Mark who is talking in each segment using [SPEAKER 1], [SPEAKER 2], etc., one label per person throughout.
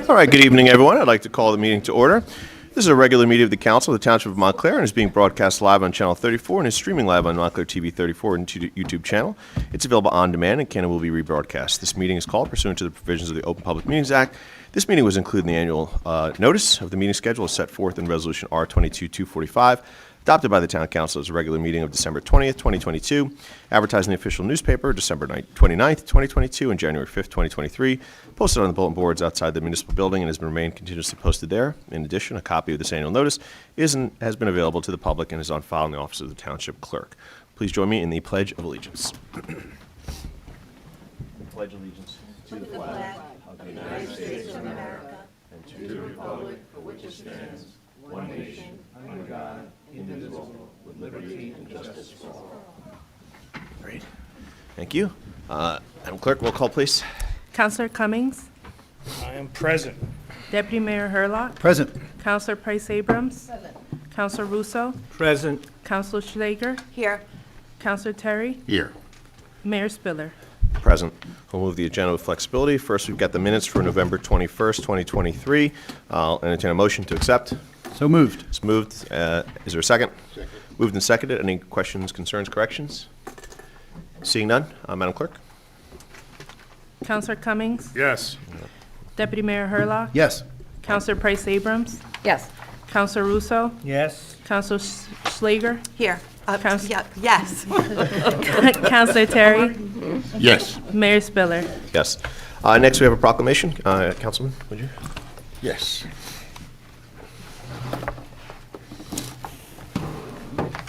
[SPEAKER 1] All right, good evening, everyone. I'd like to call the meeting to order. This is a regular meeting of the Council of the Township of Montclair and is being broadcast live on Channel 34 and is streaming live on Montclair TV 34 and YouTube channel. It's available on demand and will be rebroadcast. This meeting is called pursuant to the provisions of the Open Public Meetings Act. This meeting was included in the annual notice of the meeting schedule as set forth in Resolution R-22-245, adopted by the Town Council as a regular meeting of December 20th, 2022, advertised in the official newspaper December 29th, 2022, and January 5th, 2023, posted on the bulletin boards outside the municipal building and has remained continuously posted there. In addition, a copy of this annual notice has been available to the public and is on file in the office of the Township Clerk. Please join me in the Pledge of Allegiance. Pledge allegiance to the flag of the United States of America and to the republic for which it stands, one nation, under God, indivisible, with liberty and justice for all. Great. Thank you. Madam Clerk, roll call, please.
[SPEAKER 2] Councillor Cummings.
[SPEAKER 3] I am present.
[SPEAKER 2] Deputy Mayor Herlock.
[SPEAKER 4] Present.
[SPEAKER 2] Councillor Price Abrams. Present. Councillor Russo.
[SPEAKER 3] Present.
[SPEAKER 2] Councillor Schlager.
[SPEAKER 5] Here.
[SPEAKER 2] Councillor Terry.
[SPEAKER 4] Here.
[SPEAKER 2] Mayor Spiller.
[SPEAKER 1] Present. We'll move the agenda with flexibility. First, we've got the minutes for November 21st, 2023. I'll entertain a motion to accept.
[SPEAKER 4] So moved.
[SPEAKER 1] It's moved. Is there a second? Second. Moved and seconded. Any questions, concerns, corrections? Seeing none, Madam Clerk.
[SPEAKER 2] Councillor Cummings.
[SPEAKER 3] Yes.
[SPEAKER 2] Deputy Mayor Herlock.
[SPEAKER 4] Yes.
[SPEAKER 2] Councillor Price Abrams.
[SPEAKER 5] Yes.
[SPEAKER 2] Councillor Russo.
[SPEAKER 3] Yes.
[SPEAKER 2] Councillor Schlager.
[SPEAKER 5] Here.
[SPEAKER 2] Council-
[SPEAKER 5] Yes.
[SPEAKER 2] Councillor Terry.
[SPEAKER 4] Yes.
[SPEAKER 2] Mayor Spiller.
[SPEAKER 1] Yes. Next, we have a proclamation. Councilman, would you?
[SPEAKER 4] Yes.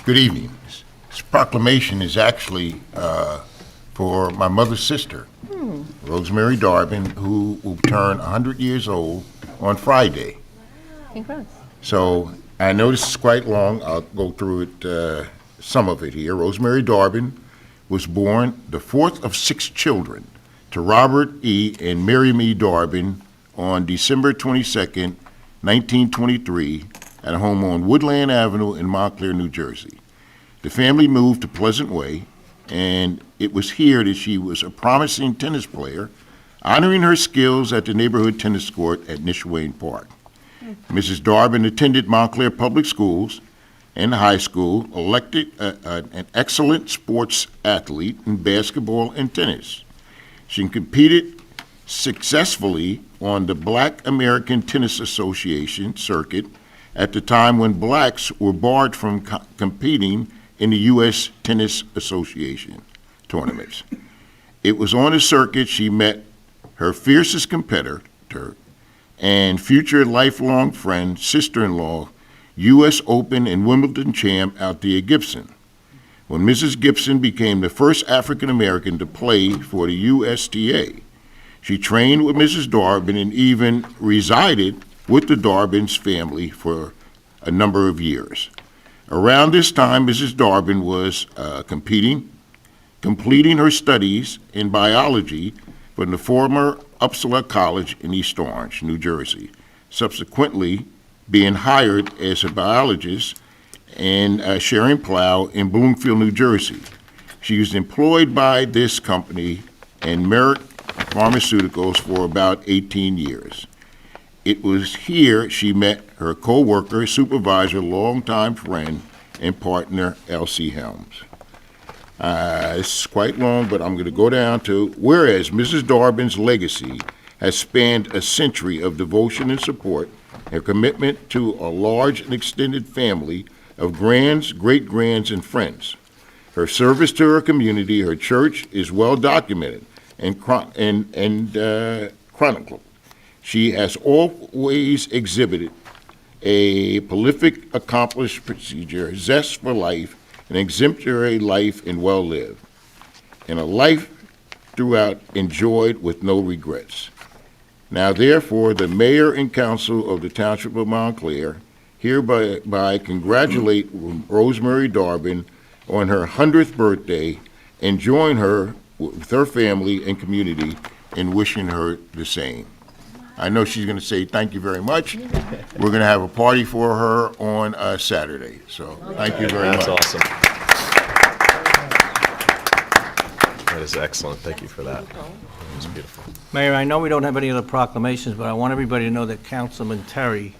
[SPEAKER 4] Good evening. This proclamation is actually for my mother's sister, Rosemary Darben, who will turn 100 years old on Friday.
[SPEAKER 5] Congrats.
[SPEAKER 4] So I know this is quite long. I'll go through it, some of it here. Rosemary Darben was born the fourth of 6 children to Robert E. and Miriam E. Darben on December 22nd, 1923, at a home on Woodland Avenue in Montclair, New Jersey. The family moved to Pleasant Way, and it was here that she was a promising tennis player, honoring her skills at the neighborhood tennis court at Nishwain Park. Mrs. Darben attended Montclair Public Schools and high school, elected an excellent sports athlete in basketball and tennis. She competed successfully on the Black American Tennis Association circuit at the time when blacks were barred from competing in the U.S. Tennis Association tournaments. It was on the circuit she met her fiercest competitor and future lifelong friend, sister-in-law, U.S. Open and Wimbledon champ Althea Gibson. When Mrs. Gibson became the first African-American to play for the USTA, she trained with Mrs. Darben and even resided with the Darben's family for a number of years. Around this time, Mrs. Darben was completing her studies in biology from the former Uppsala College in East Orange, New Jersey, subsequently being hired as a biologist in Sharon Plow in Bloomfield, New Jersey. She was employed by this company and Merck Pharmaceuticals for about 18 years. It was here she met her co-worker, supervisor, longtime friend, and partner, Elsie Helms. It's quite long, but I'm going to go down to, whereas Mrs. Darben's legacy has spanned a century of devotion and support, her commitment to a large and extended family of grands, great-grands, and friends. Her service to her community, her church, is well documented and chronicled. She has always exhibited a prolific, accomplished procedure, zest for life, an exemplary life and well-lived, and a life throughout enjoyed with no regrets. Now, therefore, the mayor and council of the Township of Montclair hereby congratulate Rosemary Darben on her 100th birthday and join her with her family and community in wishing her the same. I know she's going to say thank you very much. We're going to have a party for her on Saturday. So thank you very much.
[SPEAKER 1] That's awesome. That is excellent. Thank you for that. That was beautiful.
[SPEAKER 5] Mayor, I know we don't have any other proclamations, but I want everybody to know that Councilman Terry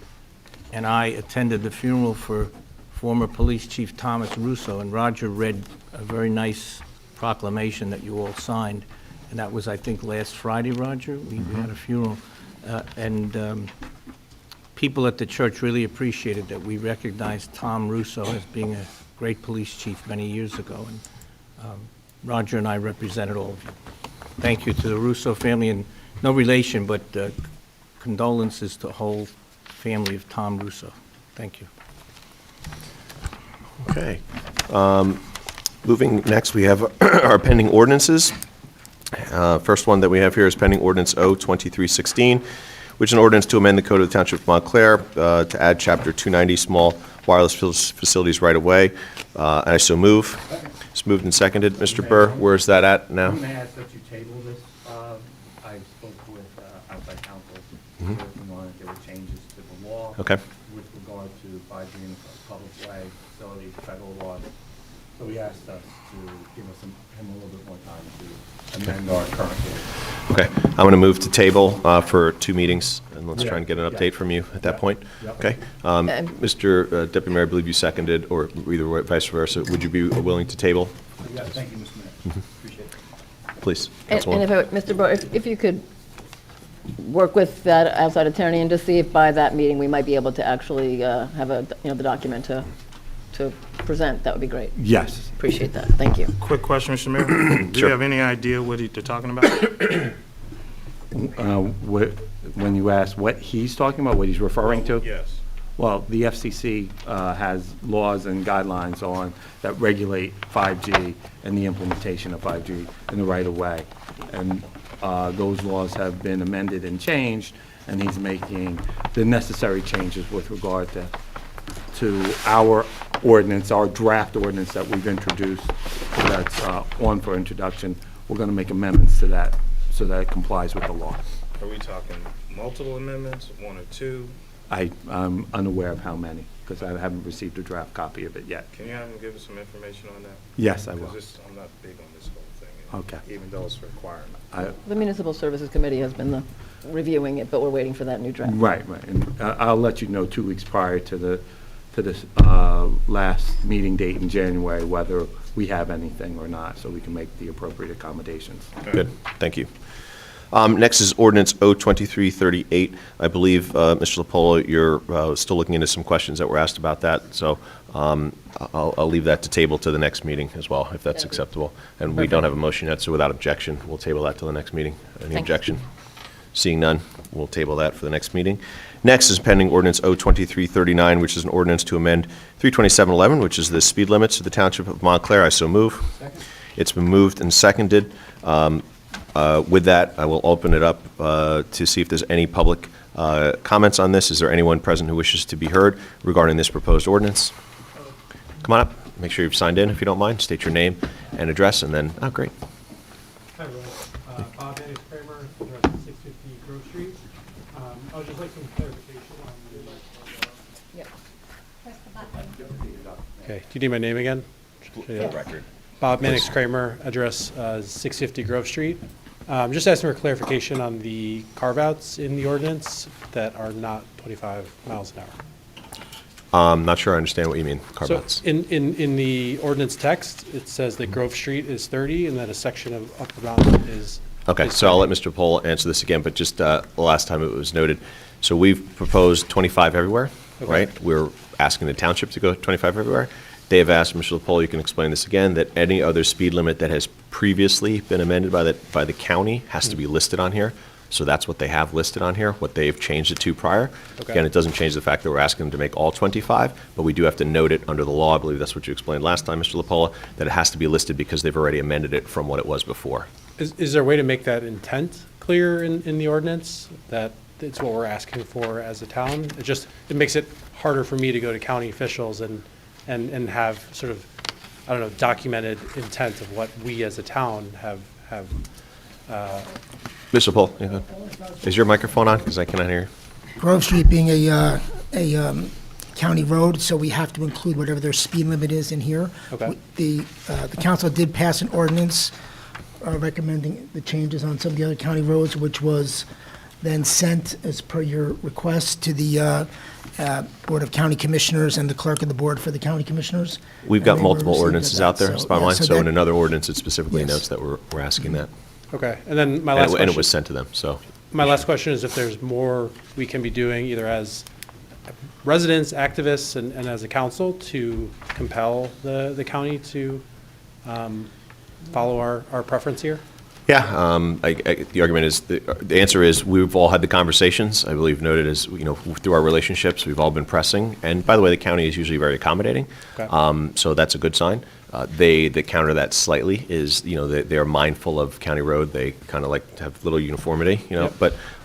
[SPEAKER 5] and I attended the funeral for former Police Chief Thomas Russo, and Roger read a very nice proclamation that you all signed, and that was, I think, last Friday, Roger? We had a funeral, and people at the church really appreciated that we recognized Tom Russo as being a great police chief many years ago, and Roger and I represented all of you. Thank you to the Russo family, and no relation, but condolences to the whole family of Tom Russo. Thank you.
[SPEAKER 1] Okay. Moving next, we have our pending ordinances. First one that we have here is pending Ordinance O-23-16, which is an ordinance to amend the Code of the Township of Montclair to add Chapter 290, Small Wireless Facilities Right-of-Way. And I so move. It's moved and seconded. Mr. Burr, where is that at now?
[SPEAKER 6] May I ask that you table this? I spoke with outside counsel, working on it. There were changes to the law.
[SPEAKER 1] Okay.
[SPEAKER 6] With regard to 5G in a public way, facilities, federal law. So he asked us to give him a little bit more time to amend our current law.
[SPEAKER 1] Okay. I'm going to move to table for 2 meetings, and let's try and get an
[SPEAKER 6] Yeah.
[SPEAKER 1] update from you at that
[SPEAKER 6] Yeah.
[SPEAKER 1] point.
[SPEAKER 6] Yep.
[SPEAKER 1] Okay. Mr. Deputy Mayor, I believe you seconded, or either way, vice versa. Would you be willing to table?
[SPEAKER 6] Yeah, thank you, Mr. Mayor. Appreciate it.
[SPEAKER 1] Please,
[SPEAKER 7] And
[SPEAKER 1] Councilwoman.
[SPEAKER 7] Mr. Burr, if you could work with that outside attorney and just see if by that meeting we might be able to actually have the document to present, that would be great.
[SPEAKER 8] Yes.
[SPEAKER 7] Appreciate that. Thank you.
[SPEAKER 3] Quick question, Mr. Mayor. Do you have any idea what they're talking about?
[SPEAKER 8] When you ask what he's talking about, what he's referring to?
[SPEAKER 3] Yes.
[SPEAKER 8] Well, the FCC has laws and guidelines on, that regulate 5G and the implementation of 5G in the right-of-way. And those laws have been amended and changed, and he's making the necessary changes with regard to our ordinance, our draft ordinance that we've introduced, that's on for introduction. We're going to make amendments to that so that it complies with the law.
[SPEAKER 3] Are we talking multiple amendments, 1 or 2?
[SPEAKER 8] I'm unaware of how many, because I haven't received a draft copy of it yet.
[SPEAKER 3] Can you have them give us some information on that?
[SPEAKER 8] Yes, I will.
[SPEAKER 3] Because I'm not big on this whole thing.
[SPEAKER 8] Okay.
[SPEAKER 3] Even though it's a requirement.
[SPEAKER 7] The Municipal Services Committee has been reviewing it, but we're waiting for that new draft.
[SPEAKER 8] Right. And I'll let you know 2 weeks prior to this last meeting date in January, whether we have anything or not, so we can make the appropriate accommodations.
[SPEAKER 1] Good, thank you. Next is Ordinance O-23-38. I believe, Mr. Lopolo, you're still looking into some questions that were asked about that, so I'll leave that to table to the next meeting as well, if that's acceptable. And we don't have a motion yet, so without objection, we'll table that till the next meeting. Any
[SPEAKER 7] Thanks.
[SPEAKER 1] objection? Seeing none, we'll table that for the next meeting. Next is pending Ordinance O-23-39, which is an ordinance to amend 32711, which is the speed limits of the Township of Montclair. I so move. Second. It's been moved and seconded. With that, I will open it up to see if there's any public comments on this. Is there anyone present who wishes to be heard regarding this proposed ordinance? Come on up. Make sure you've signed in, if you don't mind. State your name and address, and then, oh, great.
[SPEAKER 9] Hi, everyone. Bob Dennis Kramer, address 650 Grove Street. I would just like some clarification on Okay, do you need my name again?
[SPEAKER 1] Record.
[SPEAKER 9] Bob Mannix Kramer, address 650 Grove Street. Just asking for clarification on the carve-outs in the ordinance that are not 25 miles an hour.
[SPEAKER 1] I'm not sure I understand what you mean,
[SPEAKER 9] So
[SPEAKER 1] carve-outs.
[SPEAKER 9] in the ordinance text, it says that Grove Street is 30 and that a section of Upper Mountain is.
[SPEAKER 1] Okay,
[SPEAKER 9] is
[SPEAKER 1] so I'll let
[SPEAKER 9] 30.
[SPEAKER 1] Mr. Pohl answer this again, but just the last time it was noted. So we've proposed 25 everywhere,
[SPEAKER 9] Okay.
[SPEAKER 1] right? We're asking the township to go 25 everywhere. They have asked, Mr. Pohl, you can explain this again, that any other speed limit that has previously been amended by the county has to be listed on here. So that's what they have listed on here, what they've changed it to prior.
[SPEAKER 9] Okay.
[SPEAKER 1] Again, it doesn't change the fact that we're asking them to make all 25, but we do have to note it under the law. I believe that's what you explained last time, Mr. Lapola, that it has to be listed because they've already amended it from what it was before.
[SPEAKER 9] Is there a way to make that intent clear in the ordinance, that it's what we're asking for as a town? It makes it harder for me to go to county officials and have sort of, I don't know, documented intent of what we as a town have.
[SPEAKER 1] Mr. Pohl, is your microphone on? Because I cannot hear you.
[SPEAKER 10] Grove Street being a county road, so we have to include whatever their speed limit is in here.
[SPEAKER 9] Okay.
[SPEAKER 10] The council did pass an ordinance recommending the changes on some of the other county roads, which was then sent as per your request to the Board of County Commissioners and the clerk of the board for the county commissioners.
[SPEAKER 1] We've
[SPEAKER 10] And
[SPEAKER 1] got
[SPEAKER 10] they were
[SPEAKER 1] multiple
[SPEAKER 10] received
[SPEAKER 1] ordinances
[SPEAKER 10] at
[SPEAKER 1] out
[SPEAKER 10] that.
[SPEAKER 1] there,
[SPEAKER 10] So,
[SPEAKER 1] bottom
[SPEAKER 10] yeah,
[SPEAKER 1] line. So in
[SPEAKER 10] that-
[SPEAKER 1] another ordinance, it specifically
[SPEAKER 10] Yes.
[SPEAKER 1] notes that we're asking that.
[SPEAKER 9] Okay, and then my
[SPEAKER 1] And
[SPEAKER 9] last
[SPEAKER 1] it
[SPEAKER 9] question.
[SPEAKER 1] was sent to them, so.
[SPEAKER 9] My last question is if there's more we can be doing either as residents, activists, and as a council to compel the county to follow our preference here?
[SPEAKER 1] Yeah, the argument is, the answer is, we've all had the conversations, I believe noted as, through our relationships, we've all been pressing. And by the way, the county is usually very accommodating,
[SPEAKER 9] Okay.
[SPEAKER 1] so that's a good sign. That counter that slightly is, they're mindful of county road, they kind of like to have little uniformity,
[SPEAKER 9] Yep.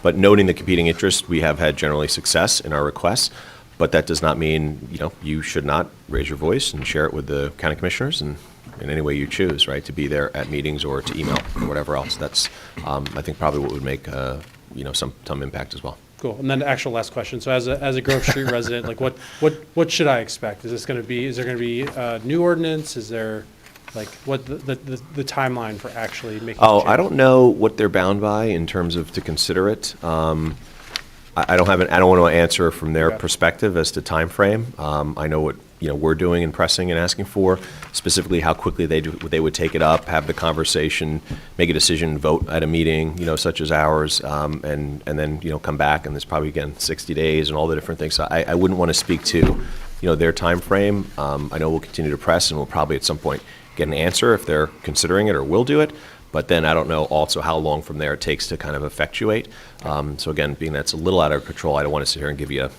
[SPEAKER 1] But noting the competing interests, we have had generally success in our requests, but that does not mean, you should not raise your voice and share it with the county commissioners and in any way you choose, right, to be there at meetings or to email or whatever else. That's, I think, probably what would make, some impact as well.
[SPEAKER 9] Cool. And then the actual last question. So as a Grove Street resident, like what should I expect? Is there going to be a new ordinance? Is there, like, what the timeline for actually making?
[SPEAKER 1] Oh,
[SPEAKER 9] the
[SPEAKER 1] I
[SPEAKER 9] change?
[SPEAKER 1] don't know what they're bound by in terms of to consider it. I don't want to answer from their
[SPEAKER 9] Okay.
[SPEAKER 1] perspective as to timeframe. I know what, we're doing and pressing and asking for, specifically how quickly they would take it up, have the conversation, make a decision, vote at a meeting, such as ours, and then, come back, and there's probably, again, 60 days and all the different things. So I wouldn't want to speak to, their timeframe. I know we'll continue to press, and we'll probably at some point get an answer if they're considering it or will do it. But then I don't know also how long from there it takes to kind of effectuate. So again, being that's a little out of control, I don't want to sit here and give you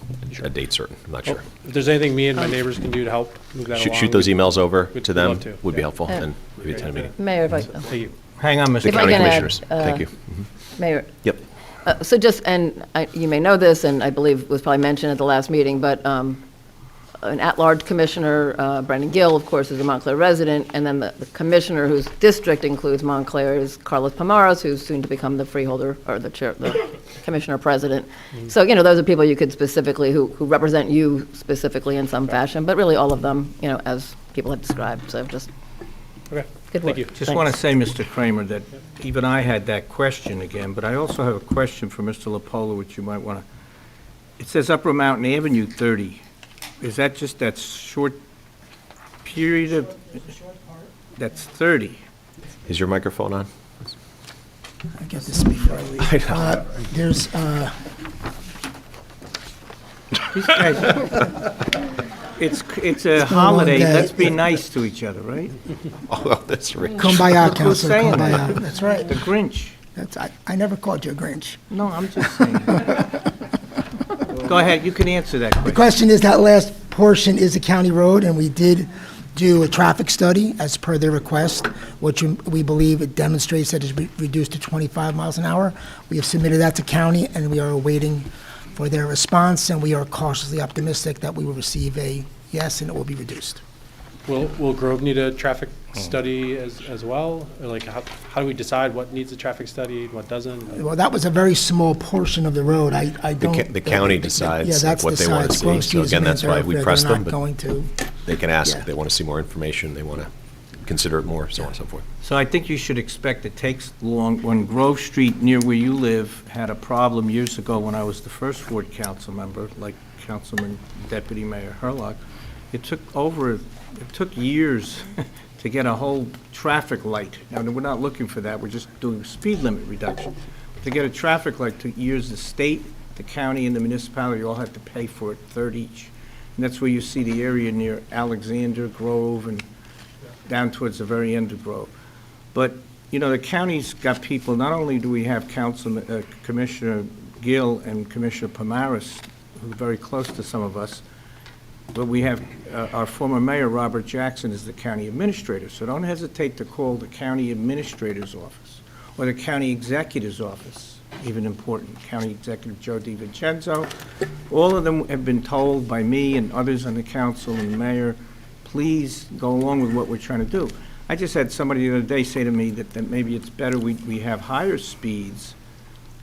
[SPEAKER 1] a date certain. I'm not
[SPEAKER 9] Well,
[SPEAKER 1] sure.
[SPEAKER 9] if there's anything me and my neighbors can do to help move that along.
[SPEAKER 1] Shoot those emails over
[SPEAKER 9] we'd
[SPEAKER 1] to them,
[SPEAKER 9] love to,
[SPEAKER 1] would be
[SPEAKER 9] yeah.
[SPEAKER 1] helpful,
[SPEAKER 7] Yeah.
[SPEAKER 1] and maybe attend a meeting.
[SPEAKER 7] Mayor, if I,
[SPEAKER 9] Thank you.
[SPEAKER 5] Hang on,
[SPEAKER 1] The
[SPEAKER 5] Mr.
[SPEAKER 7] If I
[SPEAKER 1] county
[SPEAKER 7] can add,
[SPEAKER 1] commissioners, thank you.
[SPEAKER 7] Mayor,
[SPEAKER 1] Yep.
[SPEAKER 7] so just, and you may know this, and I believe was probably mentioned at the last meeting, but an at-large commissioner, Brendan Gill, of course, is a Montclair resident, and then the commissioner whose district includes Montclair is Carlos Pomares, who's soon to become the freeholder, or the chair, the commissioner-president. So, those are people you could specifically, who represent you specifically in some fashion, but really all of them, as people have described, so just
[SPEAKER 9] Okay.
[SPEAKER 7] good work.
[SPEAKER 9] Thank you.
[SPEAKER 5] Just want to say, Mr. Kramer, that even I had that question again, but I also have a question for Mr. Lepola, which you might want to, it says Upper Mountain Avenue 30. Is that just that short period of? That's 30.
[SPEAKER 1] Is your microphone on?
[SPEAKER 10] I get this before I leave. There's,
[SPEAKER 5] These guys, it's a
[SPEAKER 10] been a long
[SPEAKER 5] holiday.
[SPEAKER 10] day.
[SPEAKER 5] Let's be nice to each other, right?
[SPEAKER 1] Oh, that's rich.
[SPEAKER 10] kumbaya,
[SPEAKER 5] Who's
[SPEAKER 10] Counselor,
[SPEAKER 5] saying
[SPEAKER 10] kumbaya.
[SPEAKER 5] that?
[SPEAKER 10] That's right.
[SPEAKER 5] The Grinch.
[SPEAKER 10] I never called you a Grinch.
[SPEAKER 5] No, I'm just saying. Go ahead, you can answer that
[SPEAKER 10] The
[SPEAKER 5] question.
[SPEAKER 10] question is, that last portion is a county road, and we did do a traffic study as per their request, which we believe it demonstrates that it's reduced to 25 miles an hour. We have submitted that to county, and we are awaiting for their response, and we are cautiously optimistic that we will receive a yes, and it will be reduced.
[SPEAKER 9] Will Grove need a traffic study as well? Or like, how do we decide what needs a traffic study, what doesn't?
[SPEAKER 10] Well, that was a very small portion of the road. I don't.
[SPEAKER 1] The county decides
[SPEAKER 10] Yeah, that's
[SPEAKER 1] what they want to
[SPEAKER 10] decides.
[SPEAKER 1] see.
[SPEAKER 10] Grove Street
[SPEAKER 1] So
[SPEAKER 10] is
[SPEAKER 1] again,
[SPEAKER 10] a
[SPEAKER 1] that's why we
[SPEAKER 10] thoroughfare.
[SPEAKER 1] press
[SPEAKER 10] They're
[SPEAKER 1] them,
[SPEAKER 10] not
[SPEAKER 1] but
[SPEAKER 10] going to.
[SPEAKER 1] they can ask
[SPEAKER 10] Yeah.
[SPEAKER 1] if they want to see more information, they want to consider it more, so on and so forth.
[SPEAKER 5] So I think you should expect it takes long. When Grove Street, near where you live, had a problem years ago when I was the first ward council member, like Councilman Deputy Mayor Herlock, it took years to get a whole traffic light. Now, we're not looking for that, we're just doing speed limit reduction. To get a traffic light took years. The state, the county, and the municipality all had to pay for it, third each. And that's where you see the area near Alexander, Grove, and down towards the very end of Grove. But, the county's got people, not only do we have Commissioner Gill and Commissioner Pomares, who are very close to some of us, but we have our former mayor, Robert Jackson, is the county administrator. So don't hesitate to call the county administrator's office or the county executive's office, even important, County Executive Joe DiVincenzo. All of them have been told by me and others on the council and the mayor, please go along with what we're trying to do. I just had somebody the other day say to me that maybe it's better we have higher speeds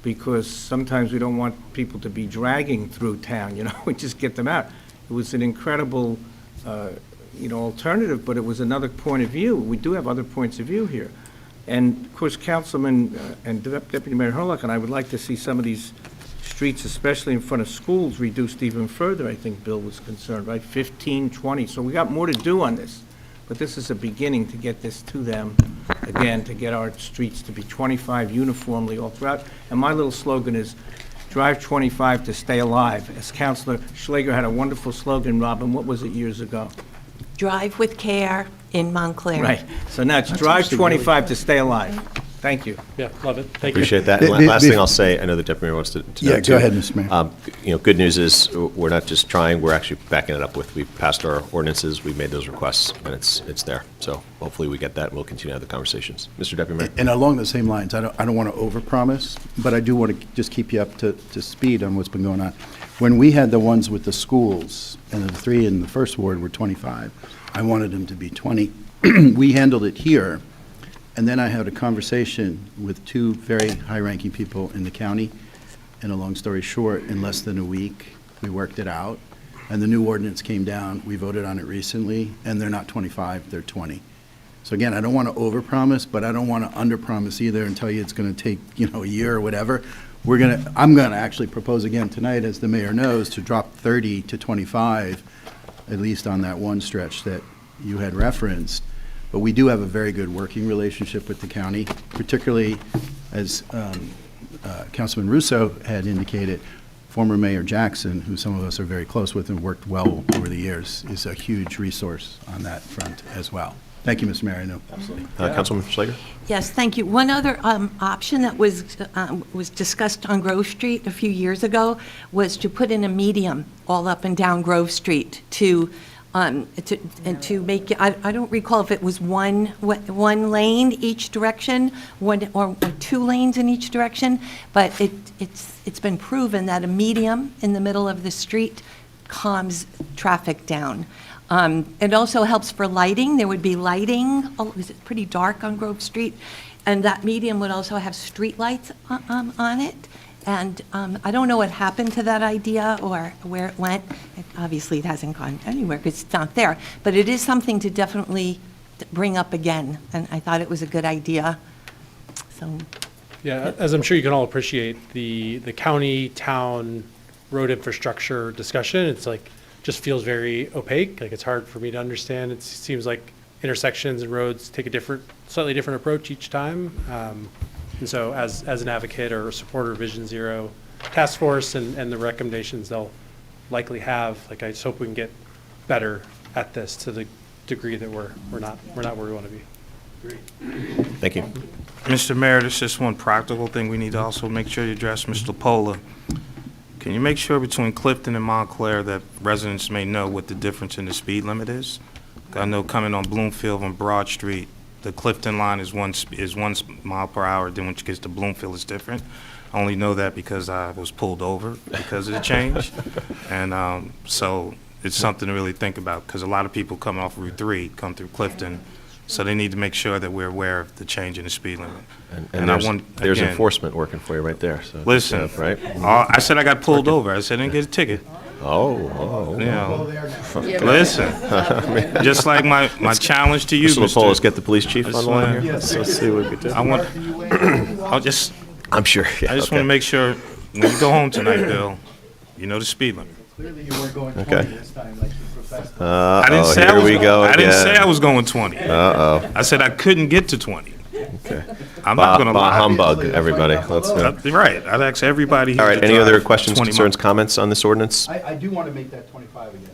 [SPEAKER 5] because sometimes we don't want people to be dragging through town, we just get them out. It was an incredible, alternative, but it was another point of view. We do have other points of view here. And of course, Councilman and Deputy Mayor Hurlock and I would like to see some of these streets, especially in front of schools, reduced even further, I think Bill was concerned, right? 15, 20. So we got more to do on this. But this is a beginning to get this to them, again, to get our streets to be 25 uniformly all throughout. And my little slogan is, drive 25 to stay alive. As Councilor Schlager had a wonderful slogan, Robin, what was it years ago?
[SPEAKER 11] Drive with care in Montclair.
[SPEAKER 5] Right. So now it's drive 25 to stay alive. Thank you.
[SPEAKER 9] Yeah, love it. Thank you.
[SPEAKER 1] Appreciate that. And last thing I'll say, I know the Deputy Mayor wants to know,
[SPEAKER 12] Yeah,
[SPEAKER 1] too.
[SPEAKER 12] go ahead, Mr. Mayor.
[SPEAKER 1] You know, good news is, we're not just trying, we're actually backing it up with, we've passed our ordinances, we've made those requests, and it's there. So hopefully we get that, and we'll continue to have the conversations. Mr. Deputy Mayor?
[SPEAKER 12] And along the same lines, I don't want to overpromise, but I do want to just keep you up to speed on what's been going on. When we had the ones with the schools, and the 3 in the first ward were 25, I wanted them to be 20. We handled it here, and then I had a conversation with 2 very high-ranking people in the county, and a long story short, in less than a week, we worked it out, and the new ordinance came down. We voted on it recently, and they're not 25, they're 20. So again, I don't want to overpromise, but I don't want to underpromise either and tell you it's going to take, a year or whatever. I'm going to actually propose again tonight, as the mayor knows, to drop 30 to 25, at least on that one stretch that you had referenced. But we do have a very good working relationship with the county, particularly as Councilman Russo had indicated, former Mayor Jackson, who some of us are very close with and worked well over the years, is a huge resource on that front as well. Thank you, Mr. Mayor. I know. Absolutely.
[SPEAKER 1] Councilman Schlager?
[SPEAKER 11] Yes, thank you. One other option that was discussed on Grove Street a few years ago was to put in a medium all up and down Grove Street to make, I don't recall if it was one lane each direction, or 2 lanes in each direction, but it's been proven that a medium in the middle of the street calms traffic down. It also helps for lighting. There would be lighting. Oh, it's pretty dark on Grove Street, and that medium would also have street lights on it. And I don't know what happened to that idea or where it went. Obviously, it hasn't gone anywhere because it's not there. But it is something to definitely bring up again, and I thought it was a good idea. So,
[SPEAKER 9] Yeah, as I'm sure you can all appreciate, the county-town road infrastructure discussion, it's like, just feels very opaque. Like, it's hard for me to understand. It seems like intersections and roads take a slightly different approach each time. And so as an advocate or a supporter of Vision Zero task force and the recommendations they'll likely have, like, I just hope we can get better at this to the degree that we're not where we want to be.
[SPEAKER 1] Thank you.
[SPEAKER 3] Mr. Mayor, there's just one practical thing we need to also make sure you address, Mr. Pola. Can you make sure between Clifton and Montclair that residents may know what the difference in the speed limit is? I know coming on Bloomfield on Broad Street, the Clifton line is 1 mile per hour, then when it gets to Bloomfield, it's different. I only know that because I was pulled over because of the change. And so it's something to really think about, because a lot of people coming off Route 3 come through Clifton, so they need to make sure that we're aware of the change in the speed limit.
[SPEAKER 1] And
[SPEAKER 3] I want,
[SPEAKER 1] there's
[SPEAKER 3] again,
[SPEAKER 1] enforcement working for you right there. So
[SPEAKER 3] listen,
[SPEAKER 1] right?
[SPEAKER 3] I said I got pulled over. I said I didn't get a ticket.
[SPEAKER 1] Oh.
[SPEAKER 3] You know, listen, just like my challenge to you,
[SPEAKER 1] Mr. LaPola, let's
[SPEAKER 3] Mr.
[SPEAKER 1] get the police chief on the line here. Let's see what we can do. I'm sure. Yeah,
[SPEAKER 3] I just want to make sure when you go home tonight, Bill, you know the speed limit.
[SPEAKER 12] Clearly, you weren't going
[SPEAKER 1] 20
[SPEAKER 12] this time like you professed.
[SPEAKER 3] I didn't say
[SPEAKER 1] here we go
[SPEAKER 3] I didn't
[SPEAKER 1] again.
[SPEAKER 3] say I was going 20. I said I couldn't get to 20.
[SPEAKER 1] Okay.
[SPEAKER 3] I'm not going to
[SPEAKER 1] Bah
[SPEAKER 3] lie.
[SPEAKER 1] humbug, everybody. Let's go.
[SPEAKER 3] Right. I'd ask everybody here
[SPEAKER 1] All right,
[SPEAKER 3] to
[SPEAKER 1] any
[SPEAKER 3] drive
[SPEAKER 1] other questions,
[SPEAKER 3] 20
[SPEAKER 1] concerns,
[SPEAKER 3] miles.
[SPEAKER 1] comments on this ordinance?
[SPEAKER 12] I do want to make that 25 again,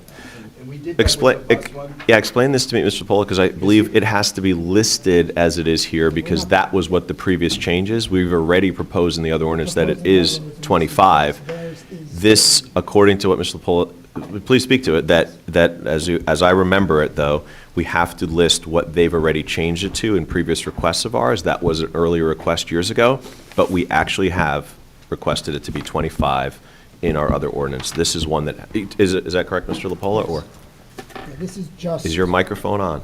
[SPEAKER 12] and we did that
[SPEAKER 1] Explain,
[SPEAKER 12] with the bus one.
[SPEAKER 1] yeah, explain this to me, Mr. Pola, because I believe it has to be listed as it is here, because that was what the previous change is. We've already proposed in the other ordinance that it is 25. This, according to what Mr. Pola, please speak to it, that as I remember it, though, we have to list what they've already changed it to in previous requests of ours. That was an earlier request years ago, but we actually have requested it to be 25 in our other ordinance. This is one that, is that correct, Mr. LaPola, or
[SPEAKER 10] Yeah, This is just.
[SPEAKER 1] is your microphone on?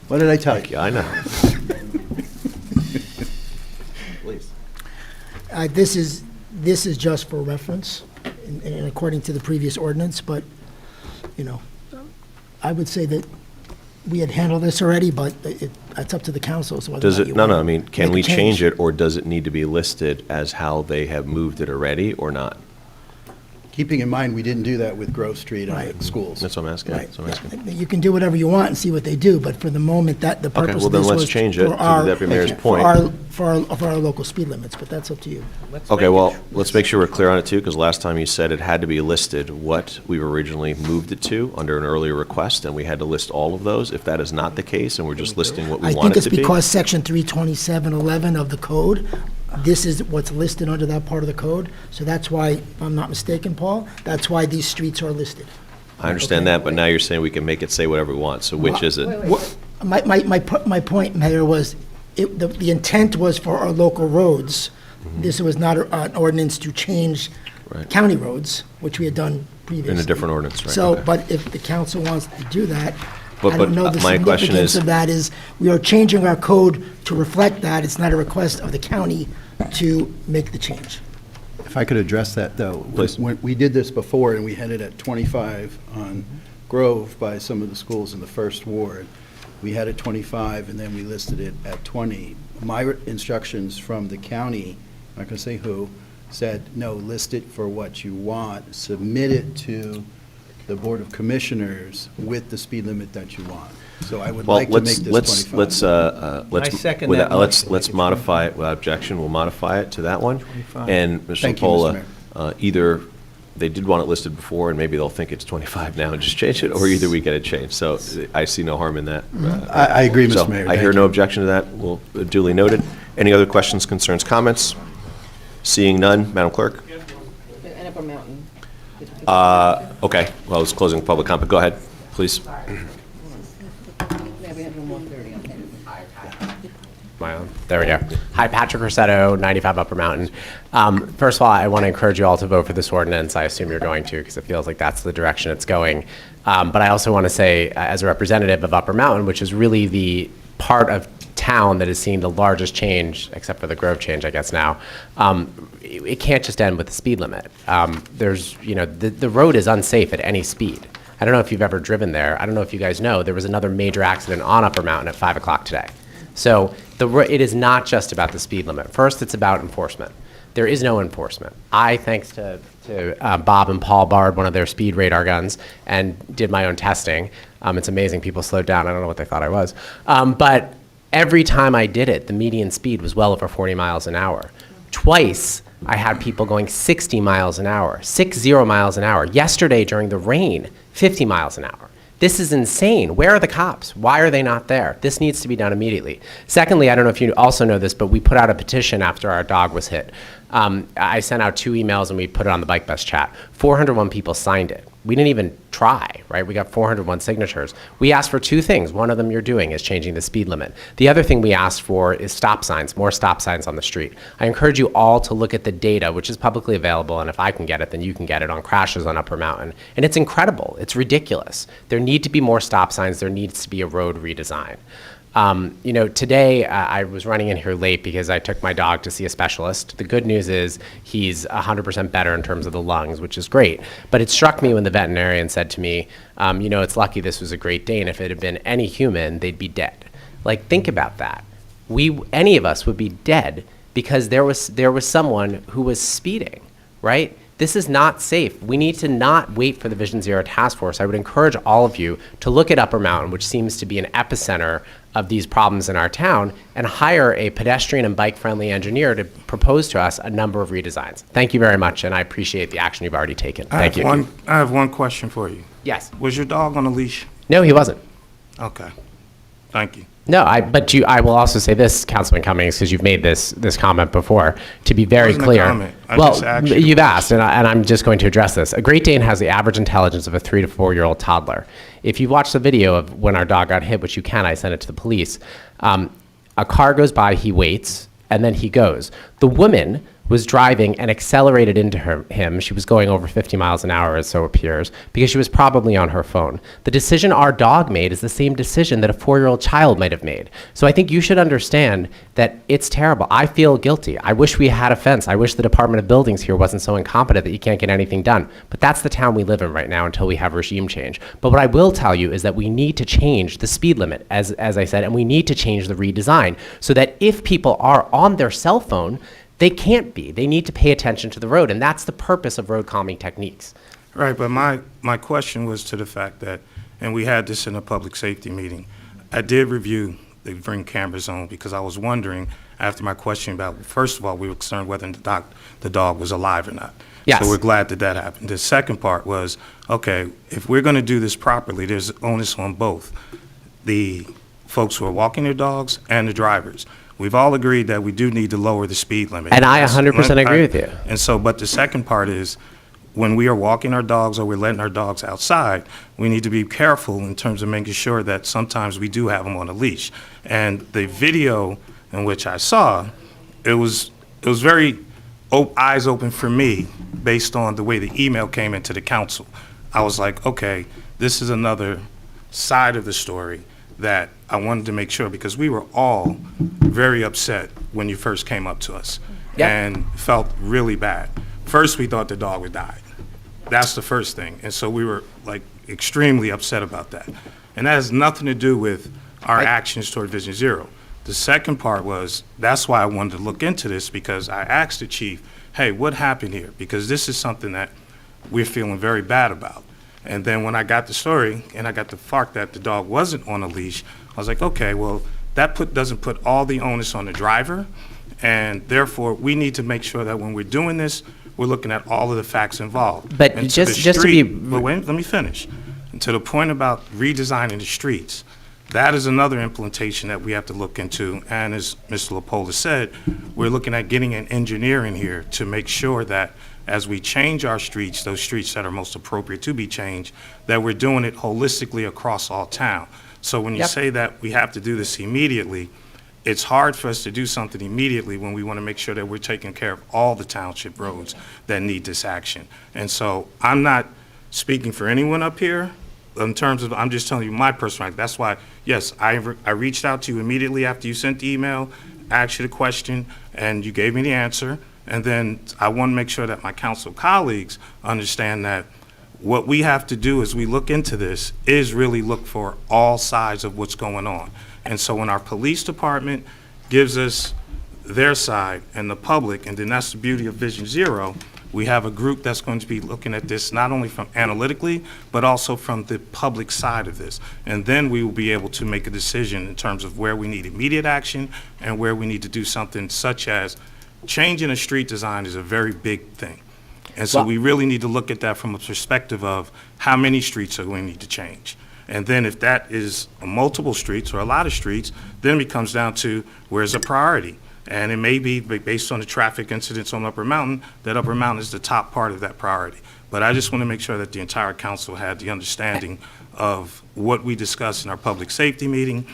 [SPEAKER 12] What did I tell you?
[SPEAKER 1] Yeah, I know. Please.
[SPEAKER 10] This is just for reference, and according to the previous ordinance, but, I would say that we had handled this already, but it's up to the council, so whether or
[SPEAKER 1] Does
[SPEAKER 10] not
[SPEAKER 1] it,
[SPEAKER 10] you
[SPEAKER 1] no,
[SPEAKER 10] want
[SPEAKER 1] no,
[SPEAKER 10] to
[SPEAKER 1] I mean, can
[SPEAKER 10] make
[SPEAKER 1] we
[SPEAKER 10] a
[SPEAKER 1] change it, or does it need to be listed as how they have moved it already, or not?
[SPEAKER 12] Keeping in mind, we didn't do that with Grove Street and
[SPEAKER 10] Right.
[SPEAKER 12] the schools.
[SPEAKER 1] That's what I'm asking.
[SPEAKER 10] Right.
[SPEAKER 1] That's what I'm asking.
[SPEAKER 10] You can do whatever you want and see what they do, but for the moment, that, the
[SPEAKER 1] Okay,
[SPEAKER 10] purpose
[SPEAKER 1] well,
[SPEAKER 10] of
[SPEAKER 1] then
[SPEAKER 10] this
[SPEAKER 1] let's
[SPEAKER 10] was
[SPEAKER 1] change it
[SPEAKER 10] for
[SPEAKER 1] to the
[SPEAKER 10] our-
[SPEAKER 1] Deputy Mayor's
[SPEAKER 10] for
[SPEAKER 1] point.
[SPEAKER 10] our local speed limits, but that's up to you.
[SPEAKER 1] Okay, well, let's make sure we're clear on it too, because last time you said it had to be listed what we originally moved it to under an earlier request, and we had to list all of those. If that is not the case, and we're just listing what we
[SPEAKER 10] I
[SPEAKER 1] want
[SPEAKER 10] think
[SPEAKER 1] it
[SPEAKER 10] it's
[SPEAKER 1] to be.
[SPEAKER 10] because section 32711 of the code, this is what's listed under that part of the code. So that's why, if I'm not mistaken, Paul, that's why these streets are listed.
[SPEAKER 1] I understand that, but now you're saying we can make it say whatever we want, so which is it?
[SPEAKER 10] My point, Mayor, was, the intent was for our local roads. This was not an ordinance to change
[SPEAKER 1] Right.
[SPEAKER 10] county roads, which we had done previously.
[SPEAKER 1] In a different ordinance, right,
[SPEAKER 10] So,
[SPEAKER 1] okay.
[SPEAKER 10] but if the council wants to do that,
[SPEAKER 1] But-
[SPEAKER 10] I don't know the
[SPEAKER 1] my question
[SPEAKER 10] significance
[SPEAKER 1] is-
[SPEAKER 10] of that is, we are changing our code to reflect that. It's not a request of the county to make the change.
[SPEAKER 12] If I could address that, though.
[SPEAKER 1] Please.
[SPEAKER 12] When we did this before, and we had it at 25 on Grove by some of the schools in the first ward, we had it 25, and then we listed it at 20. My instructions from the county, I'm not going to say who, said, no, list it for what you want, submit it to the Board of Commissioners with the speed limit that you want. So I would
[SPEAKER 1] Well,
[SPEAKER 12] like to make this 25.
[SPEAKER 1] let's,
[SPEAKER 5] second
[SPEAKER 1] without-
[SPEAKER 5] that
[SPEAKER 1] let's,
[SPEAKER 5] motion.
[SPEAKER 1] let's modify it without objection, we'll modify it to that one.
[SPEAKER 5] 25.
[SPEAKER 1] And Mr.
[SPEAKER 12] Thank you, Mr.
[SPEAKER 1] Pola,
[SPEAKER 12] Mayor.
[SPEAKER 1] either they did want it listed before, and maybe they'll think it's 25 now and just change it, or either we get it changed. So I see no harm in that.
[SPEAKER 12] I agree,
[SPEAKER 1] So
[SPEAKER 12] Mr. Mayor.
[SPEAKER 1] I
[SPEAKER 12] Thank
[SPEAKER 1] hear
[SPEAKER 12] you.
[SPEAKER 1] no objection to that. Well, duly noted. Any other questions, concerns, comments? Seeing none, Madam Clerk?
[SPEAKER 7] And Upper Mountain.
[SPEAKER 1] Okay, well, it's closing public comment. Go ahead, please.
[SPEAKER 13] There we go. Hi, Patrick Rossetto, 95 Upper Mountain. First of all, I want to encourage you all to vote for this ordinance. I assume you're going to, because it feels like that's the direction it's going. But I also want to say, as a representative of Upper Mountain, which is really the part of town that has seen the largest change, except for the Grove change, I guess now, it can't just end with the speed limit. There's, the road is unsafe at any speed. I don't know if you've ever driven there. I don't know if you guys know, there was another major accident on Upper Mountain at 5 o'clock today. So it is not just about the speed limit. First, it's about enforcement. There is no enforcement. I, thanks to Bob and Paul, borrowed one of their speed radar guns and did my own testing. It's amazing people slowed down. I don't know what they thought I was. But every time I did it, the median speed was well over 40 miles an hour. Twice, I had people going 60 miles an hour, 60 miles an hour. Yesterday, during the rain, 50 miles an hour. This is insane. Where are the cops? Why are they not there? This needs to be done immediately. Secondly, I don't know if you also know this, but we put out a petition after our dog was hit. I sent out 2 emails and we put it on the Bike Bus chat. 401 people signed it. We didn't even try, right? We got 401 signatures. We asked for 2 things. One of them you're doing is changing the speed limit. The other thing we asked for is stop signs, more stop signs on the street. I encourage you all to look at the data, which is publicly available, and if I can get it, then you can get it, on crashes on Upper Mountain. And it's incredible. It's ridiculous. There need to be more stop signs. There needs to be a road redesign. Today I was running in here late because I took my dog to see a specialist. The good news is he's 100% better in terms of the lungs, which is great. But it struck me when the veterinarian said to me, it's lucky this was a Great Dane. If it had been any human, they'd be dead. Like, think about that. Any of us would be dead because there was someone who was speeding, right? This is not safe. We need to not wait for the Vision Zero task force. I would encourage all of you to look at Upper Mountain, which seems to be an epicenter of these problems in our town, and hire a pedestrian and bike-friendly engineer to propose to us a number of redesigns. Thank you very much, and I appreciate the action you've already taken. Thank you.
[SPEAKER 3] I have one question for you.
[SPEAKER 13] Yes.
[SPEAKER 3] Was your dog on a leash?
[SPEAKER 13] No, he wasn't.
[SPEAKER 3] Okay. Thank you.
[SPEAKER 13] No, I will also say this, Councilman Cummings, because you've made this comment before, to be very
[SPEAKER 3] Wasn't a
[SPEAKER 13] clear.
[SPEAKER 3] comment. I
[SPEAKER 13] Well,
[SPEAKER 3] just asked you.
[SPEAKER 13] you've asked, and I'm just going to address this. A Great Dane has the average intelligence of a 3 to 4-year-old toddler. If you watch the video of when our dog got hit, which you can, I sent it to the police, a car goes by, he waits, and then he goes. The woman was driving and accelerated into him. She was going over 50 miles an hour, as so appears, because she was probably on her phone. The decision our dog made is the same decision that a 4-year-old child might have made. So I think you should understand that it's terrible. I feel guilty. I wish we had a fence. I wish the Department of Buildings here wasn't so incompetent that you can't get anything done. But that's the town we live in right now until we have regime change. But what I will tell you is that we need to change the speed limit, as I said, and we need to change the redesign so that if people are on their cell phone, they can't be. They need to pay attention to the road, and that's the purpose of road calming techniques.
[SPEAKER 3] Right, but my question was to the fact that, and we had this in a public safety meeting, I did review the Ring camera zone because I was wondering, after my question about, first of all, we were concerned whether the dog was alive or not.
[SPEAKER 13] Yes.
[SPEAKER 3] So we're glad that that happened. The second part was, okay, if we're going to do this properly, there's onus on both the folks who are walking their dogs and the drivers. We've all agreed that we do need to lower the speed limit.
[SPEAKER 13] And I 100% agree with you.
[SPEAKER 3] And so, but the second part is, when we are walking our dogs or we're letting our dogs outside, we need to be careful in terms of making sure that sometimes we do have them on a leash. And the video in which I saw, it was very eyes open for me based on the way the email came into the council. I was like, okay, this is another side of the story that I wanted to make sure, because we were all very upset when you first came up to us.
[SPEAKER 13] Yep.
[SPEAKER 3] And felt really bad. First, we thought the dog had died. That's the first thing. And so we were like extremely upset about that. And that has nothing to do with our actions toward Vision Zero. The second part was, that's why I wanted to look into this, because I asked the chief, hey, what happened here? Because this is something that we're feeling very bad about. And then when I got the story and I got the fact that the dog wasn't on a leash, I was like, okay, well, that doesn't put all the onus on the driver. And therefore, we need to make sure that when we're doing this, we're looking at all of the facts involved.
[SPEAKER 13] But
[SPEAKER 3] And
[SPEAKER 13] just
[SPEAKER 3] the
[SPEAKER 13] to be-
[SPEAKER 3] But wait, let me finish. And to the point about redesigning the streets, that is another implementation that we have to look into. And as Mr. Lepola said, we're looking at getting an engineer in here to make sure that as we change our streets, those streets that are most appropriate to be changed, that we're doing it holistically across all town. So when you
[SPEAKER 13] Yep.
[SPEAKER 3] say that we have to do this immediately, it's hard for us to do something immediately when we want to make sure that we're taking care of all the township roads that need this action. And so I'm not speaking for anyone up here in terms of, I'm just telling you my perspective. That's why, yes, I reached out to you immediately after you sent the email, asked you the question, and you gave me the answer. And then I want to make sure that my council colleagues understand that what we have to do as we look into this is really look for all sides of what's going on. And so when our police department gives us their side and the public, and then that's the beauty of Vision Zero, we have a group that's going to be looking at this not only from analytically, but also from the public side of this. And then we will be able to make a decision in terms of where we need immediate action and where we need to do something such as changing a street design is a very big thing. And so
[SPEAKER 13] Well-
[SPEAKER 3] we really need to look at that from a perspective of how many streets are we need to change. And then if that is multiple streets or a lot of streets, then it comes down to where's a priority. And it may be based on the traffic incidents on Upper Mountain, that Upper Mountain is the top part of that priority. But I just want to make sure that the entire council had the understanding of what we discussed in our public safety meeting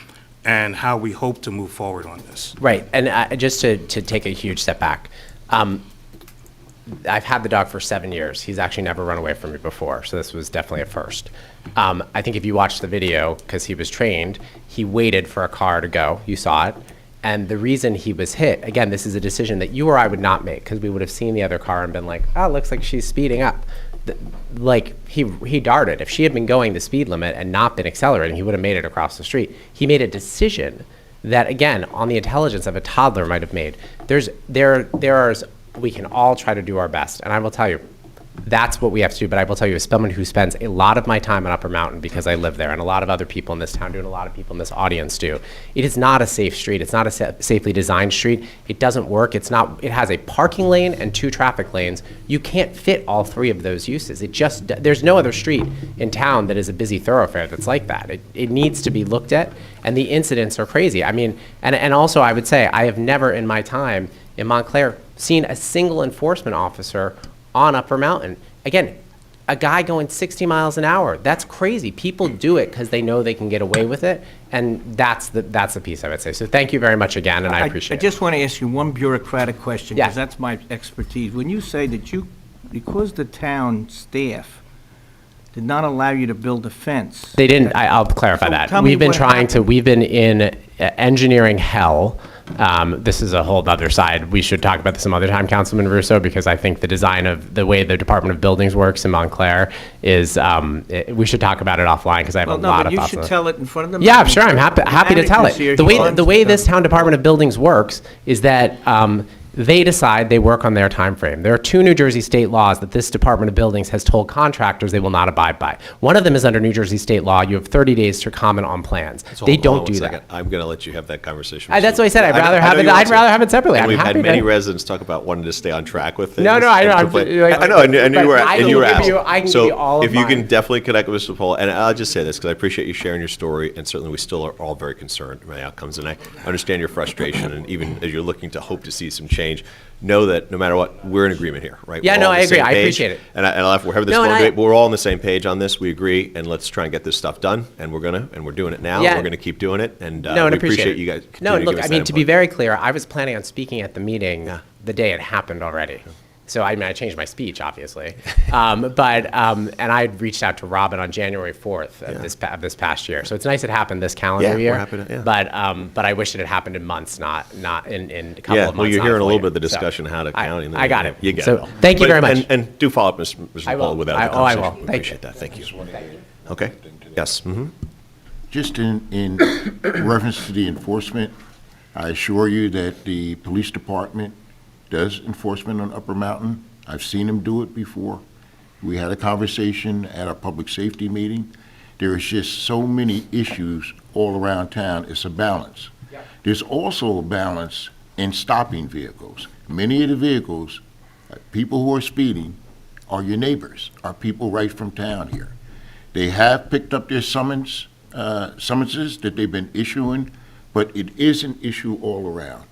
[SPEAKER 3] and how we hope to move forward on this.
[SPEAKER 13] Right, and just to take a huge step back, I've had the dog for 7 years. He's actually never run away from me before, so this was definitely a first. I think if you watch the video, because he was trained, he waited for a car to go. You saw it. And the reason he was hit, again, this is a decision that you or I would not make, because we would have seen the other car and been like, oh, it looks like she's speeding up. Like, he darted. If she had been going the speed limit and not been accelerating, he would have made it across the street. He made a decision that, again, on the intelligence of a toddler might have made. We can all try to do our best. And I will tell you, that's what we have to do. But I will tell you, as someone who spends a lot of my time on Upper Mountain because I live there, and a lot of other people in this town do, and a lot of people in this audience do, it is not a safe street. It's not a safely designed street. It doesn't work. It has a parking lane and 2 traffic lanes. You can't fit all 3 of those uses. There's no other street in town that is a busy thoroughfare that's like that. It needs to be looked at, and the incidents are crazy. I mean, and also I would say, I have never in my time in Montclair seen a single enforcement officer on Upper Mountain. Again, a guy going 60 miles an hour. That's crazy. People do it because they know they can get away with it, and that's the piece I would say. So thank you very much again, and I appreciate
[SPEAKER 5] I
[SPEAKER 13] it.
[SPEAKER 5] just want to ask you one bureaucratic question,
[SPEAKER 13] Yeah.
[SPEAKER 5] because that's my expertise. When you say that because the town staff did not allow you to build a fence.
[SPEAKER 13] They didn't. I'll clarify
[SPEAKER 5] So
[SPEAKER 13] that.
[SPEAKER 5] tell me
[SPEAKER 13] We've been
[SPEAKER 5] what
[SPEAKER 13] trying to.
[SPEAKER 5] happened.
[SPEAKER 13] We've been in engineering hell. This is a whole other side. We should talk about this some other time, Councilman Russo, because I think the design of the way the Department of Buildings works in Montclair is. We should talk about it offline because I have
[SPEAKER 5] Well,
[SPEAKER 13] a
[SPEAKER 5] no,
[SPEAKER 13] lot
[SPEAKER 5] but
[SPEAKER 13] of
[SPEAKER 5] you
[SPEAKER 13] thoughts.
[SPEAKER 5] should
[SPEAKER 13] on it.
[SPEAKER 5] tell it in front of them.
[SPEAKER 13] Yeah, sure. I'm happy to tell it. The way this town Department of Buildings works is that they decide, they work on their time frame. There are 2 New Jersey state laws that this Department of Buildings has told contractors they will not abide by. One of them is under New Jersey state law. You have 30 days to comment on plans. They don't do that.
[SPEAKER 1] I'm going to let you have that conversation.
[SPEAKER 13] That's what I said. I'd rather have it separately.
[SPEAKER 1] And
[SPEAKER 13] I'm
[SPEAKER 1] we've
[SPEAKER 13] happy
[SPEAKER 1] had many
[SPEAKER 13] to-
[SPEAKER 1] residents talk about wanting to stay on track with things.
[SPEAKER 13] No, I know.
[SPEAKER 1] and complain. I know. I knew you were.
[SPEAKER 13] I
[SPEAKER 1] And you were
[SPEAKER 13] can give
[SPEAKER 1] asked.
[SPEAKER 13] you- I can give
[SPEAKER 1] So
[SPEAKER 13] you all of
[SPEAKER 1] if you can
[SPEAKER 13] mine.
[SPEAKER 1] definitely connect with Mr. Pohl, and I'll just say this because I appreciate you sharing your story, and certainly we still are all very concerned about the outcomes, and I understand your frustration, and even as you're looking to hope to see some change, know that no matter what, we're in agreement here, right?
[SPEAKER 13] Yeah,
[SPEAKER 1] We're
[SPEAKER 13] no,
[SPEAKER 1] all on
[SPEAKER 13] I
[SPEAKER 1] the same
[SPEAKER 13] agree. I
[SPEAKER 1] page,
[SPEAKER 13] appreciate it.
[SPEAKER 1] And we're having this
[SPEAKER 13] No,
[SPEAKER 1] long
[SPEAKER 13] and
[SPEAKER 1] debate, but we're all on the same page on this. We agree, and let's try and get this stuff done. And we're doing it now.
[SPEAKER 13] Yeah.
[SPEAKER 1] And we're gonna keep doing it. And
[SPEAKER 13] No, and
[SPEAKER 1] we appreciate you guys.
[SPEAKER 13] No,
[SPEAKER 1] continuing to
[SPEAKER 13] look,
[SPEAKER 1] give
[SPEAKER 13] I
[SPEAKER 1] us
[SPEAKER 13] mean,
[SPEAKER 1] that
[SPEAKER 13] to be
[SPEAKER 1] input.
[SPEAKER 13] very clear, I was planning on speaking at the meeting the day it happened already. So, I mean, I changed my speech, obviously. And I reached out to Robin on January 4th of this past year. So it's nice it happened this calendar
[SPEAKER 1] Yeah, we're
[SPEAKER 13] year.
[SPEAKER 1] happy to- yeah.
[SPEAKER 13] But I wish it had happened in months, not in a couple of months.
[SPEAKER 1] Yeah, well, you're
[SPEAKER 13] not
[SPEAKER 1] hearing a little
[SPEAKER 13] full
[SPEAKER 1] bit of the
[SPEAKER 13] year. So,
[SPEAKER 1] discussion how to county. and
[SPEAKER 13] I got it.
[SPEAKER 1] You get
[SPEAKER 13] So,
[SPEAKER 1] it. all.
[SPEAKER 13] thank you
[SPEAKER 1] But-
[SPEAKER 13] very much.
[SPEAKER 1] And do follow up, Mr.
[SPEAKER 13] I will.
[SPEAKER 1] Pohl, with that
[SPEAKER 13] I
[SPEAKER 1] conversation.
[SPEAKER 13] will.
[SPEAKER 1] We
[SPEAKER 13] Thank
[SPEAKER 1] appreciate
[SPEAKER 13] you.
[SPEAKER 1] that. Thank you. Okay. Yes. Mm-hmm.
[SPEAKER 4] Just in reference to the enforcement, I assure you that the police department does enforcement on Upper Mountain. I've seen them do it before. We had a conversation at our public safety meeting. There is just so many issues all around town. It's a balance. There's also a balance in stopping vehicles. Many of the vehicles, people who are speeding, are your neighbors, are people right from town here. They have picked up their summonses that they've been issuing, but it is an issue all around,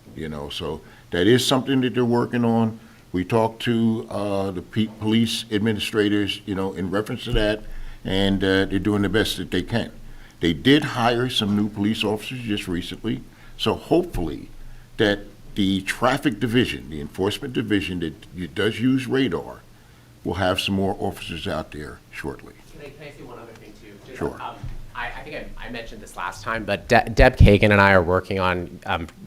[SPEAKER 4] so that is something that they're working on. We talked to the police administrators, in reference to that, and they're doing the best that they can. They did hire some new police officers just recently, so hopefully that the traffic division, the enforcement division that does use radar, will have some more officers out there shortly.
[SPEAKER 13] Can I say one other thing, too? Just,
[SPEAKER 4] Sure.
[SPEAKER 13] I think I mentioned this last time, but Deb Kagan and I are working on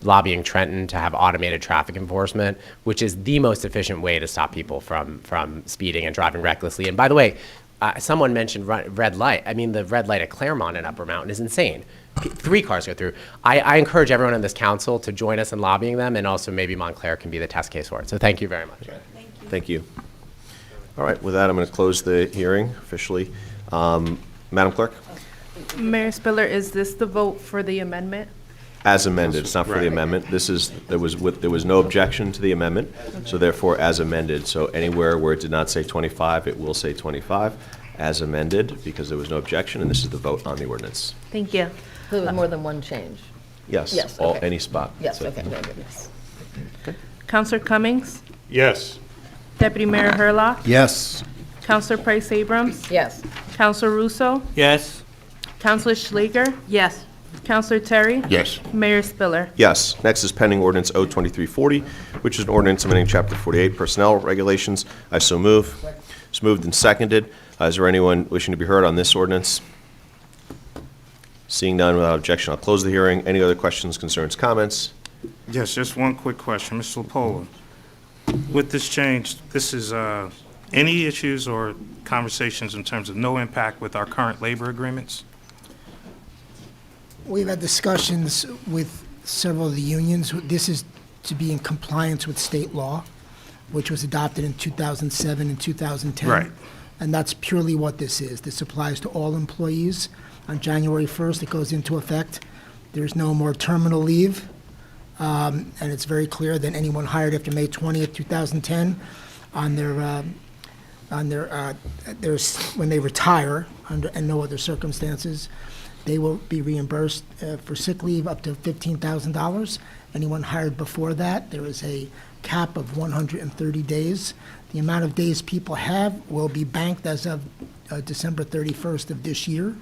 [SPEAKER 13] lobbying Trenton to have automated traffic enforcement, which is the most efficient way to stop people from speeding and driving recklessly. And by the way, someone mentioned red light. I mean, the red light at Claremont and Upper Mountain is insane. 3 cars go through. I encourage everyone on this council to join us in lobbying them, and also maybe Montclair can be the test case for it. So thank you very much.
[SPEAKER 1] Thank you. All right, with that, I'm going to close the hearing officially. Madam Clerk?
[SPEAKER 2] Mayor Spiller, is this the vote for the amendment?
[SPEAKER 1] As amended, it's not for the amendment. There was no objection to the amendment, so therefore as amended. So anywhere where it did not say 25, it will say 25 as amended because there was no objection, and this is the vote on the ordinance.
[SPEAKER 2] Thank you.
[SPEAKER 7] So there was more than one change?
[SPEAKER 1] Yes.
[SPEAKER 7] Yes, okay.
[SPEAKER 1] Any spot.
[SPEAKER 7] Yes,
[SPEAKER 1] So-
[SPEAKER 7] okay, very good, yes.
[SPEAKER 2] Counselor Cummings?
[SPEAKER 3] Yes.
[SPEAKER 2] Deputy Mayor Hurlock?
[SPEAKER 12] Yes.
[SPEAKER 2] Counselor Price Abrams?
[SPEAKER 7] Yes.
[SPEAKER 2] Counselor Russo?
[SPEAKER 5] Yes.
[SPEAKER 2] Counselor Schlager?
[SPEAKER 11] Yes.
[SPEAKER 2] Counselor Terry?
[SPEAKER 4] Yes.
[SPEAKER 2] Mayor Spiller?
[SPEAKER 1] Yes. Next is pending ordinance O-23-40, which is an ordinance amending Chapter 48 Personnel Regulations. I so move. It's moved and seconded. Is there anyone wishing to be heard on this ordinance? Seeing none without objection, I'll close the hearing. Any other questions, concerns, comments?
[SPEAKER 3] Yes, just one quick question. Mr. LaPola, with this change, this is any issues or conversations in terms of no impact with our current labor agreements?
[SPEAKER 10] We've had discussions with several of the unions. This is to be in compliance with state law, which was adopted in 2007 and 2010.
[SPEAKER 3] Right.
[SPEAKER 10] And that's purely what this is. This applies to all employees. On January 1st, it goes into effect. There's no more terminal leave. And it's very clear that anyone hired after May 20th, 2010, when they retire and no other circumstances, they will be reimbursed for sick leave up to $15,000. Anyone hired before that, there is a cap of 130 days. The amount of days people have will be banked as of December 31st of this year.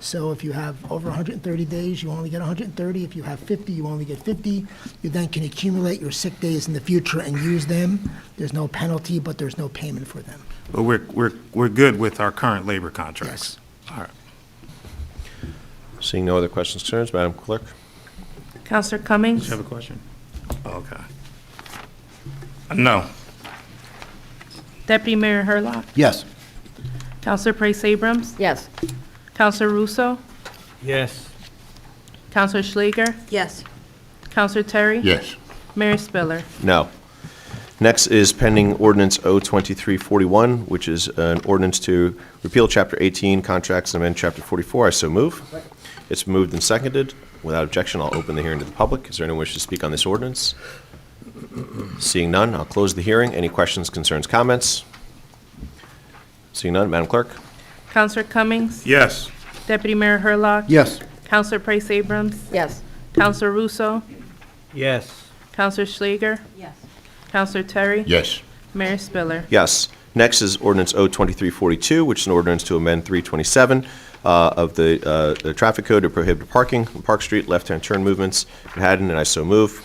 [SPEAKER 10] So if you have over 130 days, you only get 130. If you have 50, you only get 50. You then can accumulate your sick days in the future and use them. There's no penalty, but there's no payment for them.
[SPEAKER 3] But we're good with our current labor contracts. All right.
[SPEAKER 1] Seeing no other questions, concerns, Madam Clerk?
[SPEAKER 2] Counselor
[SPEAKER 3] Did
[SPEAKER 2] Cummings?
[SPEAKER 3] you have a question? Okay. No.
[SPEAKER 2] Deputy Mayor Hurlock?
[SPEAKER 12] Yes.
[SPEAKER 2] Counselor Price Abrams?
[SPEAKER 7] Yes.
[SPEAKER 2] Counselor Russo?
[SPEAKER 5] Yes.
[SPEAKER 2] Counselor Schlager?
[SPEAKER 11] Yes.
[SPEAKER 2] Counselor Terry?
[SPEAKER 4] Yes.
[SPEAKER 2] Mayor Spiller?
[SPEAKER 1] No. Next is pending Ordinance O-23-41, which is an ordinance to repeal Chapter 18, Contracts, and amend Chapter 44. I so move. It's moved and seconded. Without objection, I'll open the hearing to the public. Is there anyone wish to speak on this ordinance? Seeing none, I'll close the hearing. Any questions, concerns, comments? Seeing none, Madam Clerk?
[SPEAKER 2] Counselor Cummings?
[SPEAKER 3] Yes.
[SPEAKER 2] Deputy Mayor Hurlock?
[SPEAKER 12] Yes.
[SPEAKER 2] Counselor Price Abrams?
[SPEAKER 7] Yes.
[SPEAKER 2] Counselor Russo?
[SPEAKER 5] Yes.
[SPEAKER 2] Counselor Schlager?
[SPEAKER 11] Yes.
[SPEAKER 2] Counselor Terry?
[SPEAKER 4] Yes.
[SPEAKER 2] Mayor Spiller?
[SPEAKER 1] Yes. Next is Ordinance O-23-42, which is an ordinance to amend 327 of the Traffic Code to prohibit parking on Park Street, left-hand turn movements in Haddon, and I so move.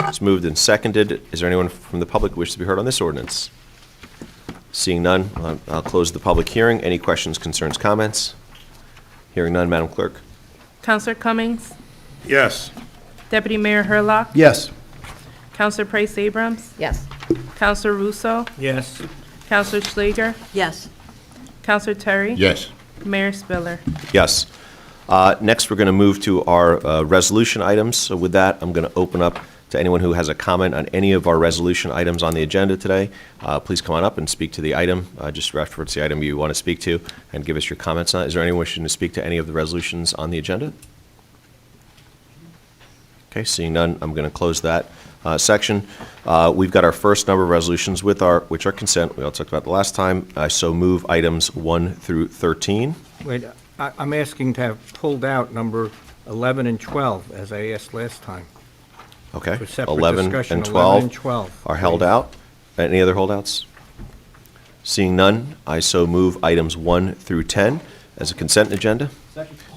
[SPEAKER 1] It's moved and seconded. Is there anyone from the public who wishes to be heard on this ordinance? Seeing none, I'll close the public hearing. Any questions, concerns, comments? Hearing none, Madam Clerk?
[SPEAKER 2] Counselor Cummings?
[SPEAKER 3] Yes.
[SPEAKER 2] Deputy Mayor Hurlock?
[SPEAKER 12] Yes.
[SPEAKER 2] Counselor Price Abrams?
[SPEAKER 7] Yes.
[SPEAKER 2] Counselor Russo?
[SPEAKER 5] Yes.
[SPEAKER 2] Counselor Schlager?
[SPEAKER 11] Yes.
[SPEAKER 2] Counselor Terry?
[SPEAKER 4] Yes.
[SPEAKER 2] Mayor Spiller?
[SPEAKER 1] Yes. Next, we're going to move to our resolution items. So with that, I'm going to open up to anyone who has a comment on any of our resolution items on the agenda today. Please come on up and speak to the item. Just reference the item you want to speak to and give us your comments on it. Is there anyone wishing to speak to any of the resolutions on the agenda? Okay, seeing none, I'm going to close that section. We've got our first number of resolutions which are consent. We all talked about the last time. I so move items 1 through 13.
[SPEAKER 5] Wait, I'm asking to have pulled out number 11 and 12, as I asked last time.
[SPEAKER 1] Okay,
[SPEAKER 5] For separate
[SPEAKER 1] 11
[SPEAKER 5] discussion,
[SPEAKER 1] and
[SPEAKER 5] 11 and
[SPEAKER 1] 12
[SPEAKER 5] 12.
[SPEAKER 1] are held out. Any other holdouts? Seeing none, I so move items 1 through 10 as a consent agenda.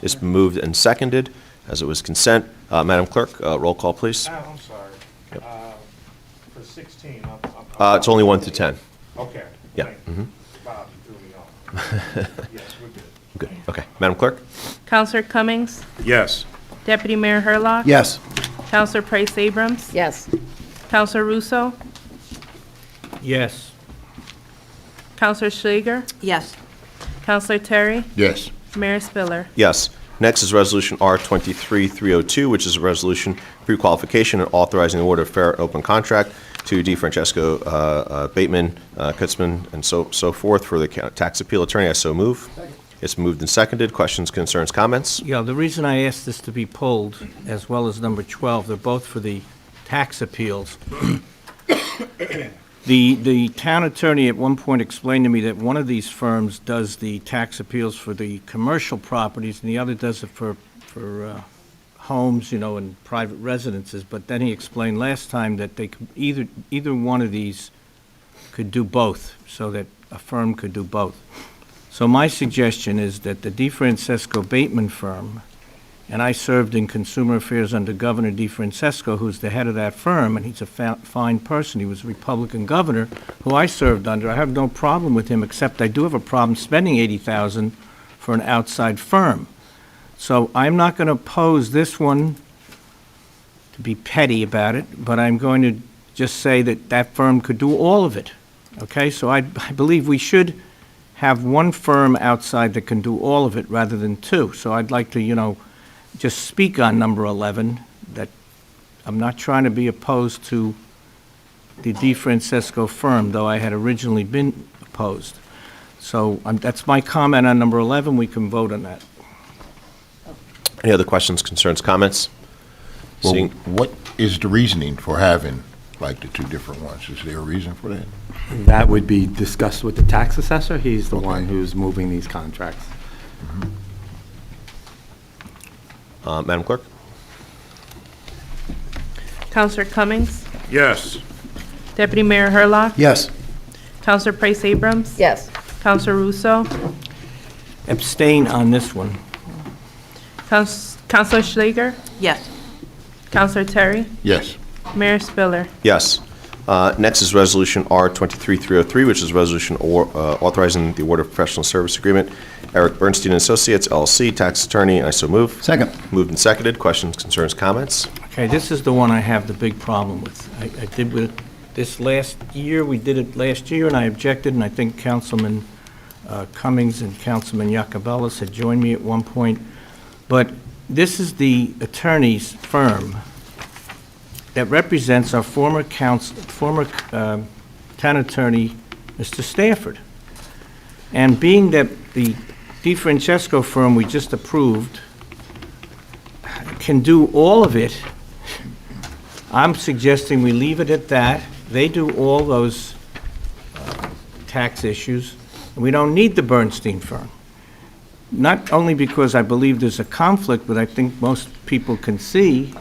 [SPEAKER 1] It's been moved and seconded as it was consent. Madam Clerk, roll call, please.
[SPEAKER 3] I'm sorry. For 16,
[SPEAKER 1] It's only 1 through 10.
[SPEAKER 3] Okay.
[SPEAKER 1] Yeah.
[SPEAKER 3] Thank you. Bob, you threw me off. Yes, we're good.
[SPEAKER 1] Good, okay. Madam Clerk?
[SPEAKER 2] Counselor Cummings?
[SPEAKER 3] Yes.
[SPEAKER 2] Deputy Mayor Hurlock?
[SPEAKER 12] Yes.
[SPEAKER 2] Counselor Price Abrams?
[SPEAKER 7] Yes.
[SPEAKER 2] Counselor Russo?
[SPEAKER 5] Yes.
[SPEAKER 2] Counselor Schlager?
[SPEAKER 11] Yes.
[SPEAKER 2] Counselor Terry?
[SPEAKER 4] Yes.
[SPEAKER 2] Mayor Spiller?
[SPEAKER 1] Yes. Next is Resolution R-23-302, which is a resolution prequalification and authorizing the award of fair and open contract to DiFrancesco, Bateman, Kunzman, and so forth for the tax appeal attorney. I so move. It's moved and seconded. Questions, concerns, comments?
[SPEAKER 5] Yeah, the reason I asked this to be pulled, as well as number 12, they're both for the tax appeals. The town attorney at one point explained to me that one of these firms does the tax appeals for the commercial properties, and the other does it for homes, and private residences. But then he explained last time that they could, either one of these could do both, so that a firm could do both. So my suggestion is that the DiFrancesco Bateman firm, and I served in consumer affairs under Governor DiFrancesco, who's the head of that firm, and he's a fine person. He was a Republican governor who I served under. I have no problem with him, except I do have a problem spending $80,000 for an outside firm. So I'm not going to oppose this one to be petty about it, but I'm going to just say that that firm could do all of it. Okay, so I believe we should have one firm outside that can do all of it rather than two. So I'd like to, just speak on number 11, that I'm not trying to be opposed to the DiFrancesco firm, though I had originally been opposed. So that's my comment on number 11. We can vote on that.
[SPEAKER 1] Any other questions, concerns, comments?
[SPEAKER 4] Well,
[SPEAKER 1] Seeing,
[SPEAKER 4] what is the reasoning for having, like, the two different ones? Is there a reason for that?
[SPEAKER 8] That would be discussed with the tax assessor. He's the one who's moving these contracts.
[SPEAKER 1] Madam Clerk?
[SPEAKER 2] Counselor Cummings?
[SPEAKER 3] Yes.
[SPEAKER 2] Deputy Mayor Hurlock.
[SPEAKER 12] Yes.
[SPEAKER 2] Counselor Price Abrams.
[SPEAKER 7] Yes.
[SPEAKER 2] Counselor Russo.
[SPEAKER 5] Abstain on this one.
[SPEAKER 2] Counselor Schlager.
[SPEAKER 11] Yes.
[SPEAKER 2] Counselor Terry.
[SPEAKER 4] Yes.
[SPEAKER 2] Mayor Spiller.
[SPEAKER 1] Yes. Next is Resolution R-23-303, which is a resolution authorizing the award of professional service agreement. Eric Bernstein Associates, LLC, tax attorney. I so move.
[SPEAKER 12] Second.
[SPEAKER 1] Moved and seconded. Questions, concerns, comments?
[SPEAKER 5] Okay, this is the one I have the big problem with. I did with this last year, we did it last year, and I objected, and I think Councilman Cummings and Councilman Iacobellis had joined me at one point. But this is the attorney's firm that represents our former town attorney, Mr. Stafford. And being that the DiFrancesco firm we just approved can do all of it, I'm suggesting we leave it at that. They do all those tax issues, and we don't need the Bernstein firm. Not only because I believe there's a conflict, but I think most people can see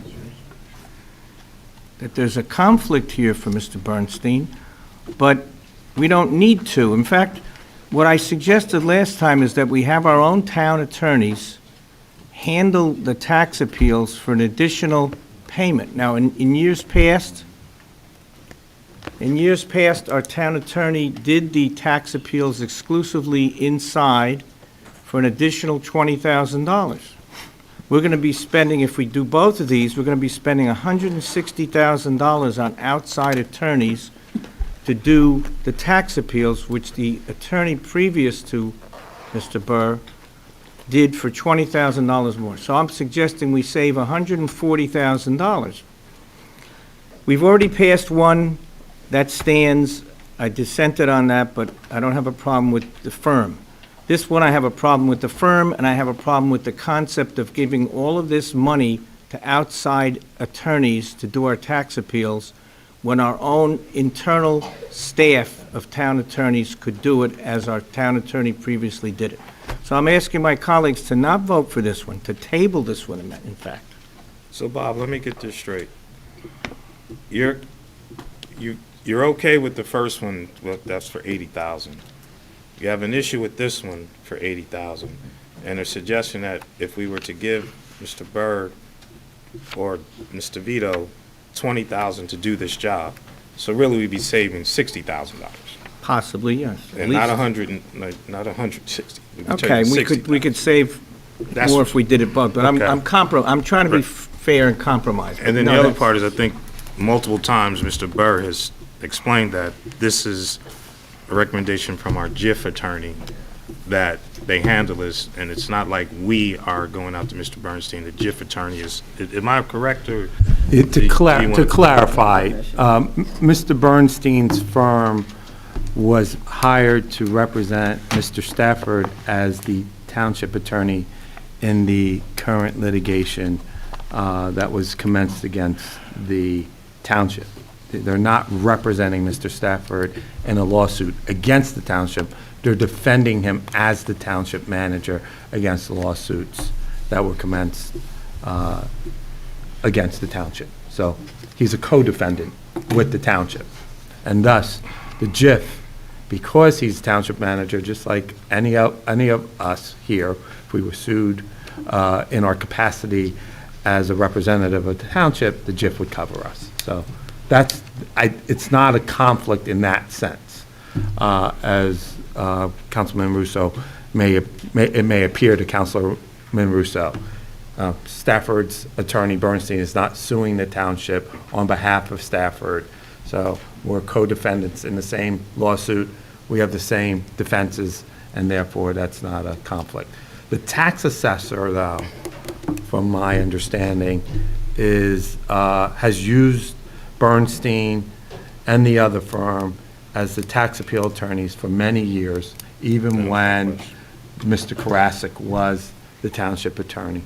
[SPEAKER 5] that there's a conflict here for Mr. Bernstein, but we don't need to. In fact, what I suggested last time is that we have our own town attorneys handle the tax appeals for an additional payment. Now, in years past, our town attorney did the tax appeals exclusively inside for an additional $20,000. We're going to be spending, if we do both of these, we're going to be spending $160,000 on outside attorneys to do the tax appeals, which the attorney previous to Mr. Burr did for $20,000 more. So I'm suggesting we save $140,000. We've already passed one that stands. I dissented on that, but I don't have a problem with the firm. This one, I have a problem with the firm, and I have a problem with the concept of giving all of this money to outside attorneys to do our tax appeals when our own internal staff of town attorneys could do it as our town attorney previously did it. So I'm asking my colleagues to not vote for this one, to table this one, in fact.
[SPEAKER 3] So Bob, let me get this straight. You're okay with the first one, well, that's for 80,000. You have an issue with this one for 80,000, and a suggestion that if we were to give Mr. Byrd or Mr. Vito 20,000 to do this job, so really we'd be saving $60,000.
[SPEAKER 5] Possibly, yes. At
[SPEAKER 3] And not
[SPEAKER 5] least-
[SPEAKER 3] not 160. We'd be
[SPEAKER 5] Okay,
[SPEAKER 3] taking
[SPEAKER 5] we could save
[SPEAKER 3] That's-
[SPEAKER 5] more if we did it both, but
[SPEAKER 3] Okay.
[SPEAKER 5] I'm trying to be
[SPEAKER 3] Right.
[SPEAKER 5] fair and compromise.
[SPEAKER 3] And then
[SPEAKER 5] No,
[SPEAKER 3] the other
[SPEAKER 5] that's-
[SPEAKER 3] part is, I think multiple times Mr. Burr has explained that this is a recommendation from our JIF attorney, that they handle this, and it's not like we are going out to Mr. Bernstein. The JIF attorney is, am I correct, or? do
[SPEAKER 8] To
[SPEAKER 3] you wanna-
[SPEAKER 8] clarify, Mr. Bernstein's firm was hired to represent Mr. Stafford as the township attorney in the current litigation that was commenced against the township. They're not representing Mr. Stafford in a lawsuit against the township. They're defending him as the township manager against the lawsuits that were commenced against the township. So he's a co-defendant with the township. And thus, the JIF, because he's township manager, just like any of us here, if we were sued in our capacity as a representative of the township, the JIF would cover us. So it's not a conflict in that sense, as Councilman Russo it may appear to Councilman Russo. Stafford's attorney, Bernstein, is not suing the township on behalf of Stafford. So we're co-defendants in the same lawsuit. We have the same defenses, and therefore that's not a conflict. The tax assessor, though, from my understanding, has used Bernstein and the other firm as the tax appeal attorneys for many years, even when Mr. Karasik was the township attorney.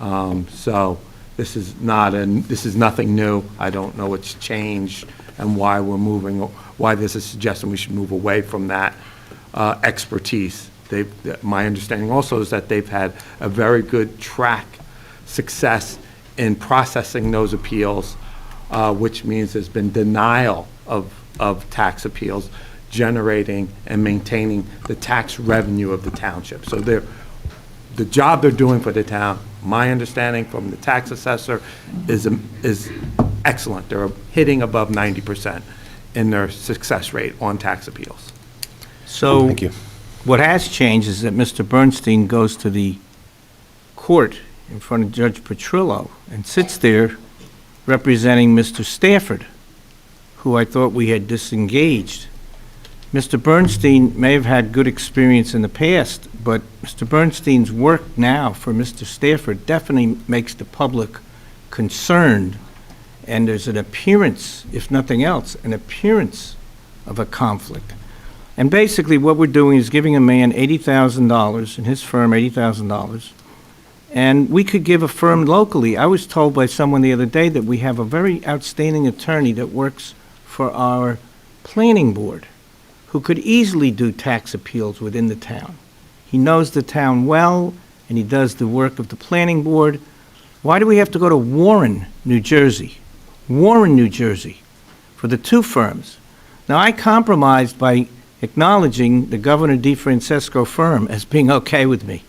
[SPEAKER 8] So this is nothing new. I don't know what's changed and why this is suggesting we should move away from that expertise. My understanding also is that they've had a very good success in processing those appeals which means there's been denial of tax appeals, generating and maintaining the tax revenue of the township. So the job they're doing for the town, my understanding from the tax assessor, is excellent. They're hitting above 90% in their success rate on tax appeals.
[SPEAKER 5] So
[SPEAKER 1] Thank you.
[SPEAKER 5] what has changed is that Mr. Bernstein goes to the court in front of Judge Petrillo and sits there representing Mr. Stafford, who I thought we had disengaged. Mr. Bernstein may have had good experience in the past, but Mr. Bernstein's work now for Mr. Stafford definitely makes the public concerned, and there's an appearance, if nothing else, an appearance of a conflict. And basically what we're doing is giving a man $80,000, and his firm $80,000, and we could give a firm locally. I was told by someone the other day that we have a very outstanding attorney that works for our planning board, who could easily do tax appeals within the town. He knows the town well, and he does the work of the planning board. Why do we have to go to Warren, New Jersey? Warren, New Jersey, for the two firms. Now, I compromised by acknowledging the Governor DiFrancesco firm as being okay with me,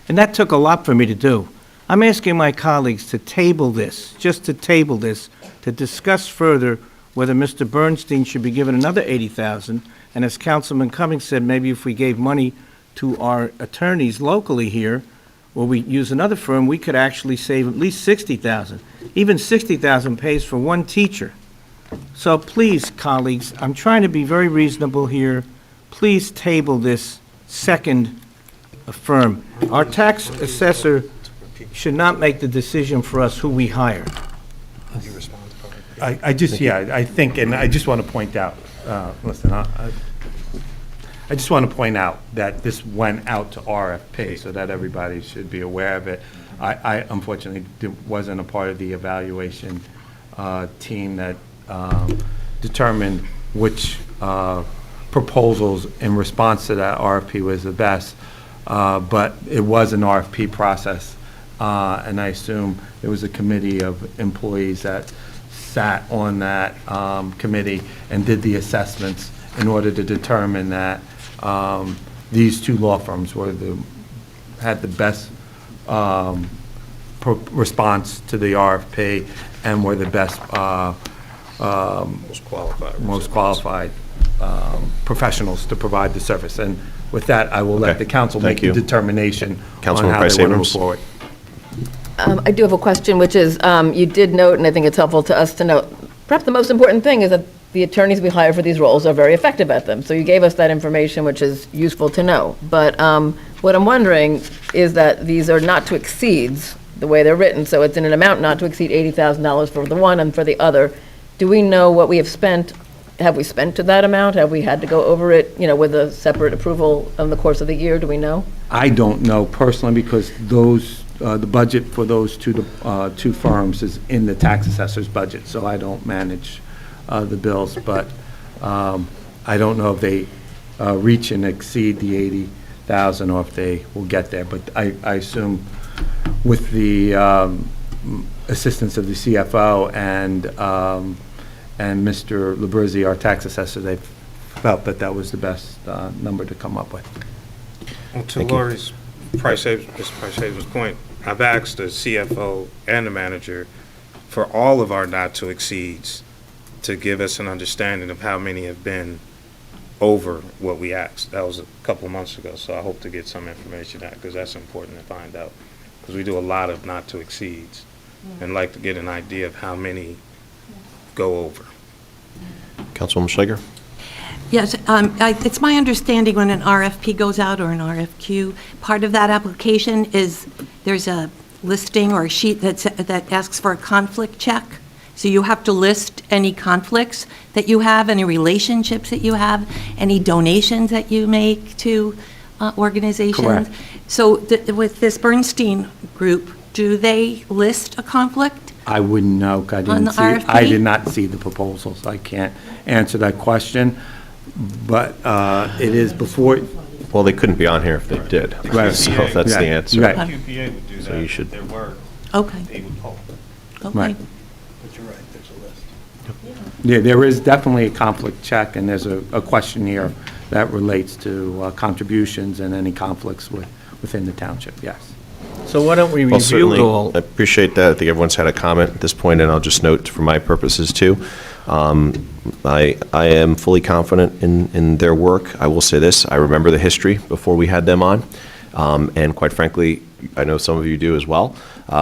[SPEAKER 5] and that took a lot for me to do. I'm asking my colleagues to table this, just to table this, to discuss further whether Mr. Bernstein should be given another $80,000, and as Councilman Cummings said, maybe if we gave money to our attorneys locally here, or we use another firm, we could actually save at least $60,000. Even $60,000 pays for one teacher. So please, colleagues, I'm trying to be very reasonable here. Please table this second firm. Our tax assessor should not make the decision for us who we hire.
[SPEAKER 3] I think, and I just want to point out, listen, I just want to point out that this went out to RFP so that everybody should be aware of it. I unfortunately wasn't a part of the evaluation team that determined which proposals in response to that RFP was the best, but it was an RFP process, and I assume there was a committee of employees that sat on that committee and did the assessments in order to determine that these two law firms had the best response to the RFP and were the best most qualified professionals to provide the service. And with that, I will let
[SPEAKER 1] Okay.
[SPEAKER 3] the council
[SPEAKER 1] Thank
[SPEAKER 3] make the
[SPEAKER 1] you.
[SPEAKER 3] determination on
[SPEAKER 1] Councilwoman
[SPEAKER 3] how
[SPEAKER 1] Price
[SPEAKER 3] they want to move
[SPEAKER 1] Abrams.
[SPEAKER 3] forward.
[SPEAKER 7] I do have a question, which is, you did note, and I think it's helpful to us to note, perhaps the most important thing is that the attorneys we hire for these roles are very effective at them. So you gave us that information, which is useful to know. But what I'm wondering is that these are not to exceeds, the way they're written, so it's in an amount not to exceed $80,000 for the one and for the other. Do we know what we have spent? Have we spent to that amount? Have we had to go over it, with a separate approval in the course of the year? Do we know?
[SPEAKER 8] I don't know personally because the budget for those two firms is in the tax assessor's budget, so I don't manage the bills, but I don't know if they reach and exceed the 80,000 or if they will get there, but I assume with the assistance of the CFO and Mr. Labrizzi, our tax assessor, they felt that was the best number to come up with.
[SPEAKER 3] Well, to Lori's Mr. Price-Haber's point, I've asked the CFO and the manager for all of our not-to-exceeds to give us an understanding of how many have been over what we asked. That was a couple of months ago, so I hope to get some information out, because that's important to find out, because we do a lot of not-to-exceeds, and like to get an idea of how many go over.
[SPEAKER 1] Councilwoman Schlager?
[SPEAKER 11] Yes, it's my understanding when an RFP goes out or an RFQ, part of that application is there's a listing or a sheet that asks for a conflict check. So you have to list any conflicts that you have, any relationships that you have, any donations that you make to organizations.
[SPEAKER 8] Correct.
[SPEAKER 11] So with this Bernstein group, do they list a conflict?
[SPEAKER 8] I wouldn't know.
[SPEAKER 11] On the RFP?
[SPEAKER 8] I did not see the proposals. I can't answer that question, but it is before.
[SPEAKER 1] Well, they couldn't be on here if they did.
[SPEAKER 8] Right.
[SPEAKER 1] So that's the
[SPEAKER 8] Right.
[SPEAKER 1] answer.
[SPEAKER 8] Right.
[SPEAKER 3] QPA would do that.
[SPEAKER 1] So you should-
[SPEAKER 3] There were,
[SPEAKER 11] Okay,
[SPEAKER 3] they would poll.
[SPEAKER 11] okay.
[SPEAKER 8] Right.
[SPEAKER 12] But you're right, there's a list.
[SPEAKER 8] Yeah, there is definitely a conflict check, and there's a questionnaire that relates to contributions and any conflicts within the township, yes.
[SPEAKER 5] So why don't we
[SPEAKER 1] Well,
[SPEAKER 5] review
[SPEAKER 1] certainly,
[SPEAKER 5] it all?
[SPEAKER 1] I appreciate that. I think everyone's had a comment at this point, and I'll just note for my purposes too. I am fully confident in their work. I will say this, I remember the history before we had them on, and quite frankly, I know some of you do as well.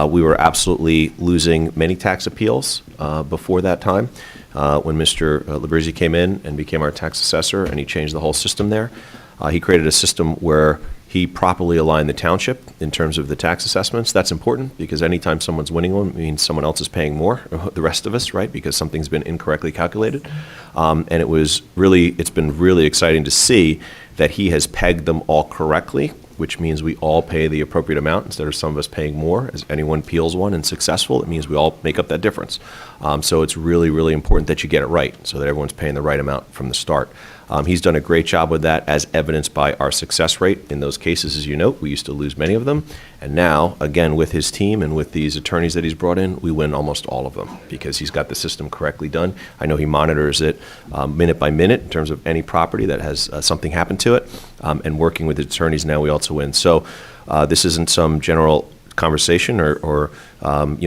[SPEAKER 1] We were absolutely losing many tax appeals before that time. When Mr. Labrizzi came in and became our tax assessor, and he changed the whole system there, he created a system where he properly aligned the township in terms of the tax assessments. That's important because anytime someone's winning one, it means someone else is paying more, the rest of us, right? Because something's been incorrectly calculated. And it's been really exciting to see that he has pegged them all correctly, which means we all pay the appropriate amount instead of some of us paying more. As anyone appeals one and successful, it means we all make up that difference. So it's really, really important that you get it right so that everyone's paying the right amount from the start. He's done a great job with that, as evidenced by our success rate in those cases. As you note, we used to lose many of them. And now, again, with his team and with these attorneys that he's brought in, we win almost all of them because he's got the system correctly done. I know he monitors it minute by minute in terms of any property that has something happen to it. And working with the attorneys now, we also win. So this isn't some general conversation or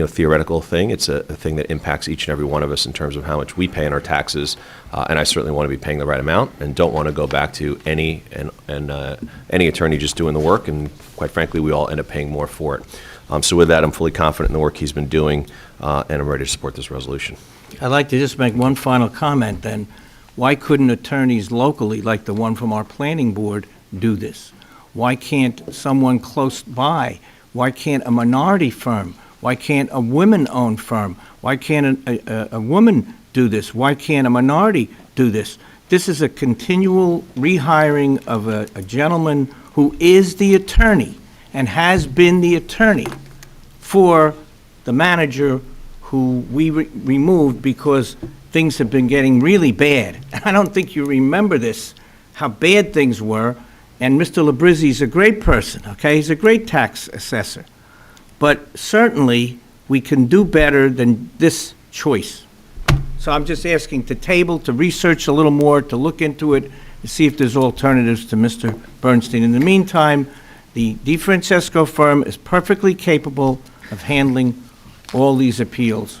[SPEAKER 1] theoretical thing. It's a thing that impacts each and every one of us in terms of how much we pay in our taxes. And I certainly want to be paying the right amount and don't want to go back to any attorney just doing the work. And quite frankly, we all end up paying more for it. So with that, I'm fully confident in the work he's been doing, and I'm ready to support this resolution.
[SPEAKER 5] I'd like to just make one final comment then. Why couldn't attorneys locally, like the one from our planning board, do this? Why can't someone close by? Why can't a minority firm? Why can't a women-owned firm? Why can't a woman do this? Why can't a minority do this? This is a continual rehiring of a gentleman who is the attorney and has been the attorney for the manager who we removed because things have been getting really bad. I don't think you remember this, how bad things were. And Mr. Labrizzi is a great person, okay? He's a great tax assessor. But certainly, we can do better than this choice. So I'm just asking to table, to research a little more, to look into it, to see if there's alternatives to Mr. Bernstein. In the meantime, the DiFrancesco firm is perfectly capable of handling all these appeals.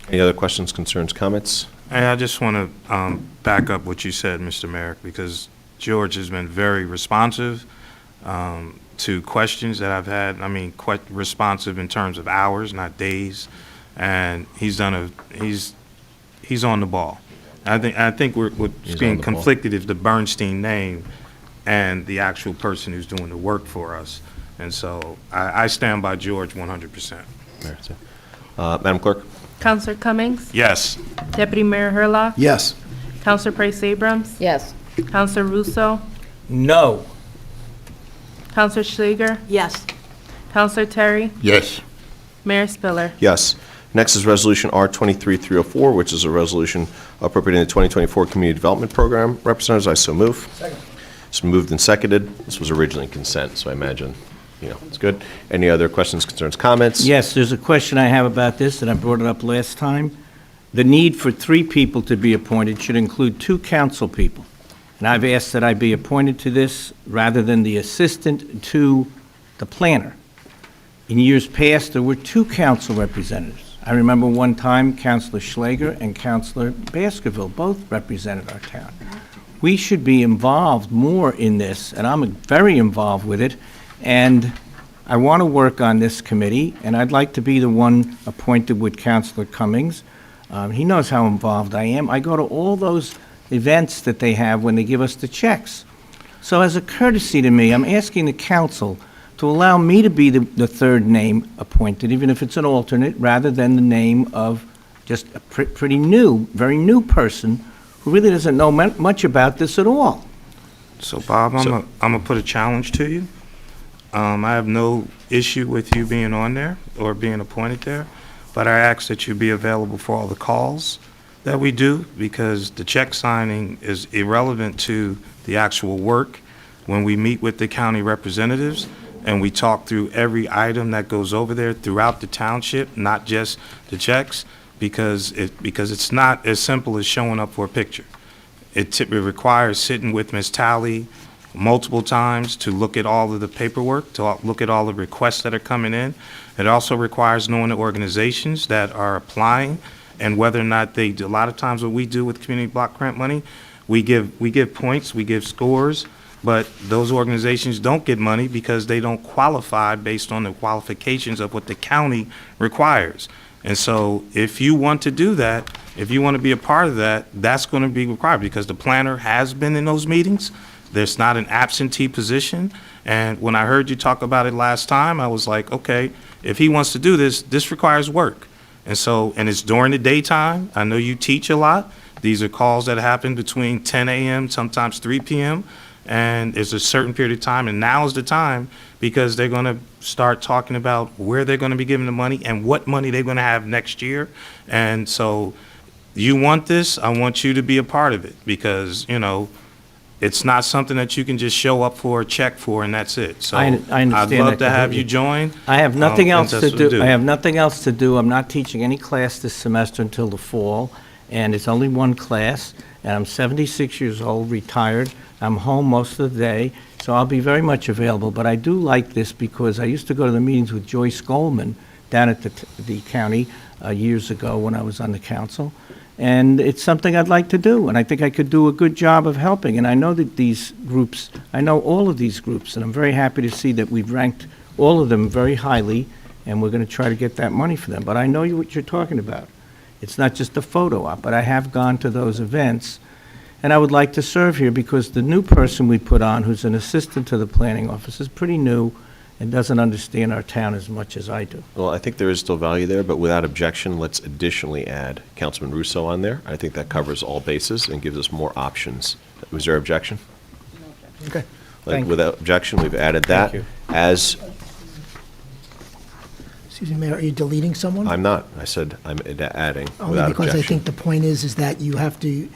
[SPEAKER 1] Any other questions, concerns, comments?
[SPEAKER 3] Hey, I just want to back up what you said, Mr. Merrick, because George has been very responsive to questions that I've had. I mean, quite responsive in terms of hours, not days. And he's on the ball. I think we're being conflicted is the Bernstein name and the actual person who's doing the work for us. And so I stand by George 100%.
[SPEAKER 1] Madam Clerk?
[SPEAKER 2] Counselor Cummings?
[SPEAKER 3] Yes.
[SPEAKER 2] Deputy Mayor Hurlock?
[SPEAKER 12] Yes.
[SPEAKER 2] Counselor Price Abrams?
[SPEAKER 7] Yes.
[SPEAKER 2] Counselor Russo?
[SPEAKER 5] No.
[SPEAKER 2] Counselor Schlager?
[SPEAKER 11] Yes.
[SPEAKER 2] Counselor Terry?
[SPEAKER 4] Yes.
[SPEAKER 2] Mayor Spiller?
[SPEAKER 1] Yes. Next is Resolution R-23-304, which is a resolution appropriating the 2024 Community Development Program. Representatives, I so move. Second. It's been moved and seconded. This was originally consent, so I imagine, it's good. Any other questions, concerns, comments?
[SPEAKER 5] Yes, there's a question I have about this, and I brought it up last time. The need for 3 people to be appointed should include 2 council people. And I've asked that I be appointed to this rather than the assistant to the planner. In years past, there were 2 council representatives. I remember one time Councilor Schlager and Councilor Baskerville both represented our town. We should be involved more in this, and I'm very involved with it, and I want to work on this committee, and I'd like to be the one appointed with Councilor Cummings. He knows how involved I am. I go to all those events that they have when they give us the checks. So as a courtesy to me, I'm asking the council to allow me to be the third name appointed, even if it's an alternate, rather than the name of just a pretty new, very new person who really doesn't know much about this at all.
[SPEAKER 3] So, Bob, I'm gonna put a challenge to you. I have no issue with you being on there or being appointed there, but I ask that you be available for all the calls that we do, because the check signing is irrelevant to the actual work. When we meet with the county representatives, and we talk through every item that goes over there throughout the township, not just the checks, because it's not as simple as showing up for a picture. It requires sitting with Ms. Talley multiple times to look at all of the paperwork, to look at all the requests that are coming in. It also requires knowing the organizations that are applying and whether or not they do. A lot of times what we do with community block grant money, we give points, we give scores, but those organizations don't get money because they don't qualify based on the qualifications of what the county requires. And so if you want to do that, if you want to be a part of that, that's going to be required because the planner has been in those meetings. There's not an absentee position. And when I heard you talk about it last time, I was like, okay, if he wants to do this, this requires work. And so, and it's during the daytime. I know you teach a lot. These are calls that happen between 10 a.m., sometimes 3 p.m., and it's a certain period of time, and now is the time because they're going to start talking about where they're going to be giving the money and what money they're going to have next year. And so you want this, I want you to be a part of it because, you know, it's not something that you can just show up for, check for, and that's it. So
[SPEAKER 5] I understand
[SPEAKER 3] I'd
[SPEAKER 5] that
[SPEAKER 3] love to have
[SPEAKER 5] completely.
[SPEAKER 3] you join.
[SPEAKER 5] I have nothing
[SPEAKER 3] and
[SPEAKER 5] else
[SPEAKER 3] that's
[SPEAKER 5] to
[SPEAKER 3] what we
[SPEAKER 5] do. I have nothing else to do. I'm not teaching any class this semester until the fall, and it's only one class, and I'm 76 years old, retired. I'm home most of the day, so I'll be very much available. But I do like this because I used to go to the meetings with Joyce Goldman down at the county years ago when I was on the council, and it's something I'd like to do, and I think I could do a good job of helping. And I know that these groups, I know all of these groups, and I'm very happy to see that we've ranked all of them very highly, and we're going to try to get that money for them. But I know what you're talking about. It's not just a photo op, but I have gone to those events, and I would like to serve here because the new person we put on, who's an assistant to the planning office, is pretty new and doesn't understand our town as much as I do.
[SPEAKER 1] Well, I think there is still value there, but without objection, let's additionally add Councilman Russo on there. I think that covers all bases and gives us more options. Was there objection? Okay.
[SPEAKER 5] Thank you.
[SPEAKER 1] Without objection, we've added that.
[SPEAKER 5] Thank you.
[SPEAKER 1] As,
[SPEAKER 10] Excuse me, Mayor, are you deleting someone?
[SPEAKER 1] I'm not, I said I'm adding
[SPEAKER 10] Only
[SPEAKER 1] without
[SPEAKER 10] because I
[SPEAKER 1] objection.
[SPEAKER 10] think the point is that you have to,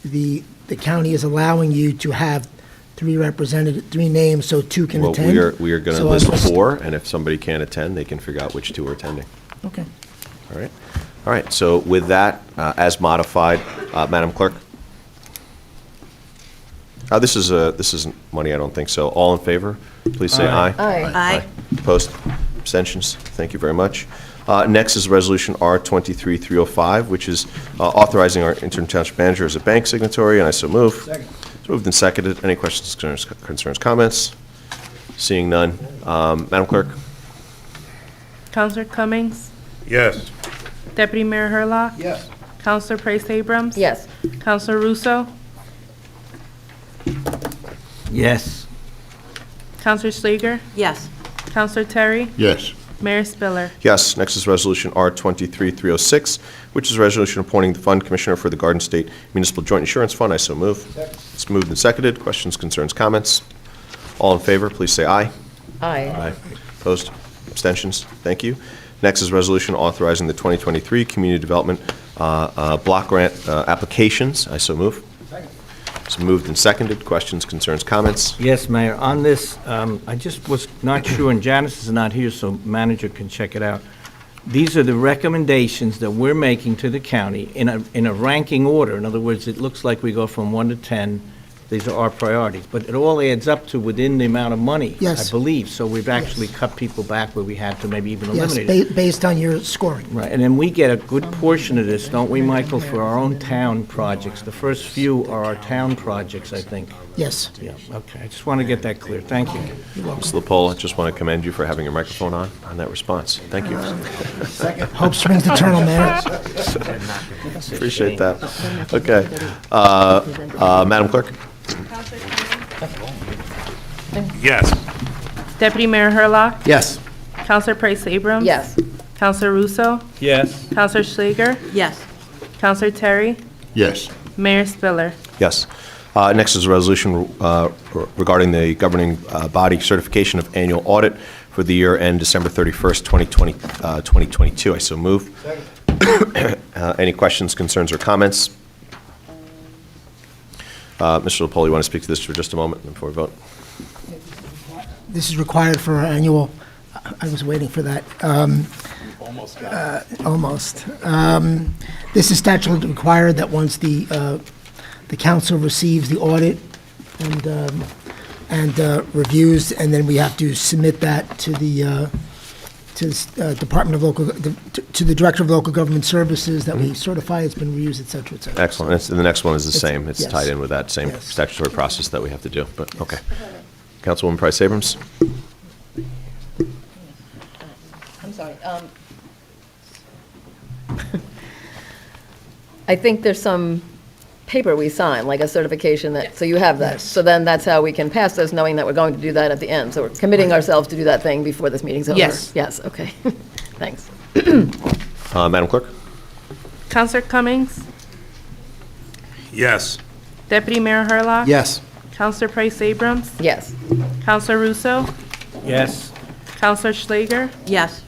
[SPEAKER 10] the county is allowing you to have three names, so two can
[SPEAKER 1] Well,
[SPEAKER 10] attend.
[SPEAKER 1] we are going to
[SPEAKER 10] So I
[SPEAKER 1] list
[SPEAKER 10] just-
[SPEAKER 1] 4, and if somebody can't attend, they can figure out which 2 are attending.
[SPEAKER 10] Okay.
[SPEAKER 1] All right? All right, so with that, as modified, Madam Clerk? This isn't money, I don't think so. All in favor, please say aye.
[SPEAKER 7] Aye.
[SPEAKER 1] Opposed? Abstentions? Thank you very much. Next is Resolution R-23-305, which is authorizing our interim township manager as a bank signatory, and I so move. Second. It's moved and seconded. Any questions, concerns, comments? Seeing none. Madam Clerk?
[SPEAKER 2] Counselor Cummings?
[SPEAKER 3] Yes.
[SPEAKER 2] Deputy Mayor Hurlock?
[SPEAKER 6] Yes.
[SPEAKER 2] Counselor Price Abrams?
[SPEAKER 7] Yes.
[SPEAKER 2] Counselor Russo?
[SPEAKER 5] Yes.
[SPEAKER 2] Counselor Schlager?
[SPEAKER 11] Yes.
[SPEAKER 2] Counselor Terry?
[SPEAKER 4] Yes.
[SPEAKER 2] Mayor Spiller?
[SPEAKER 1] Yes. Next is Resolution R-23-306, which is a resolution appointing the Fund Commissioner for the Garden State Municipal Joint Insurance Fund. I so move. Second. It's moved and seconded. Questions, concerns, comments? All in favor, please say aye.
[SPEAKER 7] Aye.
[SPEAKER 1] Opposed? Abstentions? Thank you. Next is resolution authorizing the 2023 Community Development Block Grant applications. I so move. Second. It's moved and seconded. Questions, concerns, comments?
[SPEAKER 5] Yes, Mayor. On this, I just was not sure, and Janice is not here, so manager can check it out. These are the recommendations that we're making to the county in a ranking order. In other words, it looks like we go from 1 to 10. These are our priorities, but it all adds up to within the amount of money,
[SPEAKER 10] Yes.
[SPEAKER 5] I believe. So we've actually cut people back where we had to, maybe even
[SPEAKER 10] Yes,
[SPEAKER 5] eliminate it.
[SPEAKER 10] based on your scoring.
[SPEAKER 5] Right, and then we get a good portion of this, don't we, Michael, for our own town projects? The first few are our town projects, I think.
[SPEAKER 10] Yes.
[SPEAKER 5] Yeah, okay, I just want to get that clear. Thank you.
[SPEAKER 1] Mr. LaPola, I just want to commend you for having your microphone on that response. Thank you.
[SPEAKER 10] Hope springs eternal, Mayor.
[SPEAKER 1] Appreciate that. Okay. Madam Clerk?
[SPEAKER 3] Yes.
[SPEAKER 2] Deputy Mayor Hurlock?
[SPEAKER 12] Yes.
[SPEAKER 2] Counselor Price Abrams?
[SPEAKER 7] Yes.
[SPEAKER 2] Counselor Russo?
[SPEAKER 5] Yes.
[SPEAKER 2] Counselor Schlager?
[SPEAKER 11] Yes.
[SPEAKER 2] Counselor Terry?
[SPEAKER 4] Yes.
[SPEAKER 2] Mayor Spiller?
[SPEAKER 1] Yes. Next is a resolution regarding the governing body certification of annual audit for the year end December 31st, 2022. I so move. Any questions, concerns, or comments? Mr. LaPola, you want to speak to this for just a moment before we vote?
[SPEAKER 10] this is required for our annual, I was waiting for that. Almost. This is statutorily required that once the council receives the audit and reviews, and then we have to submit that to the Department of Local, to the Director of Local Government Services, that we certify it's been reused, et cetera, et cetera.
[SPEAKER 1] Excellent. And the next one is the same. It's
[SPEAKER 10] yes.
[SPEAKER 1] tied in with that same
[SPEAKER 10] Yes.
[SPEAKER 1] statutory process that we have to do, but, okay. Councilwoman Price Abrams?
[SPEAKER 7] I'm sorry. I think there's some paper we sign, like a certification that, so you have that.
[SPEAKER 10] Yes.
[SPEAKER 7] So then that's how we can pass this, knowing that we're going to do that at the end. So we're committing ourselves to do that thing before this meeting's over.
[SPEAKER 2] Yes.
[SPEAKER 7] Yes, okay. Thanks.
[SPEAKER 1] Madam Clerk?
[SPEAKER 2] Counselor Cummings?
[SPEAKER 3] Yes.
[SPEAKER 2] Deputy Mayor Hurlock?
[SPEAKER 12] Yes.
[SPEAKER 2] Counselor Price Abrams?
[SPEAKER 7] Yes.
[SPEAKER 2] Counselor Russo?
[SPEAKER 5] Yes.
[SPEAKER 2] Counselor Schlager?
[SPEAKER 11] Yes.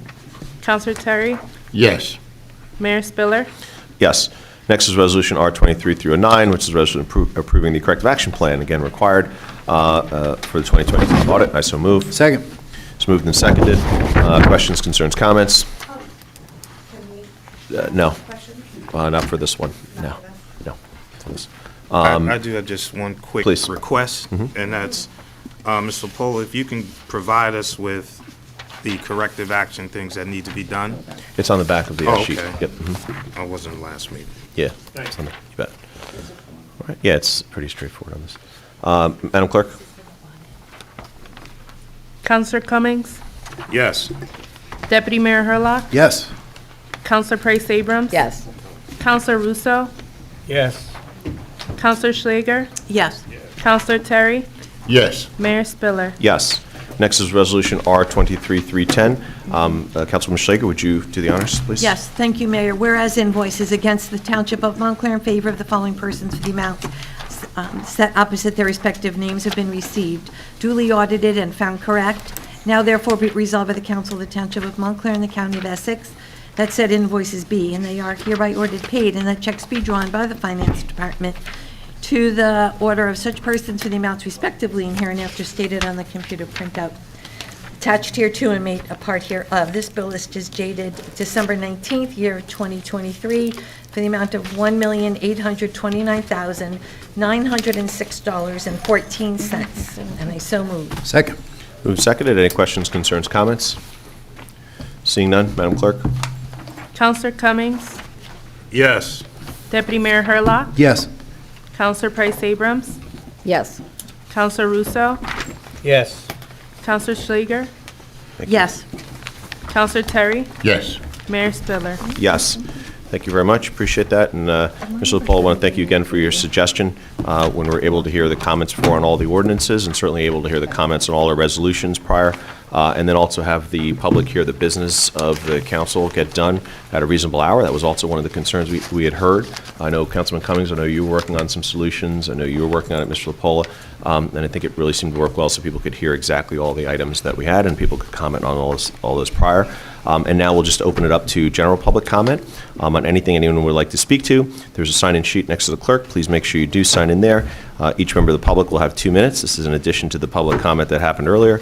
[SPEAKER 2] Counselor Terry?
[SPEAKER 4] Yes.
[SPEAKER 2] Mayor Spiller?
[SPEAKER 1] Yes. Next is Resolution R-23-09, which is a resolution approving the corrective action plan, again required for the 2023 audit. I so move.
[SPEAKER 12] Second.
[SPEAKER 1] It's moved and seconded. Questions, concerns, comments? No. Not for this one. No. No. For this.
[SPEAKER 3] I do have just one quick
[SPEAKER 1] Please.
[SPEAKER 3] request, and that's, Mr. Pola, if you can provide us with the corrective action things that need to be done.
[SPEAKER 1] It's on the back of the
[SPEAKER 3] Oh,
[SPEAKER 1] sheet.
[SPEAKER 3] okay.
[SPEAKER 1] Yep. Mhm.
[SPEAKER 3] I wasn't last meeting.
[SPEAKER 1] Yeah. It's on the, you bet. All right. Yeah, it's pretty straightforward on this. Madam Clerk?
[SPEAKER 2] Counselor Cummings?
[SPEAKER 3] Yes.
[SPEAKER 2] Deputy Mayor Hurlock?
[SPEAKER 12] Yes.
[SPEAKER 2] Counselor Price Abrams?
[SPEAKER 7] Yes.
[SPEAKER 2] Counselor Russo?
[SPEAKER 5] Yes.
[SPEAKER 2] Counselor Schlager?
[SPEAKER 11] Yes.
[SPEAKER 2] Counselor Terry?
[SPEAKER 4] Yes.
[SPEAKER 2] Mayor Spiller?
[SPEAKER 1] Yes. Next is Resolution R-23-310. Councilwoman Schlager, would you do the honors, please?
[SPEAKER 11] Yes, thank you, Mayor. Whereas invoices against the Township of Montclair in favor of the following persons for the amount set opposite their respective names have been received, duly audited and found correct. Now therefore be resolved by the Council of the Township of Montclair in the County of Essex that said invoices be, and they are hereby ordered paid, and that checks be drawn by the Finance Department to the order of such persons for the amounts respectively and hereinafter stated on the computer printout. Attached here to and made a part hereof. This bill list is dated December 19th, year 2023, for the amount of $1,829,906.14. And I so move.
[SPEAKER 12] Second.
[SPEAKER 1] Moved, seconded. Any questions, concerns, comments? Seeing none, Madam Clerk?
[SPEAKER 2] Counselor Cummings?
[SPEAKER 3] Yes.
[SPEAKER 2] Deputy Mayor Hurlock?
[SPEAKER 12] Yes.
[SPEAKER 2] Counselor Price Abrams?
[SPEAKER 7] Yes.
[SPEAKER 2] Counselor Russo?
[SPEAKER 5] Yes.
[SPEAKER 2] Counselor Schlager?
[SPEAKER 11] Yes.
[SPEAKER 2] Counselor Terry?
[SPEAKER 4] Yes.
[SPEAKER 2] Mayor Spiller?
[SPEAKER 1] Yes. Thank you very much. Appreciate that. And Mr. LaPola, I want to thank you again for your suggestion when we're able to hear the comments for on all the ordinances and certainly able to hear the comments on all our resolutions prior. And then also have the public hear the business of the council get done at a reasonable hour. That was also one of the concerns we had heard. I know Councilman Cummings, I know you were working on some solutions. I know you were working on it, Mr. LaPola. And I think it really seemed to work well so people could hear exactly all the items that we had and people could comment on all those prior. And now we'll just open it up to general public comment on anything anyone would like to speak to. There's a sign-in sheet next to the clerk. Please make sure you do sign in there. Each member of the public will have 2 minutes. This is in addition to the public comment that happened earlier.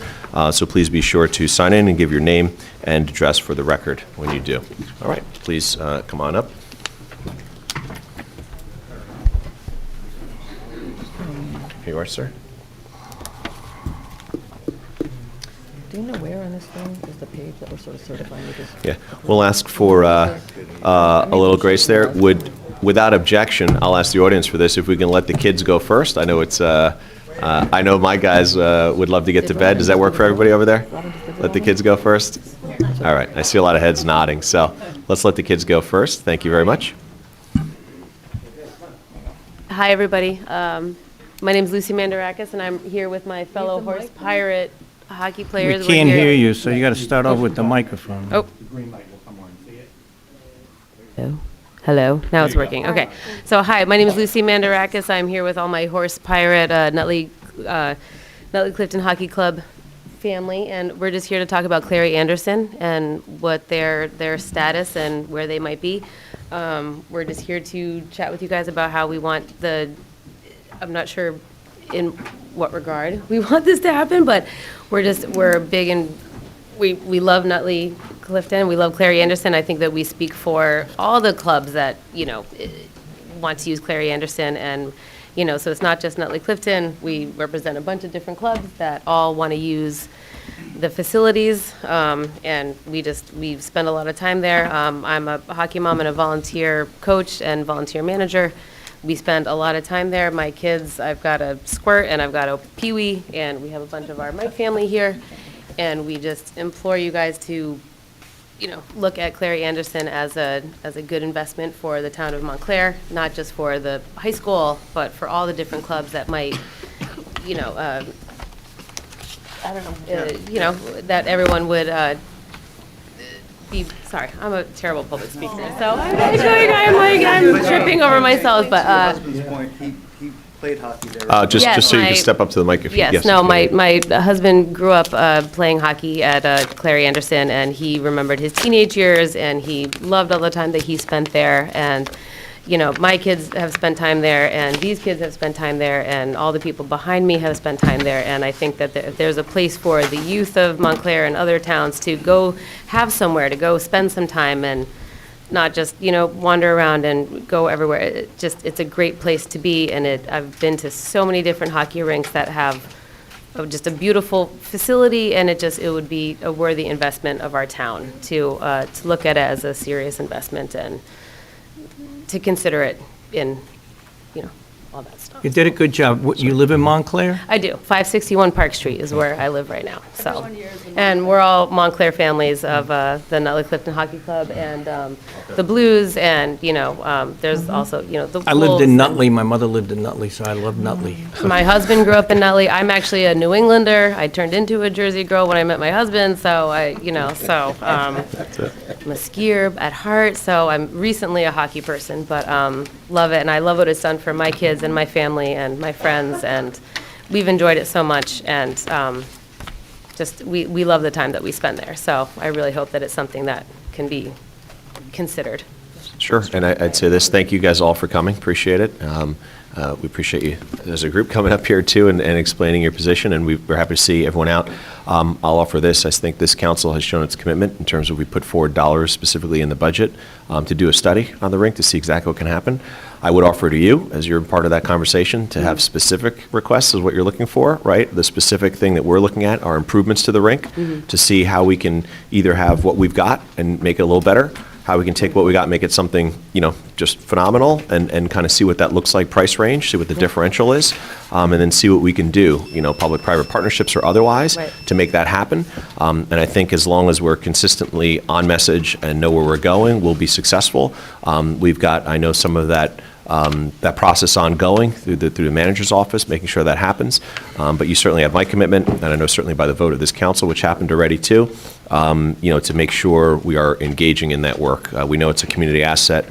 [SPEAKER 1] So please be sure to sign in and give your name and address for the record when you do. All right, please come on up. Here you are, sir.
[SPEAKER 7] Do you know where on this thing is the page that we're sort of certifying with this?
[SPEAKER 1] Yeah, we'll ask for a little grace there. Without objection, I'll ask the audience for this, if we can let the kids go first. I know it's, I know my guys would love to get to bed. Does that work for everybody over there? Let the kids go first? All right, I see a lot of heads nodding, so let's let the kids go first. Thank you very much.
[SPEAKER 14] Hi, everybody. My name is Lucy Mandarakis, and I'm here with my fellow horse pirate hockey
[SPEAKER 5] We
[SPEAKER 14] players.
[SPEAKER 5] can't
[SPEAKER 14] We're here-
[SPEAKER 5] hear you, so you got to start off with the microphone.
[SPEAKER 14] Oh. Hello? Hello? Now it's working. Okay. So, hi, my name is Lucy Mandarakis. I'm here with all my horse pirate Nutley Clifton Hockey Club family, and we're just here to talk about Clary Anderson and what their status and where they might be. We're just here to chat with you guys about how we want I'm not sure in what regard we want this to happen, but we're big and we love Nutley Clifton, we love Clary Anderson. I think that we speak for all the clubs that, want to use Clary Anderson, and, so it's not just Nutley Clifton. We represent a bunch of different clubs that all want to use the facilities, and we spend a lot of time there. I'm a hockey mom and a volunteer coach and volunteer manager. We spend a lot of time there. My kids, I've got a Squirt and I've got a Pee-wee, and we have a bunch of our Mike family here. And we just implore you guys to, look at Clary Anderson as a good investment for the town of Montclair, not just for the high school, but for all the different clubs that might, I don't know, that everyone would sorry, I'm a terrible public speaker, so I'm tripping over myself, but,
[SPEAKER 15] husband's point, he played hockey there.
[SPEAKER 1] Just so you can step up to the mic if you.
[SPEAKER 14] yes, no, my husband grew up playing hockey at Clary Anderson, and he remembered his teenage years, and he loved all the time that he spent there, and, my kids have spent time there, and these kids have spent time there, and all the people behind me have spent time there, and I think that there's a place for the youth of Montclair and other towns to go have somewhere to go spend some time and not just, wander around and go everywhere. It's a great place to be, and I've been to so many different hockey rinks that have just a beautiful facility, and it would be a worthy investment of our town to look at it as a serious investment and to consider it in, all that stuff.
[SPEAKER 5] You did a good job. You live in Montclair?
[SPEAKER 14] I do. 561 Park Street is where I live right now, so. And we're all Montclair families of the Nutley Clifton Hockey Club and the Blues, and, there's also, the
[SPEAKER 5] I lived
[SPEAKER 14] Wolves
[SPEAKER 5] in
[SPEAKER 14] and-
[SPEAKER 5] Nutley. My mother lived in Nutley, so I love Nutley.
[SPEAKER 14] My husband grew up in Nutley. I'm actually a New Englander. I turned into a Jersey girl when I met my husband, so I'm a skier at heart, so I'm recently a hockey person, but love it, and I love what it's done for my kids and my family and my friends, and we've enjoyed it so much, and we love the time that we spend there, so I really hope that it's something that can be considered.
[SPEAKER 1] Sure, and I'd say this, thank you guys all for coming, appreciate it. We appreciate you as a group coming up here too and explaining your position, and we're happy to see everyone out. I'll offer this, I think this council has shown its commitment in terms of we put forward dollars specifically in the budget to do a study on the rink to see exactly what can happen. I would offer to you, as you're part of that conversation, to have specific requests is what you're looking for, right? The specific thing that we're looking at are improvements to the rink to see how we can either have what we've got and make it a little better, how we can take what we got and make it something, just phenomenal, and kind of see what that looks like price range, see what the differential is, and then see what we can do, public-private partnerships or otherwise,
[SPEAKER 14] Right.
[SPEAKER 1] to make that happen. And I think as long as we're consistently on message and know where we're going, we'll be successful. We've got, I know, some of that process ongoing through the manager's office, making sure that happens. But you certainly have my commitment, and I know certainly by the vote of this council, which happened already too, to make sure we are engaging in that work. We know it's a community asset.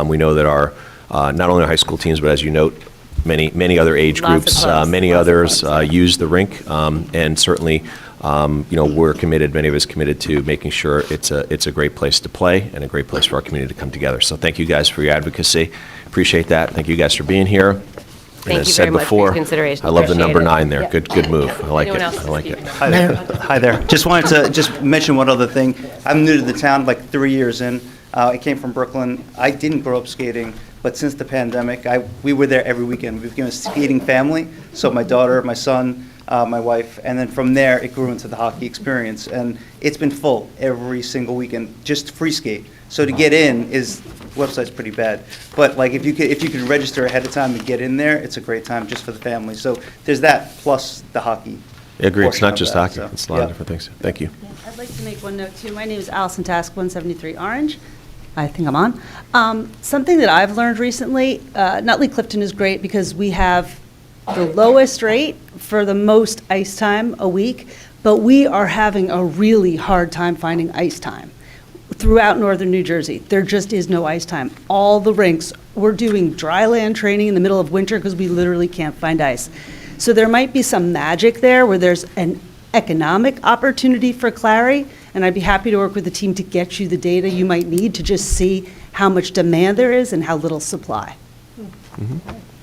[SPEAKER 1] We know that our, not only our high school teams, but as you note, many other age
[SPEAKER 14] Lots of
[SPEAKER 1] groups,
[SPEAKER 14] clubs,
[SPEAKER 1] many
[SPEAKER 14] lots of
[SPEAKER 1] others
[SPEAKER 14] clubs.
[SPEAKER 1] use the rink, and certainly, we're committed, many of us committed to making sure it's a great place to play and a great place for our community to come together. So thank you guys for your advocacy. Appreciate that. Thank you guys for being here. And
[SPEAKER 14] Thank
[SPEAKER 1] as
[SPEAKER 14] you
[SPEAKER 1] said
[SPEAKER 14] very much for your
[SPEAKER 1] before,
[SPEAKER 14] consideration.
[SPEAKER 1] I love the
[SPEAKER 14] Appreciate
[SPEAKER 1] number
[SPEAKER 14] it.
[SPEAKER 1] 9 there.
[SPEAKER 14] Yeah.
[SPEAKER 1] Good move. I like it.
[SPEAKER 14] Anyone else
[SPEAKER 1] I like
[SPEAKER 14] to
[SPEAKER 1] it.
[SPEAKER 14] speak?
[SPEAKER 15] Hi there. Hi there. Just wanted to just mention one other thing. I'm new to the town, like 3 years in. I came from Brooklyn. I didn't grow up skating, but since the pandemic, we were there every weekend. We became a skating family. So my daughter, my son, my wife, and then from there it grew into the hockey experience. And it's been full every single weekend, just free skate. So to get in website's pretty bad. But like if you could register ahead of time and get in there, it's a great time just for the family. So there's that plus the hockey.
[SPEAKER 1] I agree. It's
[SPEAKER 15] portion
[SPEAKER 1] not
[SPEAKER 15] of
[SPEAKER 1] just
[SPEAKER 15] that,
[SPEAKER 1] hockey.
[SPEAKER 15] so,
[SPEAKER 1] It's a lot of
[SPEAKER 15] yeah.
[SPEAKER 1] different things. Thank you.
[SPEAKER 16] I'd like to make one note, too. My name is Allison Task, 173 Orange. I think I'm on. Something that I've learned recently, Nutley Clifton is great because we have the lowest rate for the most ice time a week, but we are having a really hard time finding ice time. Throughout northern New Jersey, there just is no ice time. All the rinks, we're doing dry land training in the middle of winter because we literally can't find ice. So there might be some magic there where there's an economic opportunity for Clary, and I'd be happy to work with the team to get you the data you might need to just see how much demand there is and how little supply.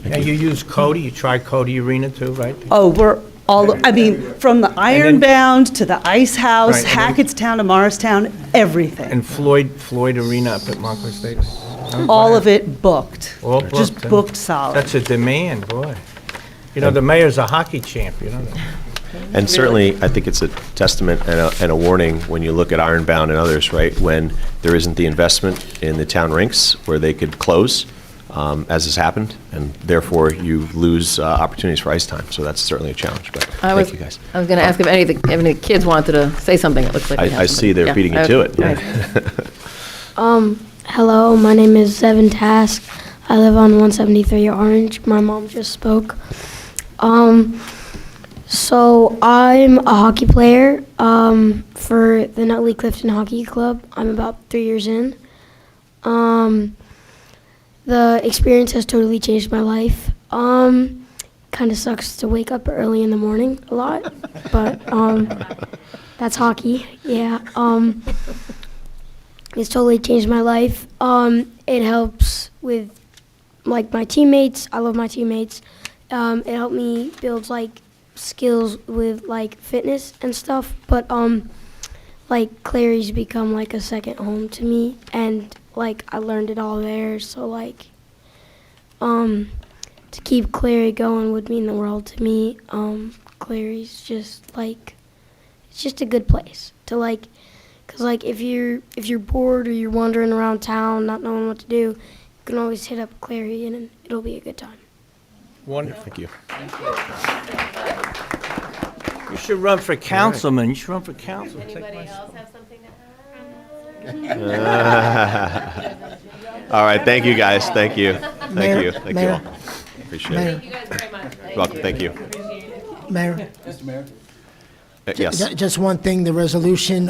[SPEAKER 5] And you use Cody, you tried Cody Arena too, right?
[SPEAKER 16] Oh, we're all, I mean, from the Ironbound to the Ice House,
[SPEAKER 5] Right, and then-
[SPEAKER 16] Hackettstown to Morristown, everything.
[SPEAKER 5] And Floyd Arena up at Montclair Stakes?
[SPEAKER 16] All of it booked.
[SPEAKER 5] All booked,
[SPEAKER 16] Just
[SPEAKER 5] huh?
[SPEAKER 16] booked solid.
[SPEAKER 5] That's a demand, boy. You know, the mayor's a hockey champ, you know that?
[SPEAKER 1] And certainly, I think it's a testament and a warning when you look at Ironbound and others, right? When there isn't the investment in the town rinks where they could close, as has happened, and therefore you lose opportunities for ice time. So that's certainly a challenge, but thank you, guys.
[SPEAKER 7] I was going to ask if any of the kids wanted to say something. It looks like they have
[SPEAKER 1] I see
[SPEAKER 7] something.
[SPEAKER 1] they're
[SPEAKER 7] Yeah,
[SPEAKER 1] beating you to it.
[SPEAKER 7] okay.
[SPEAKER 17] Hello, my name is Seven Task. I live on 173 Orange. My mom just spoke. So I'm a hockey player for the Nutley Clifton Hockey Club. I'm about 3 years in. The experience has totally changed my life. Kind of sucks to wake up early in the morning a lot, but that's hockey. Yeah. It's totally changed my life. It helps with like my teammates. I love my teammates. It helped me build like skills with like fitness and stuff. But like Clary's become like a second home to me, and like I learned it all there. So like to keep Clary going would mean the world to me. Clary's just like it's just a good place to like. Cause like if you're bored or you're wandering around town not knowing what to do, you can always hit up Clary and it'll be a good time.
[SPEAKER 5] Wonderful.
[SPEAKER 1] Thank you.
[SPEAKER 5] You should run for councilman. You should run for council.
[SPEAKER 14] Anybody else have something to add?
[SPEAKER 1] All right, thank you, guys. Thank you. Thank
[SPEAKER 10] Mayor,
[SPEAKER 1] you. Thank you
[SPEAKER 10] Mayor,
[SPEAKER 1] all. Appreciate
[SPEAKER 10] Mayor.
[SPEAKER 1] it.
[SPEAKER 14] Thank you guys very much. Thank
[SPEAKER 1] Welcome,
[SPEAKER 14] you.
[SPEAKER 1] thank you.
[SPEAKER 10] Mayor,
[SPEAKER 1] Yes.
[SPEAKER 10] just one thing, the resolution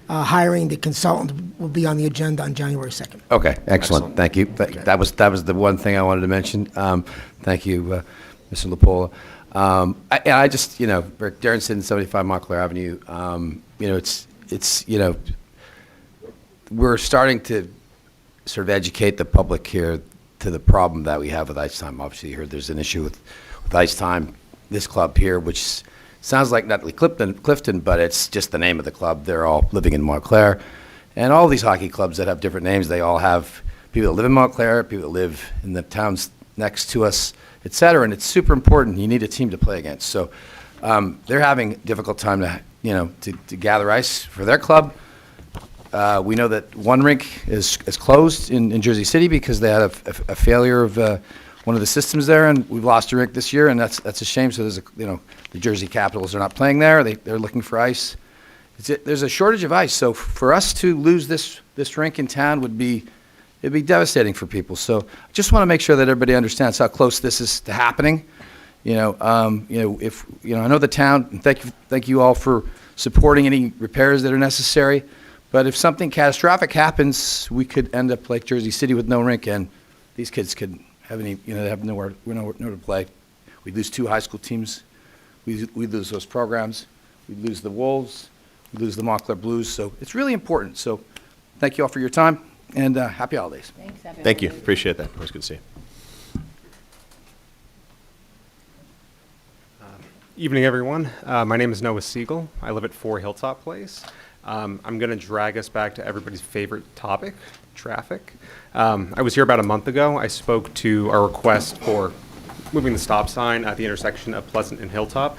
[SPEAKER 10] hiring the consultant will be on the agenda on January 2nd.
[SPEAKER 18] Okay, excellent, thank you. That was the one thing I wanted to mention. Thank you, Mr. LaPola. I just, Rick Darrenson, 75 Montclair Avenue, we're starting to sort of educate the public here to the problem that we have with ice time. Obviously, you heard there's an issue with ice time. This club here, which sounds like Nutley Clifton, but it's just the name of the club. They're all living in Montclair. And all these hockey clubs that have different names, they all have people that live in Montclair, people that live in the towns next to us, et cetera. And it's super important. You need a team to play against. So they're having a difficult time to gather ice for their club. We know that one rink is closed in Jersey City because they had a failure of one of the systems there, and we've lost a rink this year, and that's a shame. So there's the Jersey Capitals are not playing there. They're looking for ice. There's a shortage of ice. So for us to lose this rink in town it'd be devastating for people. So I just want to make sure that everybody understands how close this is to happening. I know the town, and thank you all for supporting any repairs that are necessary. But if something catastrophic happens, we could end up like Jersey City with no rink, and these kids could have they have nowhere to play. We'd lose 2 high school teams. We'd lose those programs. We'd lose the Wolves. We'd lose the Montclair Blues. So it's really important. So thank you all for your time, and happy holidays.
[SPEAKER 1] Thank you. Appreciate that. Always good to see you.
[SPEAKER 19] Evening, everyone. My name is Noah Siegel. I live at 4 Hilltop Place. I'm going to drag us back to everybody's favorite topic, traffic. I was here about a month ago. I spoke to our request for moving the stop sign at the intersection of Pleasant and Hilltop,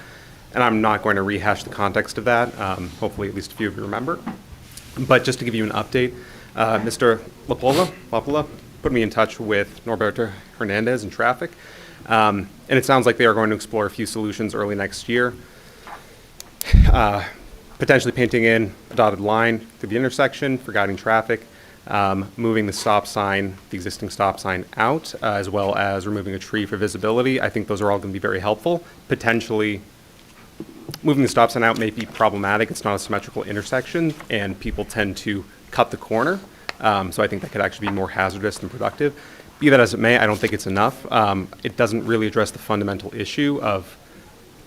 [SPEAKER 19] and I'm not going to rehash the context of that. Hopefully at least a few of you remember. But just to give you an update, Mr. LaPola put me in touch with Norberto Hernandez in traffic, and it sounds like they are going to explore a few solutions early next year. Potentially painting in a dotted line through the intersection for guiding traffic, moving the existing stop sign out, as well as removing a tree for visibility. I think those are all going to be very helpful. Potentially, moving the stop sign out may be problematic. It's not a symmetrical intersection, and people tend to cut the corner. So I think that could actually be more hazardous than productive. Be that as it may, I don't think it's enough. It doesn't really address the fundamental issue of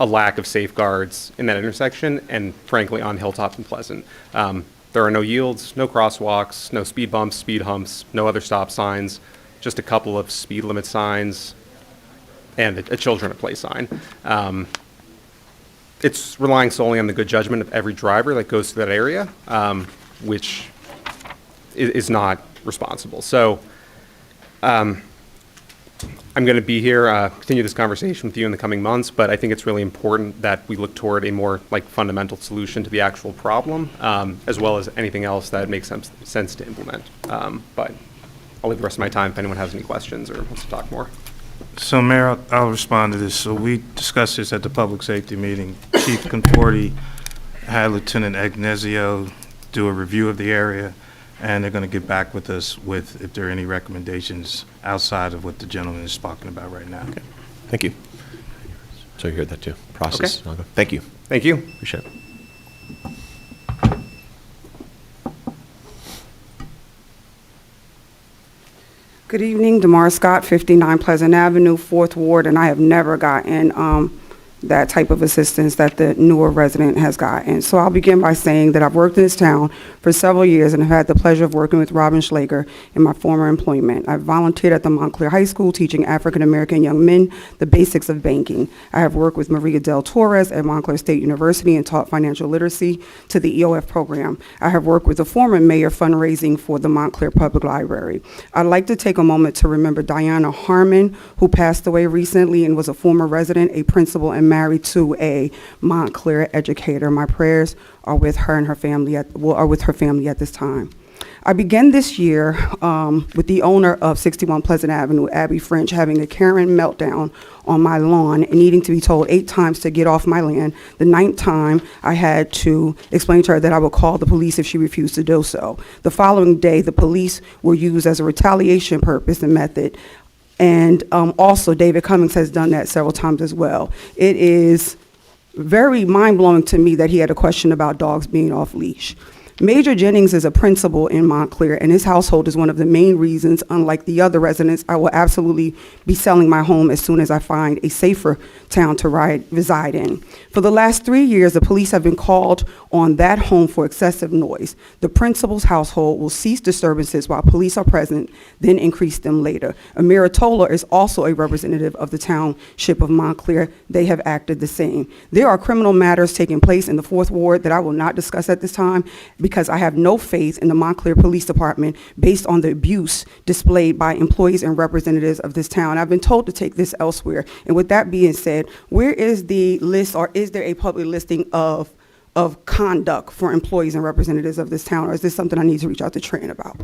[SPEAKER 19] a lack of safeguards in that intersection, and frankly on Hilltop and Pleasant. There are no yields, no crosswalks, no speed bumps, speed humps, no other stop signs. just a couple of speed limit signs and a children at play sign. It's relying solely on the good judgment of every driver that goes to that area, which is not responsible. So I'm going to be here, continue this conversation with you in the coming months, but I think it's really important that we look toward a more fundamental solution to the actual problem, as well as anything else that makes sense to implement. But I'll leave the rest of my time if anyone has any questions or wants to talk more.
[SPEAKER 3] So, Mayor, I'll respond to this. So we discussed this at the public safety meeting. Chief Conforti had Lieutenant Agnezio do a review of the area, and they're going to get back with us with if there are any recommendations outside of what the gentleman is talking about right now.
[SPEAKER 1] Okay. Thank you. So you heard that too. Process.
[SPEAKER 19] Okay.
[SPEAKER 1] Thank you.
[SPEAKER 19] Thank you.
[SPEAKER 1] Appreciate it.
[SPEAKER 20] Good evening, Damar Scott, 59 Pleasant Avenue, 4th Ward, and I have never gotten that type of assistance that the newer resident has gotten. So I'll begin by saying that I've worked in this town for several years and have had the pleasure of working with Robin Schlager in my former employment. I've volunteered at the Montclair High School teaching African-American young men the basics of banking. I have worked with Maria Del Torres at Montclair State University and taught financial literacy to the EOF program. I have worked with the former mayor fundraising for the Montclair Public Library. I'd like to take a moment to remember Diana Harmon, who passed away recently and was a former resident, a principal, and married to a Montclair educator. My prayers are with her and her family are with her family at this time. I began this year with the owner of 61 Pleasant Avenue, Abby French, having a Karen meltdown on my lawn and needing to be told 8 times to get off my land. The 9th time, I had to explain to her that I would call the police if she refused to do so. The following day, the police were used as a retaliation purpose and method. And also, David Cummings has done that several times as well. It is very mind-blowing to me that he had a question about dogs being off leash. Major Jennings is a principal in Montclair, and his household is one of the main reasons, unlike the other residents, I will absolutely be selling my home as soon as I find a safer town to reside in. For the last 3 years, the police have been called on that home for excessive noise. The principal's household will cease disturbances while police are present, then increase them later. Amira Tola is also a representative of the Township of Montclair. They have acted the same. There are criminal matters taking place in the 4th Ward that I will not discuss at this time because I have no faith in the Montclair Police Department based on the abuse displayed by employees and representatives of this town. I've been told to take this elsewhere. And with that being said, where is the list, or is there a public listing of conduct for employees and representatives of this town, or is this something I need to reach out to Tran about?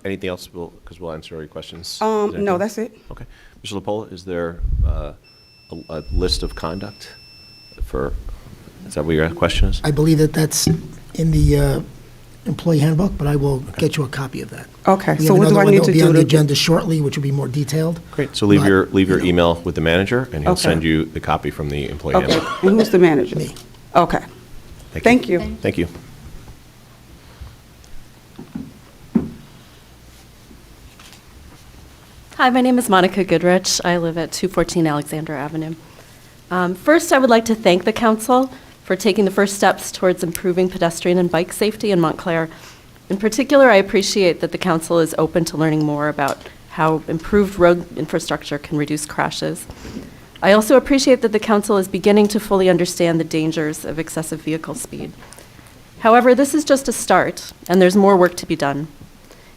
[SPEAKER 1] Anything else? Because we'll answer all your questions.
[SPEAKER 20] No, that's it.
[SPEAKER 1] Okay. Mr. LaPola, is there a list of conduct for, is that what your question is?
[SPEAKER 10] I believe that that's in the employee handbook, but I will get you a copy of that.
[SPEAKER 20] Okay,
[SPEAKER 10] We
[SPEAKER 20] so
[SPEAKER 10] have
[SPEAKER 20] what do
[SPEAKER 10] another
[SPEAKER 20] I
[SPEAKER 10] one
[SPEAKER 20] need
[SPEAKER 10] that'll
[SPEAKER 20] to
[SPEAKER 10] be
[SPEAKER 20] do
[SPEAKER 10] on the
[SPEAKER 20] to?
[SPEAKER 10] agenda shortly, which will be more detailed.
[SPEAKER 1] Great. So leave
[SPEAKER 10] But,
[SPEAKER 1] your
[SPEAKER 10] you know.
[SPEAKER 1] email with the manager, and he'll
[SPEAKER 20] Okay.
[SPEAKER 1] send you the copy from the employee
[SPEAKER 20] Okay,
[SPEAKER 1] handbook.
[SPEAKER 20] and who's the manager?
[SPEAKER 10] Me.
[SPEAKER 20] Okay, thank you.
[SPEAKER 1] Thank you.
[SPEAKER 21] Hi, my name is Monica Goodrich. I live at 214 Alexander Avenue. First, I would like to thank the council for taking the first steps towards improving pedestrian and bike safety in Montclair. In particular, I appreciate that the council is open to learning more about how improved road infrastructure can reduce crashes. I also appreciate that the council is beginning to fully understand the dangers of excessive vehicle speed. However, this is just a start, and there's more work to be done.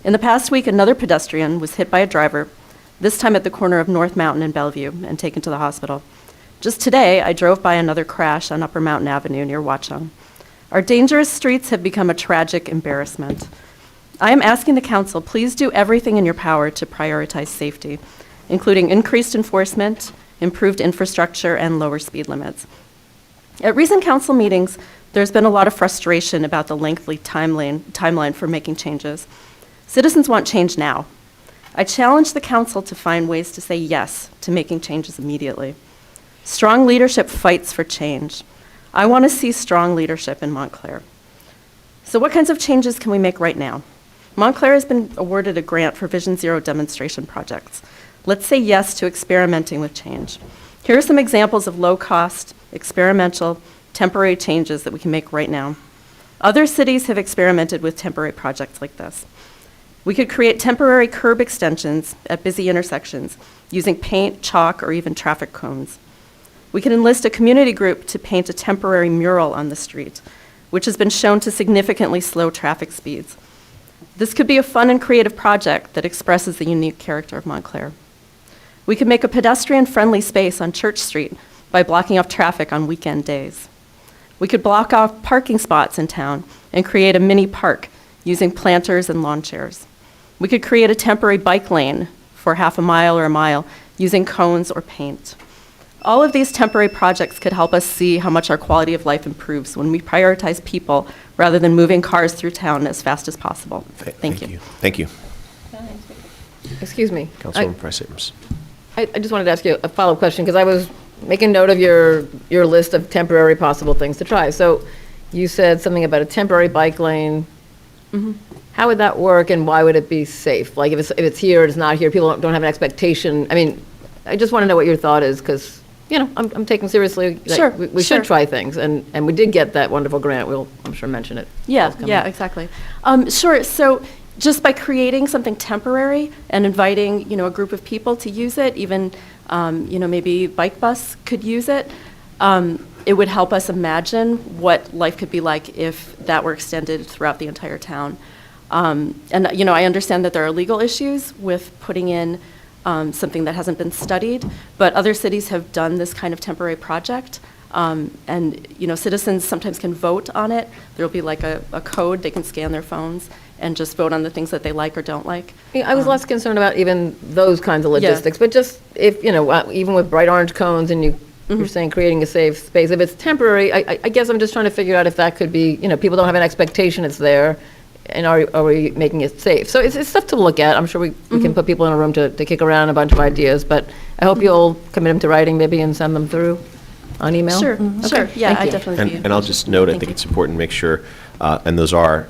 [SPEAKER 21] In the past week, another pedestrian was hit by a driver, this time at the corner of North Mountain and Bellevue, and taken to the hospital. Just today, I drove by another crash on Upper Mountain Avenue near Watchung. Our dangerous streets have become a tragic embarrassment. I am asking the council, please do everything in your power to prioritize safety, including increased enforcement, improved infrastructure, and lower speed limits. At recent council meetings, there's been a lot of frustration about the lengthy timeline for making changes. Citizens want change now. I challenge the council to find ways to say yes to making changes immediately. Strong leadership fights for change. I want to see strong leadership in Montclair. So what kinds of changes can we make right now? Montclair has been awarded a grant for Vision Zero demonstration projects. Let's say yes to experimenting with change. Here are some examples of low-cost, experimental, temporary changes that we can make right now. Other cities have experimented with temporary projects like this. We could create temporary curb extensions at busy intersections using paint, chalk, or even traffic cones. We could enlist a community group to paint a temporary mural on the street, which has been shown to significantly slow traffic speeds. This could be a fun and creative project that expresses the unique character of Montclair. We could make a pedestrian-friendly space on Church Street by blocking off traffic on weekend days. We could block off parking spots in town and create a mini park using planters and lawn chairs. We could create a temporary bike lane for half a mile or a mile using cones or paint. All of these temporary projects could help us see how much our quality of life improves when we prioritize people rather than moving cars through town as fast as possible. Thank you.
[SPEAKER 1] Thank you.
[SPEAKER 7] Excuse me.
[SPEAKER 1] Councilwoman Price Abrams.
[SPEAKER 7] I just wanted to ask you a follow-up question, because I was making note of your list of temporary possible things to try. So you said something about a temporary bike lane. How would that work, and why would it be safe? Like, if it's here, it's not here, people don't have an expectation. I mean, I just want to know what your thought is, because, you know, I'm taking seriously, like,
[SPEAKER 21] Sure,
[SPEAKER 7] we
[SPEAKER 21] sure.
[SPEAKER 7] should try things, and we did get that wonderful grant. We'll, I'm sure, mention it.
[SPEAKER 21] Yeah,
[SPEAKER 7] It's coming.
[SPEAKER 21] yeah, exactly. Sure, so just by creating something temporary and inviting, you know, a group of people to use it, even, you know, maybe Bike Bus could use it, it would help us imagine what life could be like if that were extended throughout the entire town. And, you know, I understand that there are legal issues with putting in something that hasn't been studied, but other cities have done this kind of temporary project. And, you know, citizens sometimes can vote on it. There'll be like a code, they can scan their phones and just vote on the things that they like or don't like.
[SPEAKER 7] I was less concerned about even those kinds of logistics, but just if, you know, even with bright orange cones and you're saying creating a safe space, if it's temporary, I guess I'm just trying to figure out if that could be, you know, people don't have an expectation it's there, and are we making it safe? So it's stuff to look at. I'm sure we can put people in a room to kick around a bunch of ideas, but I hope you'll commit them to writing maybe and send them through on email.
[SPEAKER 21] Sure,
[SPEAKER 7] Okay,
[SPEAKER 21] sure, yeah,
[SPEAKER 7] thank
[SPEAKER 21] I
[SPEAKER 7] you.
[SPEAKER 21] definitely.
[SPEAKER 1] And I'll just note, I think it's important to make sure, and those are,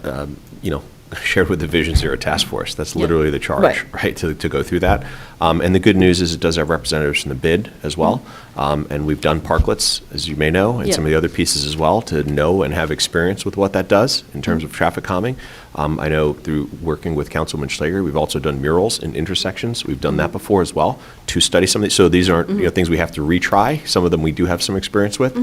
[SPEAKER 1] you know, shared with the Vision Zero Task Force. That's literally the charge, right, to go through that. And the good news is it does have representatives from the bid as well. And we've done parklets, as you may know, and some of the other pieces as well, to know and have experience with what that does in terms of traffic calming. I know through working with Councilman Schlager, we've also done murals in intersections. We've done that before as well to study some of these. So these aren't you know, things we have to retry. Some of them we do have some experience with.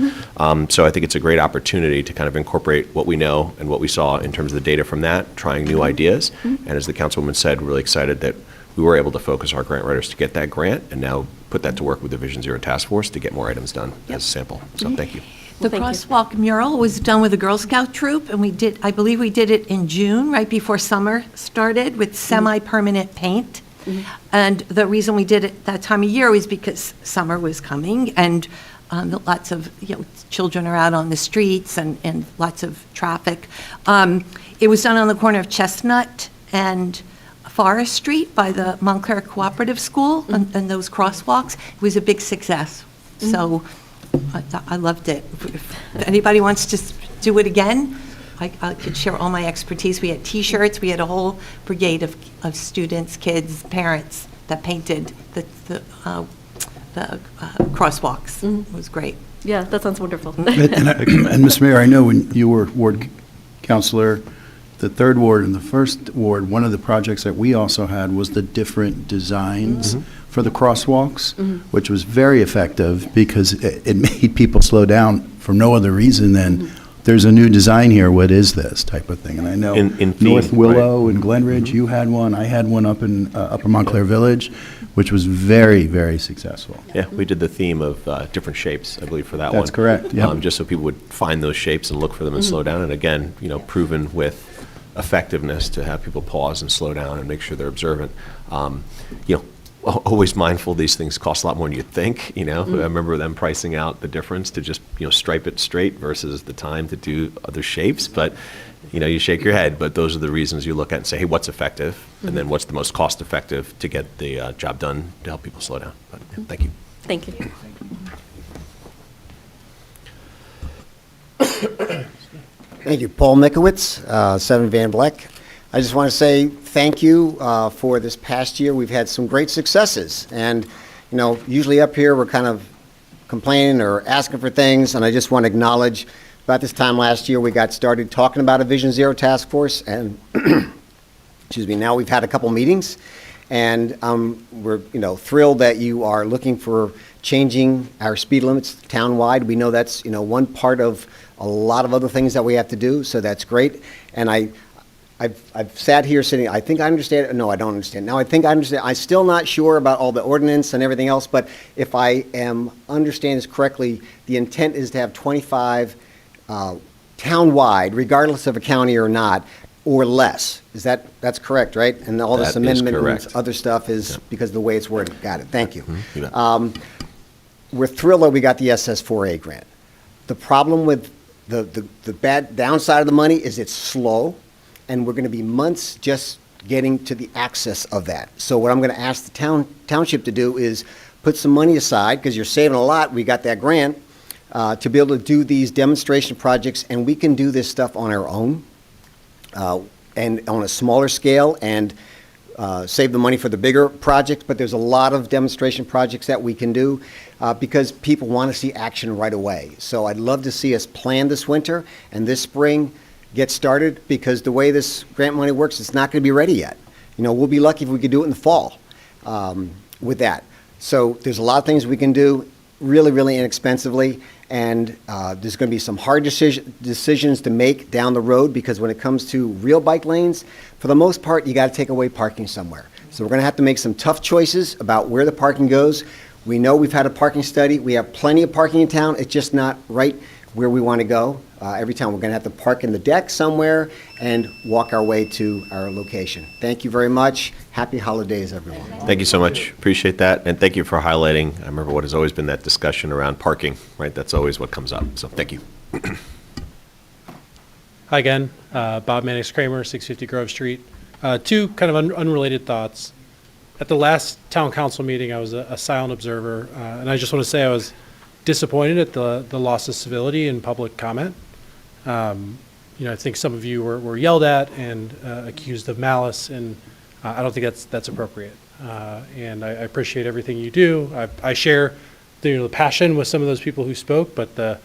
[SPEAKER 1] So I think it's a great opportunity to kind of incorporate what we know and what we saw in terms of the data from that, trying new ideas. And as the Councilwoman said, really excited that we were able to focus our grant writers to get that grant and now put that to work with the Vision Zero Task Force to get more items done as a sample. So thank you.
[SPEAKER 11] The crosswalk mural was done with a Girl Scout troop, and we did, I believe we did it in June, right before summer started, with semi-permanent paint. And the reason we did it that time of year was because summer was coming, and lots of, you know, children are out on the streets and lots of traffic. It was done on the corner of Chestnut and Forest Street by the Montclair Cooperative School, and those crosswalks. It was a big success. So I loved it. If anybody wants to do it again, I could share all my expertise. We had T-shirts. We had a whole brigade of students, kids, parents that painted the crosswalks. It was great.
[SPEAKER 21] Yeah, that sounds wonderful.
[SPEAKER 12] And Ms. Mayor, I know when you were ward councilor, the third ward and the first ward, one of the projects that we also had was the different designs for the crosswalks, which was very effective because it made people slow down for no other reason than there's a new design here, what is this type of thing? And I know
[SPEAKER 1] In
[SPEAKER 12] North
[SPEAKER 1] theme,
[SPEAKER 12] Willow and Glenridge, you had one, I had one up in Upper Montclair Village, which was very, very successful.
[SPEAKER 1] Yeah, we did the theme of different shapes, I believe, for that one.
[SPEAKER 12] That's correct, yep.
[SPEAKER 1] Just so people would find those shapes and look for them and slow down. And again, you know, proven with effectiveness to have people pause and slow down and make sure they're observant. You know, always mindful these things cost a lot more than you think, you know. I remember them pricing out the difference to just, you know, stripe it straight versus the time to do other shapes. But, you know, you shake your head, but those are the reasons you look at and say, hey, what's effective? And then what's the most cost effective to get the job done to help people slow down. But yeah, thank you.
[SPEAKER 21] Thank you.
[SPEAKER 9] Thank you. Paul Mikowitz, 7 Van Vleck. I just want to say thank you for this past year. We've had some great successes. And, you know, usually up here we're kind of complaining or asking for things, and I just want to acknowledge about this time last year we got started talking about a Vision Zero Task Force, and Excuse me. Now we've had a couple meetings, and we're thrilled that you are looking for changing our speed limits townwide. We know that's one part of a lot of other things that we have to do, so that's great. And I've sat here sitting, I think I understand. No, I don't understand. Now I think I understand. I'm still not sure about all the ordinance and everything else, but if I am understand this correctly, the intent is to have 25 townwide, regardless of a county or not, or less. That's correct, right? And all this
[SPEAKER 1] That is
[SPEAKER 9] amendment
[SPEAKER 1] correct.
[SPEAKER 9] and other stuff is because of the way it's worded. Got it. Thank you.
[SPEAKER 1] You bet.
[SPEAKER 9] We're thrilled that we got the SS4A grant. The problem with the bad downside of the money is it's slow, and we're going to be months just getting to the access of that. So what I'm going to ask the township to do is put some money aside, because you're saving a lot. We got that grant to be able to do these demonstration projects, and we can do this stuff on our own and on a smaller scale, and save the money for the bigger projects. But there's a lot of demonstration projects that we can do because people want to see action right away. So I'd love to see us plan this winter and this spring get started, because the way this grant money works, it's not going to be ready yet. We'll be lucky if we could do it in the fall with that. So there's a lot of things we can do really, really inexpensively, and there's going to be some hard decisions to make down the road, because when it comes to real bike lanes, for the most part, you got to take away parking somewhere. So we're going to have to make some tough choices about where the parking goes. We know we've had a parking study. We have plenty of parking in town. It's just not right where we want to go. Every time we're going to have to park in the deck somewhere and walk our way to our location. Thank you very much. Happy holidays, everyone.
[SPEAKER 1] Thank you so much. Appreciate that. And thank you for highlighting, I remember what has always been that discussion around parking, right? That's always what comes up. So thank you.
[SPEAKER 13] Hi again, Bob Mannix Kramer, 650 Grove Street. Two kind of unrelated thoughts. At the last town council meeting, I was a silent observer, and I just want to say I was disappointed at the loss of civility in public comment. I think some of you were yelled at and accused of malice, and I don't think that's appropriate. And I appreciate everything you do. I share the passion with some of those people who spoke, but the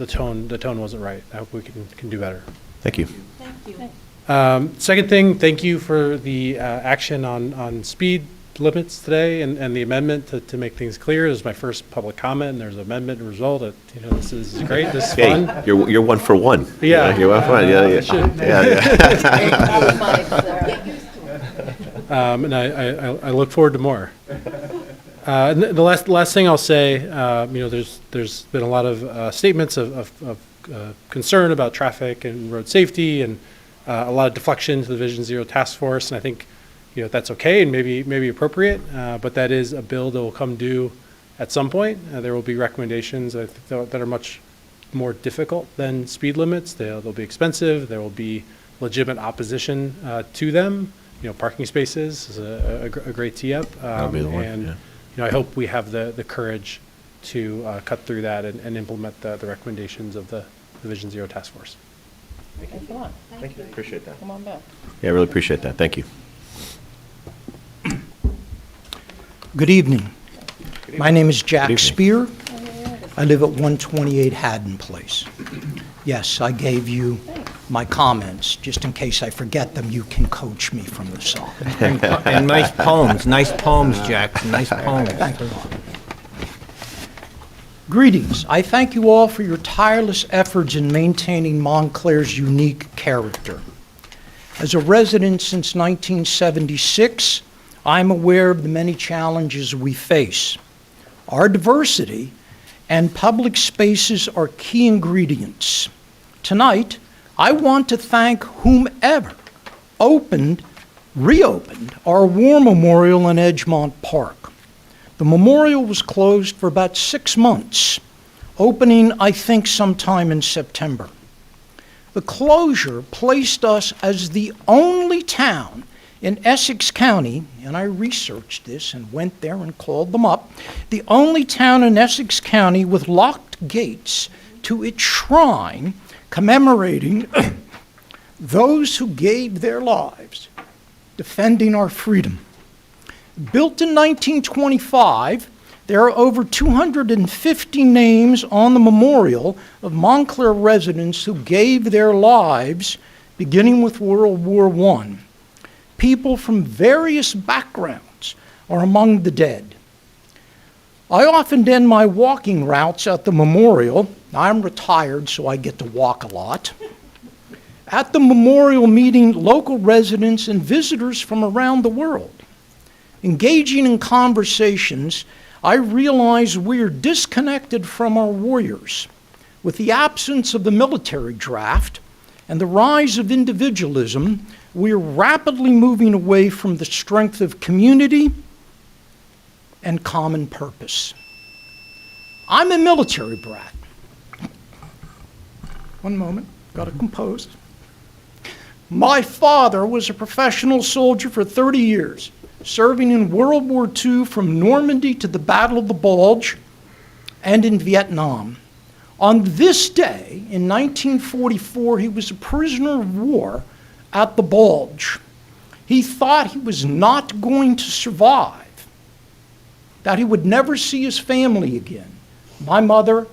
[SPEAKER 13] tone wasn't right. I hope we can do better.
[SPEAKER 1] Thank you.
[SPEAKER 11] Thank you.
[SPEAKER 13] Second thing, thank you for the action on speed limits today and the amendment to make things clear. This is my first public comment, and there's an amendment result. This is great. This is fun.
[SPEAKER 1] Hey, you're one for one.
[SPEAKER 13] Yeah.
[SPEAKER 1] You're one for one.
[SPEAKER 13] And I look forward to more. And the last thing I'll say, there's been a lot of statements of concern about traffic and road safety, and a lot of deflection to the Vision Zero Task Force, and I think that's okay and maybe appropriate, but that is a bill that will come due at some point. There will be recommendations that are much more difficult than speed limits. They'll be expensive. There will be legitimate opposition to them. Parking spaces is a great tee up.
[SPEAKER 1] That'll be the one,
[SPEAKER 13] and
[SPEAKER 1] yeah.
[SPEAKER 13] I hope we have the courage to cut through that and implement the recommendations of the Vision Zero Task Force.
[SPEAKER 1] Thank you. Thank you. Appreciate that.
[SPEAKER 2] Come on back.
[SPEAKER 1] Yeah, I really appreciate that. Thank you.
[SPEAKER 22] Good evening. My name is Jack
[SPEAKER 1] Good
[SPEAKER 22] Spear. I live at 128 Haddon Place. Yes, I gave you my comments. Just in case I forget them, you can coach me from the side.
[SPEAKER 5] And nice poems, Jack, nice poems.
[SPEAKER 22] Thank you. Greetings. I thank you all for your tireless efforts in maintaining Montclair's unique character. As a resident since 1976, I'm aware of the many challenges we face. Our diversity and public spaces are key ingredients. Tonight, I want to thank whomever reopened our War Memorial in Edgemont Park. The memorial was closed for about 6 months, opening, I think, sometime in September. The closure placed us as the only town in Essex County, and I researched this and went there and called them up, the only town in Essex County with locked gates to its shrine commemorating those who gave their lives defending our freedom. Built in 1925, there are over 250 names on the memorial of Montclair residents who gave their lives beginning with World War I. People from various backgrounds are among the dead. I often end my walking routes at the memorial. I'm retired, so I get to walk a lot. At the memorial, meeting local residents and visitors from around the world. Engaging in conversations, I realize we are disconnected from our warriors. With the absence of the military draft and the rise of individualism, we are rapidly moving away from the strength of community and common purpose. I'm a military brat. One moment, gotta compose. My father was a professional soldier for 30 years, serving in World War II from Normandy to the Battle of the Bulge and in Vietnam. On this day, in 1944, he was a prisoner of war at the Bulge. He thought he was not going to survive, that he would never see his family again, my mother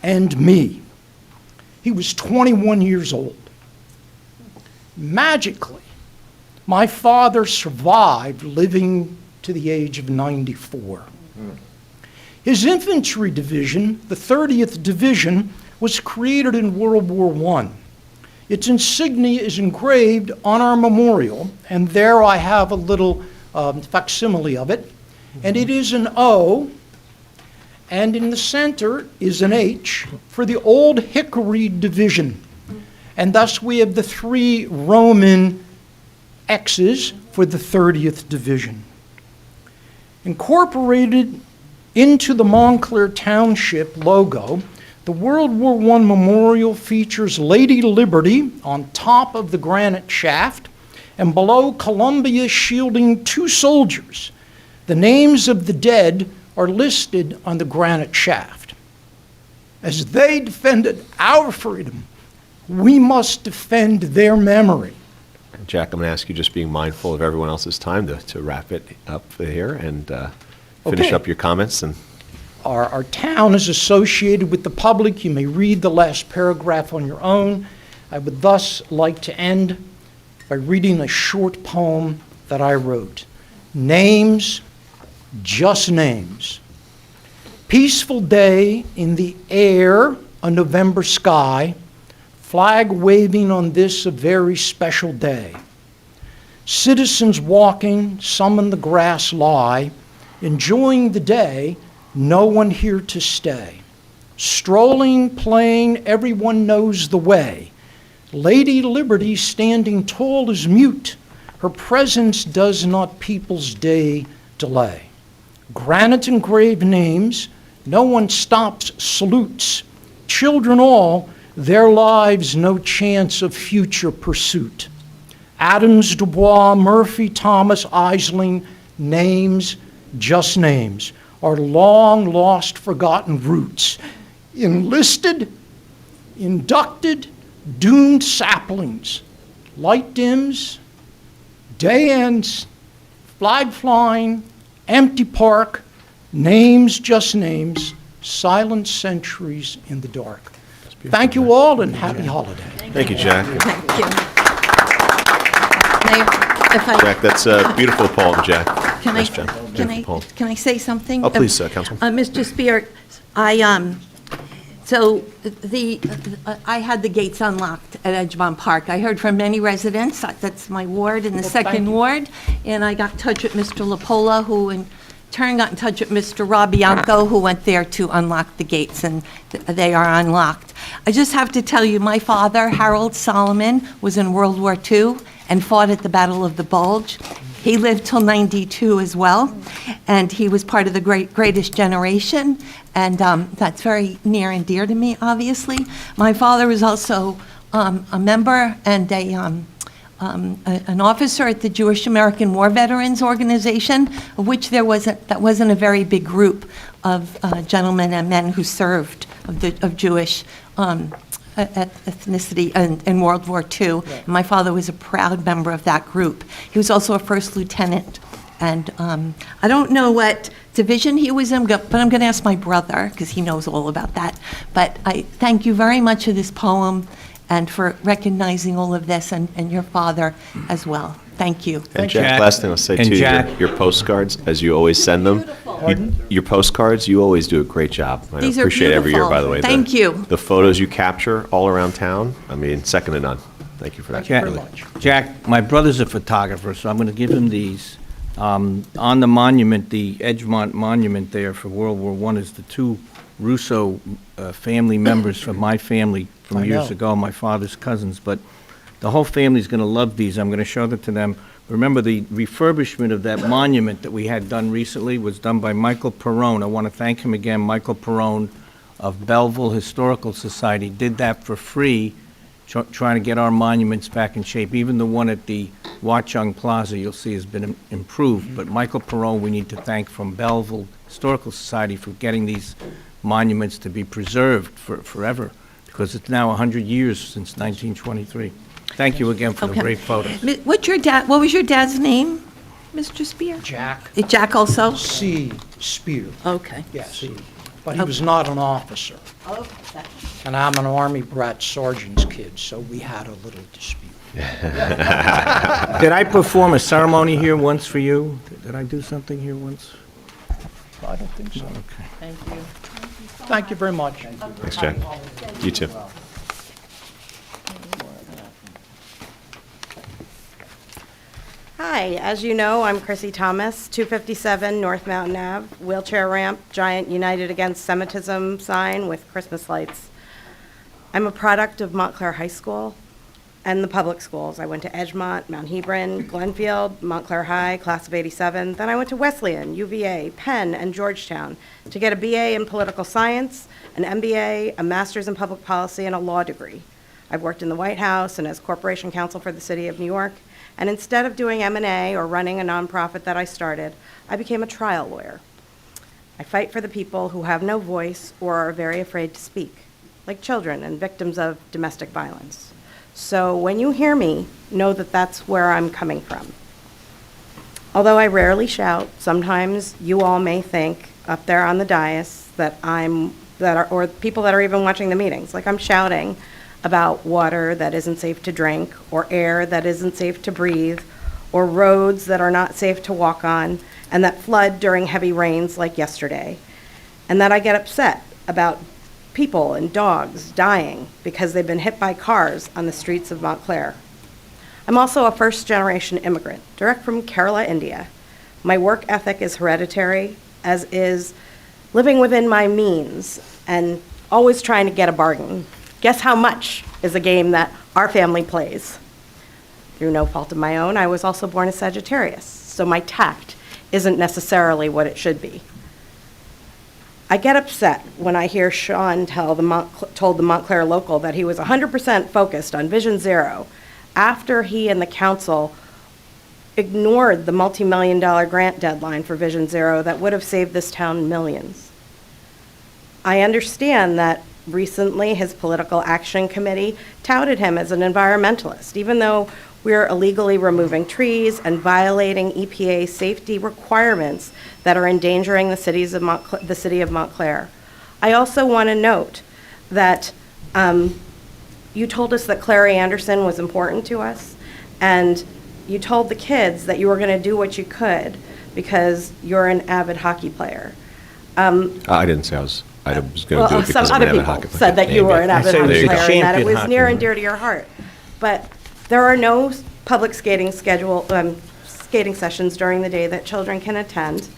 [SPEAKER 22] and me. He was 21 years old. Magically, my father survived, living to the age of 94. His infantry division, the 30th Division, was created in World War I. Its insignia is engraved on our memorial, and there I have a little facsimile of it. And it is an O, and in the center is an H for the Old Hickory Division. And thus we have the 3 Roman X's for the 30th Division. Incorporated into the Montclair Township logo, the World War I memorial features Lady Liberty on top of the granite shaft, and below Columbia shielding 2 soldiers. The names of the dead are listed on the granite shaft. As they defended our freedom, we must defend their memory.
[SPEAKER 1] Jack, I'm going to ask you, just being mindful of everyone else's time, to wrap it up here and finish
[SPEAKER 22] Okay.
[SPEAKER 1] up your comments. And
[SPEAKER 22] Our town is associated with the public. You may read the last paragraph on your own. I would thus like to end by reading a short poem that I wrote. Names, just names. Peaceful day in the air, a November sky, flag waving on this a very special day. Citizens walking, some in the grass lie, enjoying the day, no one here to stay. Strolling, playing, everyone knows the way. Lady Liberty standing tall is mute. Her presence does not people's day delay. Granite engraved names, no one stops, salutes. Children all, their lives no chance of future pursuit. Adams, Dubois, Murphy, Thomas, Eisling, names, just names, are long lost, forgotten roots. Enlisted, inducted, doomed saplings. Light dims, day ends, flag flying, empty park, names, just names, silent centuries in the dark. Thank you all and happy holiday.
[SPEAKER 1] thank you, Jack.
[SPEAKER 11] Thank you. Mayor, if I...
[SPEAKER 1] Jack, that's a beautiful poem, Jack.
[SPEAKER 11] Can I,
[SPEAKER 1] Nice job. Beautiful poem.
[SPEAKER 11] can I say something?
[SPEAKER 1] Oh, please, Councilman.
[SPEAKER 11] Mr. Spear, I had the gates unlocked at Edgemont Park. I heard from many residents, that's my ward in the second ward, and I got in touch with Mr. Lapola, who in turn got in touch with Mr. Robianco, who went there to unlock the gates, and they are unlocked. I just have to tell you, my father, Harold Solomon, was in World War II and fought at the Battle of the Bulge. He lived till 92 as well, and he was part of the greatest generation, and that's very near and dear to me, obviously. My father was also a member and an officer at the Jewish American War Veterans Organization, of which that wasn't a very big group of gentlemen and men who served of Jewish ethnicity in World War II. Right. My father was a proud member of that group. He was also a first lieutenant. And I don't know what division he was in, but I'm going to ask my brother, because he knows all about that. But I thank you very much for this poem, and for recognizing all of this, and your father as well. Thank you.
[SPEAKER 1] And Jack, last thing I'll say
[SPEAKER 5] And
[SPEAKER 1] too,
[SPEAKER 5] Jack-
[SPEAKER 1] your postcards, as you always send them, your postcards, you always do a great job. I
[SPEAKER 11] These are
[SPEAKER 1] appreciate it every year, by the
[SPEAKER 11] beautiful.
[SPEAKER 1] way.
[SPEAKER 11] Thank you.
[SPEAKER 1] The photos you capture all around town, I mean, second to none. Thank you for that.
[SPEAKER 5] Jack, my brother's a photographer, so I'm going to give him these. On the monument, the Edgemont Monument there for World War I is the two Russo family members from my family from
[SPEAKER 22] I
[SPEAKER 5] years
[SPEAKER 22] know.
[SPEAKER 5] ago, my father's cousins. But the whole family's going to love these. I'm going to show them to them. Remember, the refurbishment of that monument that we had done recently was done by Michael Perrone. I want to thank him again. Michael Perrone of Belleville Historical Society did that for free, trying to get our monuments back in shape. Even the one at the Watchung Plaza, you'll see, has been improved. But Michael Perrone, we need to thank from Belleville Historical Society for getting these monuments to be preserved forever, because it's now 100 years since 1923. Thank you again for the
[SPEAKER 11] Okay.
[SPEAKER 5] great photos.
[SPEAKER 11] What was your dad's name, Mr. Spear?
[SPEAKER 10] Jack
[SPEAKER 11] Jack also?
[SPEAKER 10] C. Spear,
[SPEAKER 11] Okay.
[SPEAKER 10] yes. But he was not an officer.
[SPEAKER 11] Okay.
[SPEAKER 10] And I'm an Army brat sergeant's kid, so we had a little dispute.
[SPEAKER 5] Did I perform a ceremony here once for you? Did I do something here once?
[SPEAKER 10] I don't think so.
[SPEAKER 5] Okay.
[SPEAKER 7] Thank you.
[SPEAKER 10] Thank you very much.
[SPEAKER 1] Thanks, Jack. You too.
[SPEAKER 6] Hi, as you know, I'm Chrissy Thomas, 257 North Mountain Ave, wheelchair ramp, giant United Against Semitism sign with Christmas lights. I'm a product of Montclair High School and the public schools. I went to Edgemont, Mount Hebron, Glenfield, Montclair High, class of '87. Then I went to Wesleyan, UVA, Penn, and Georgetown to get a BA in political science, an MBA, a master's in public policy, and a law degree. I've worked in the White House and as corporation counsel for the city of New York. And instead of doing M&A or running a nonprofit that I started, I became a trial lawyer. I fight for the people who have no voice or are very afraid to speak, like children and victims of domestic violence. So when you hear me, know that that's where I'm coming from. Although I rarely shout, sometimes you all may think up there on the dais or people that are even watching the meetings, like I'm shouting about water that isn't safe to drink, or air that isn't safe to breathe, or roads that are not safe to walk on, and that flood during heavy rains like yesterday. And that I get upset about people and dogs dying because they've been hit by cars on the streets of Montclair. I'm also a first-generation immigrant, direct from Kerala, India. My work ethic is hereditary, as is living within my means and always trying to get a bargain. Guess how much is a game that our family plays. Through no fault of my own, I was also born a Sagittarius, so my tact isn't necessarily what it should be. I get upset when I hear Sean told the Montclair local that he was 100% focused on Vision Zero after he and the council ignored the multi-million-dollar grant deadline for Vision Zero that would have saved this town millions. I understand that recently his political action committee touted him as an environmentalist, even though we're illegally removing trees and violating EPA safety requirements that are endangering the city of Montclair. I also want to note that you told us that Clary Anderson was important to us, and you told the kids that you were going to do what you could because you're an avid hockey player.
[SPEAKER 1] I didn't say I was going to do it because
[SPEAKER 6] some
[SPEAKER 1] I'm an
[SPEAKER 6] other
[SPEAKER 1] avid
[SPEAKER 6] people
[SPEAKER 1] hockey player.
[SPEAKER 6] said that you were an avid
[SPEAKER 5] said
[SPEAKER 6] hockey
[SPEAKER 5] he was a
[SPEAKER 6] player and that it
[SPEAKER 5] champion
[SPEAKER 6] was near and
[SPEAKER 5] hockey
[SPEAKER 6] dear to your heart. But there are no public skating sessions during the day that children can attend.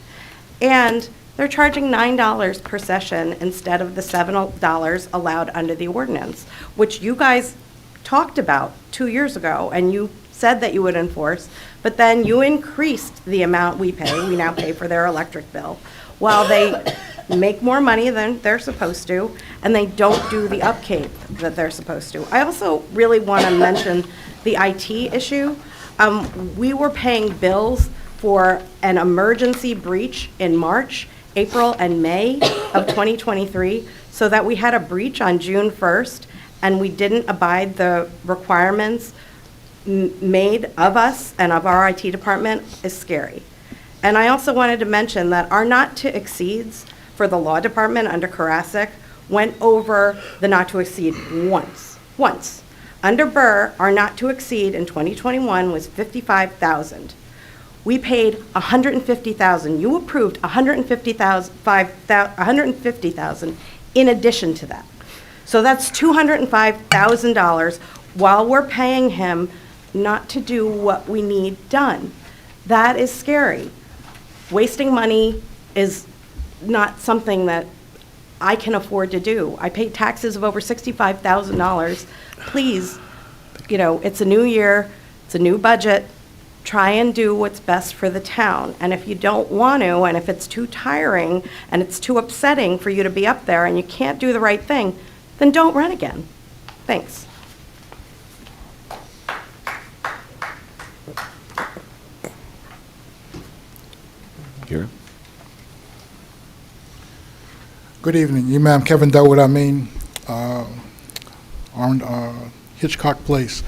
[SPEAKER 6] And they're charging $9 per session instead of the $7 allowed under the ordinance, which you guys talked about 2 years ago, and you said that you would enforce, but then you increased the amount we pay. We now pay for their electric bill, while they make more money than they're supposed to, and they don't do the upkeep that they're supposed to. I also really want to mention the IT issue. We were paying bills for an emergency breach in March, April, and May of 2023, so that we had a breach on June 1st, and we didn't abide the requirements made of us and of our IT department is scary. And I also wanted to mention that our not-to-exceeds for the law department under Karasik went over the not-to-exceed once. Under Burr, our not to exceed in 2021 was $55,000. We paid $150,000. You approved $150,000 in addition to that. So that's $205,000 while we're paying him not to do what we need done. That is scary. Wasting money is not something that I can afford to do. I pay taxes of over $65,000. Please, it's a new year, it's a new budget. Try and do what's best for the town. And if you don't want to, and if it's too tiring and it's too upsetting for you to be up there and you can't do the right thing, then don't run again. Thanks.
[SPEAKER 1] Here.
[SPEAKER 4] Good evening. You, ma'am, Kevin Durwood, on Hitchcock Place.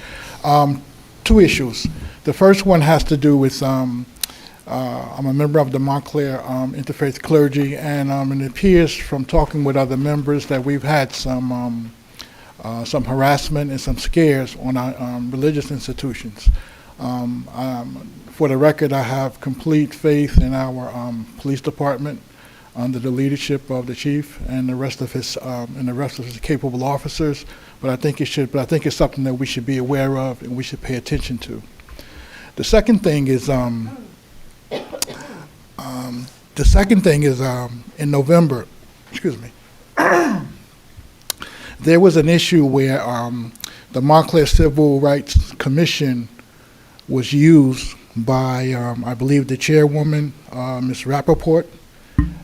[SPEAKER 4] Two issues. The first one has to do with, I'm a member of the Montclair Interfaith Clergy, and it appears from talking with other members that we've had some harassment and some scares on our religious institutions. For the record, I have complete faith in our police department under the leadership of the chief and the rest of his capable officers. But I think it's something that we should be aware of and we should pay attention to. The second thing is in November, there was an issue where the Montclair Civil Rights Commission was used by, I believe, the chairwoman, Ms. Rappaport,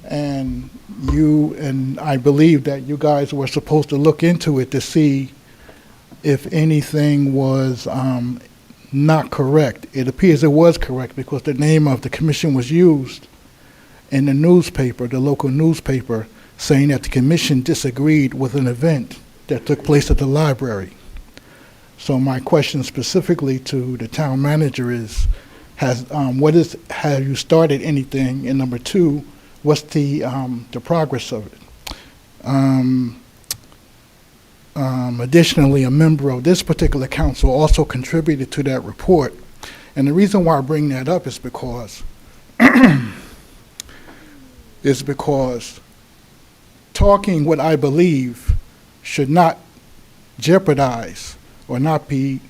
[SPEAKER 4] and I believe that you guys were supposed to look into it to see if anything was not correct. It appears it was correct because the name of the commission was used in the newspaper, the local newspaper, saying that the commission disagreed with an event that took place at the library. So my question specifically to the town manager is, have you started anything? And number two, what's the progress of it? Additionally, a member of this particular council also contributed to that report. And the reason why I bring that up is because talking what I believe should not jeopardize or not be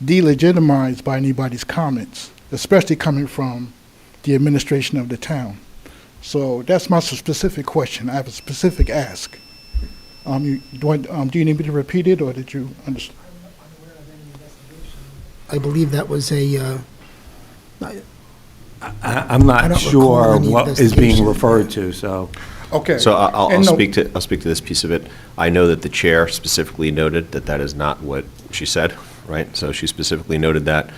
[SPEAKER 4] delegitimized by anybody's comments, especially coming from the administration of the town. So that's my specific question. I have a specific ask. Do you need me to repeat it, or did you understand?
[SPEAKER 10] I believe that was a,
[SPEAKER 8] I'm
[SPEAKER 10] I
[SPEAKER 8] not
[SPEAKER 10] don't
[SPEAKER 8] sure
[SPEAKER 10] recall any
[SPEAKER 8] what is being
[SPEAKER 10] investigation.
[SPEAKER 8] referred to, so.
[SPEAKER 4] Okay.
[SPEAKER 1] So I'll
[SPEAKER 4] And no-
[SPEAKER 1] speak to this piece of it. I know that the chair specifically noted that that is not what she said, right? So she specifically noted that,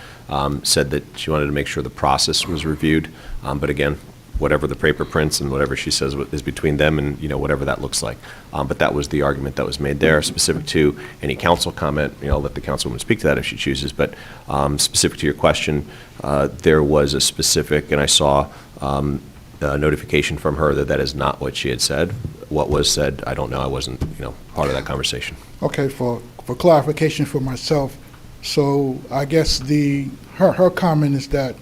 [SPEAKER 1] said that she wanted to make sure the process was reviewed. But again, whatever the paper prints and whatever she says is between them and, whatever that looks like. But that was the argument that was made there, specific to any council comment. I'll let the councilwoman speak to that if she chooses. But specific to your question, there was a specific, and I saw a notification from her that that is not what she had said. What was said, I don't know. I wasn't, part of that conversation.
[SPEAKER 4] Okay, for clarification for myself, so I guess her comment is that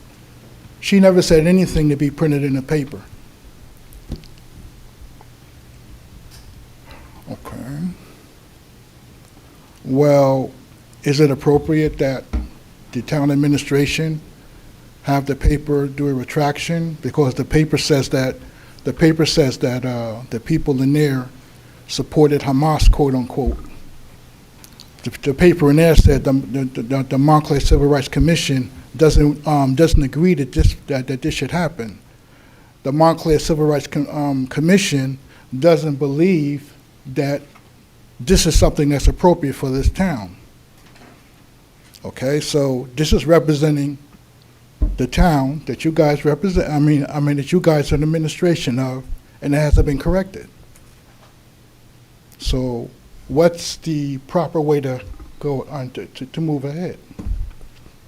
[SPEAKER 4] she never said anything to be printed in the paper. Okay. Well, is it appropriate that the town administration have the paper do a retraction? Because the paper says that the people in there supported Hamas, quote unquote. The paper in there said the Montclair Civil Rights Commission doesn't agree that this should happen. The Montclair Civil Rights Commission doesn't believe that this is something that's appropriate for this town. Okay, so this is representing the town that you guys represent. I mean that you guys are an administration of, and it hasn't been corrected. So, what's the proper way to go on to move ahead?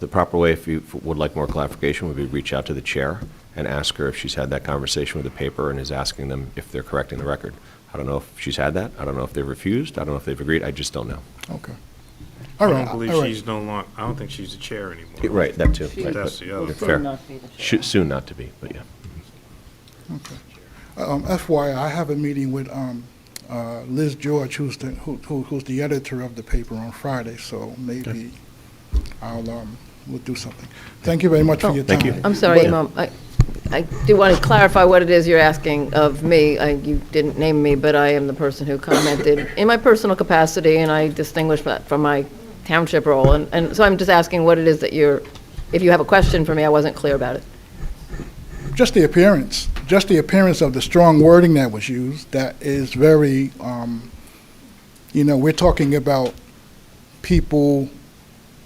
[SPEAKER 1] The proper way, if you would like more clarification, would be reach out to the chair and ask her if she's had that conversation with the paper and is asking them if they're correcting the record. I don't know if she's had that. I don't know if they've refused. I don't know if they've agreed. I just don't know.
[SPEAKER 4] Okay.
[SPEAKER 3] I
[SPEAKER 4] All
[SPEAKER 3] don't
[SPEAKER 4] right,
[SPEAKER 3] believe
[SPEAKER 4] all right.
[SPEAKER 3] she's no longer, I don't think she's the chair anymore.
[SPEAKER 1] Right, that too. Right,
[SPEAKER 3] That's
[SPEAKER 1] but
[SPEAKER 3] the other.
[SPEAKER 1] fair. Soon not to be, but yeah.
[SPEAKER 4] FYI, I have a meeting with Liz George, who's the editor of the paper on Friday, so maybe we'll do something. Thank you very much for your time.
[SPEAKER 1] Thank you.
[SPEAKER 7] I'm sorry,
[SPEAKER 1] Yeah.
[SPEAKER 7] Mom. I do want to clarify what it is you're asking of me. You didn't name me, but I am the person who commented in my personal capacity, and I distinguish that from my township role. And so I'm just asking what it is that if you have a question for me, I wasn't clear about it.
[SPEAKER 4] Just the appearance of the strong wording that was used, that is very, we're talking about people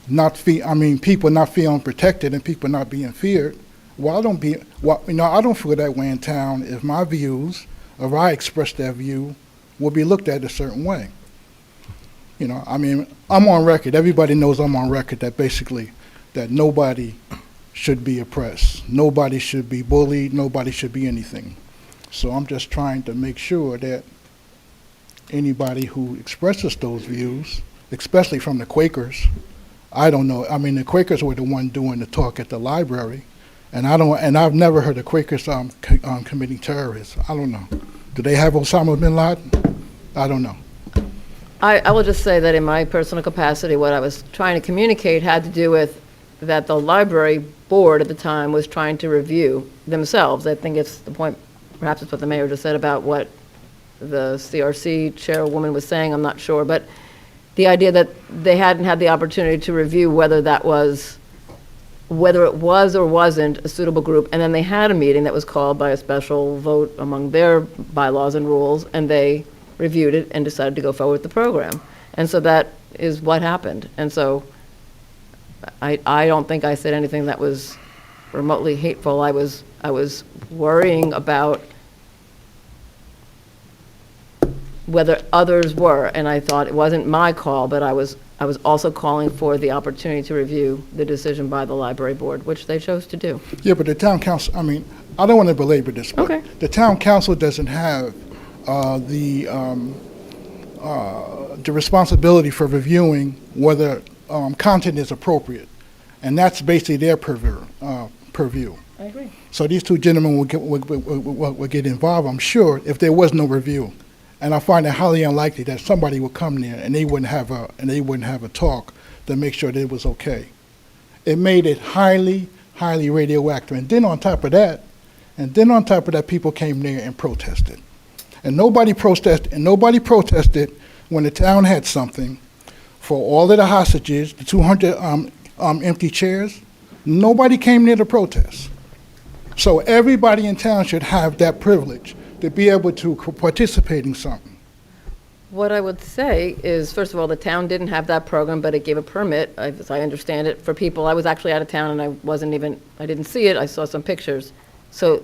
[SPEAKER 4] not feeling protected and people not being feared. Well, I don't feel that way in town if my views, if I express that view, will be looked at a certain way. I'm on record. Everybody knows I'm on record that basically that nobody should be oppressed. Nobody should be bullied. Nobody should be anything. So I'm just trying to make sure that anybody who expresses those views, especially from the Quakers, I don't know. I mean, the Quakers were the one doing the talk at the library, and I've never heard the Quakers committing terrorism. I don't know. Do they have Osama bin Laden? I don't know.
[SPEAKER 7] I will just say that in my personal capacity, what I was trying to communicate had to do with that the library board at the time was trying to review themselves. I think it's the point, perhaps it's what the mayor just said about what the CRC chairwoman was saying, I'm not sure, but the idea that they hadn't had the opportunity to review whether it was or wasn't a suitable group, and then they had a meeting that was called by a special vote among their bylaws and rules, and they reviewed it and decided to go forward with the program. And so that is what happened. And so I don't think I said anything that was remotely hateful. I was worrying about whether others were, and I thought it wasn't my call, but I was also calling for the opportunity to review the decision by the library board, which they chose to do.
[SPEAKER 4] Yeah, but the town council, I don't want to belabor this, but
[SPEAKER 7] Okay.
[SPEAKER 4] the town council doesn't have the responsibility for reviewing whether content is appropriate, and that's basically their purview.
[SPEAKER 7] I agree.
[SPEAKER 4] So these two gentlemen would get involved, I'm sure, if there was no review. And I find it highly unlikely that somebody would come there and they wouldn't have a talk to make sure that it was okay. It made it highly, highly radioactive. And then on top of that, people came there and protested. And nobody protested when the town had something for all of the hostages, the 200 empty chairs. Nobody came there to protest. So everybody in town should have that privilege to be able to participate in something.
[SPEAKER 7] What I would say is, first of all, the town didn't have that program, but it gave a permit, as I understand it, for people. I was actually out of town and I didn't see it. I saw some pictures. So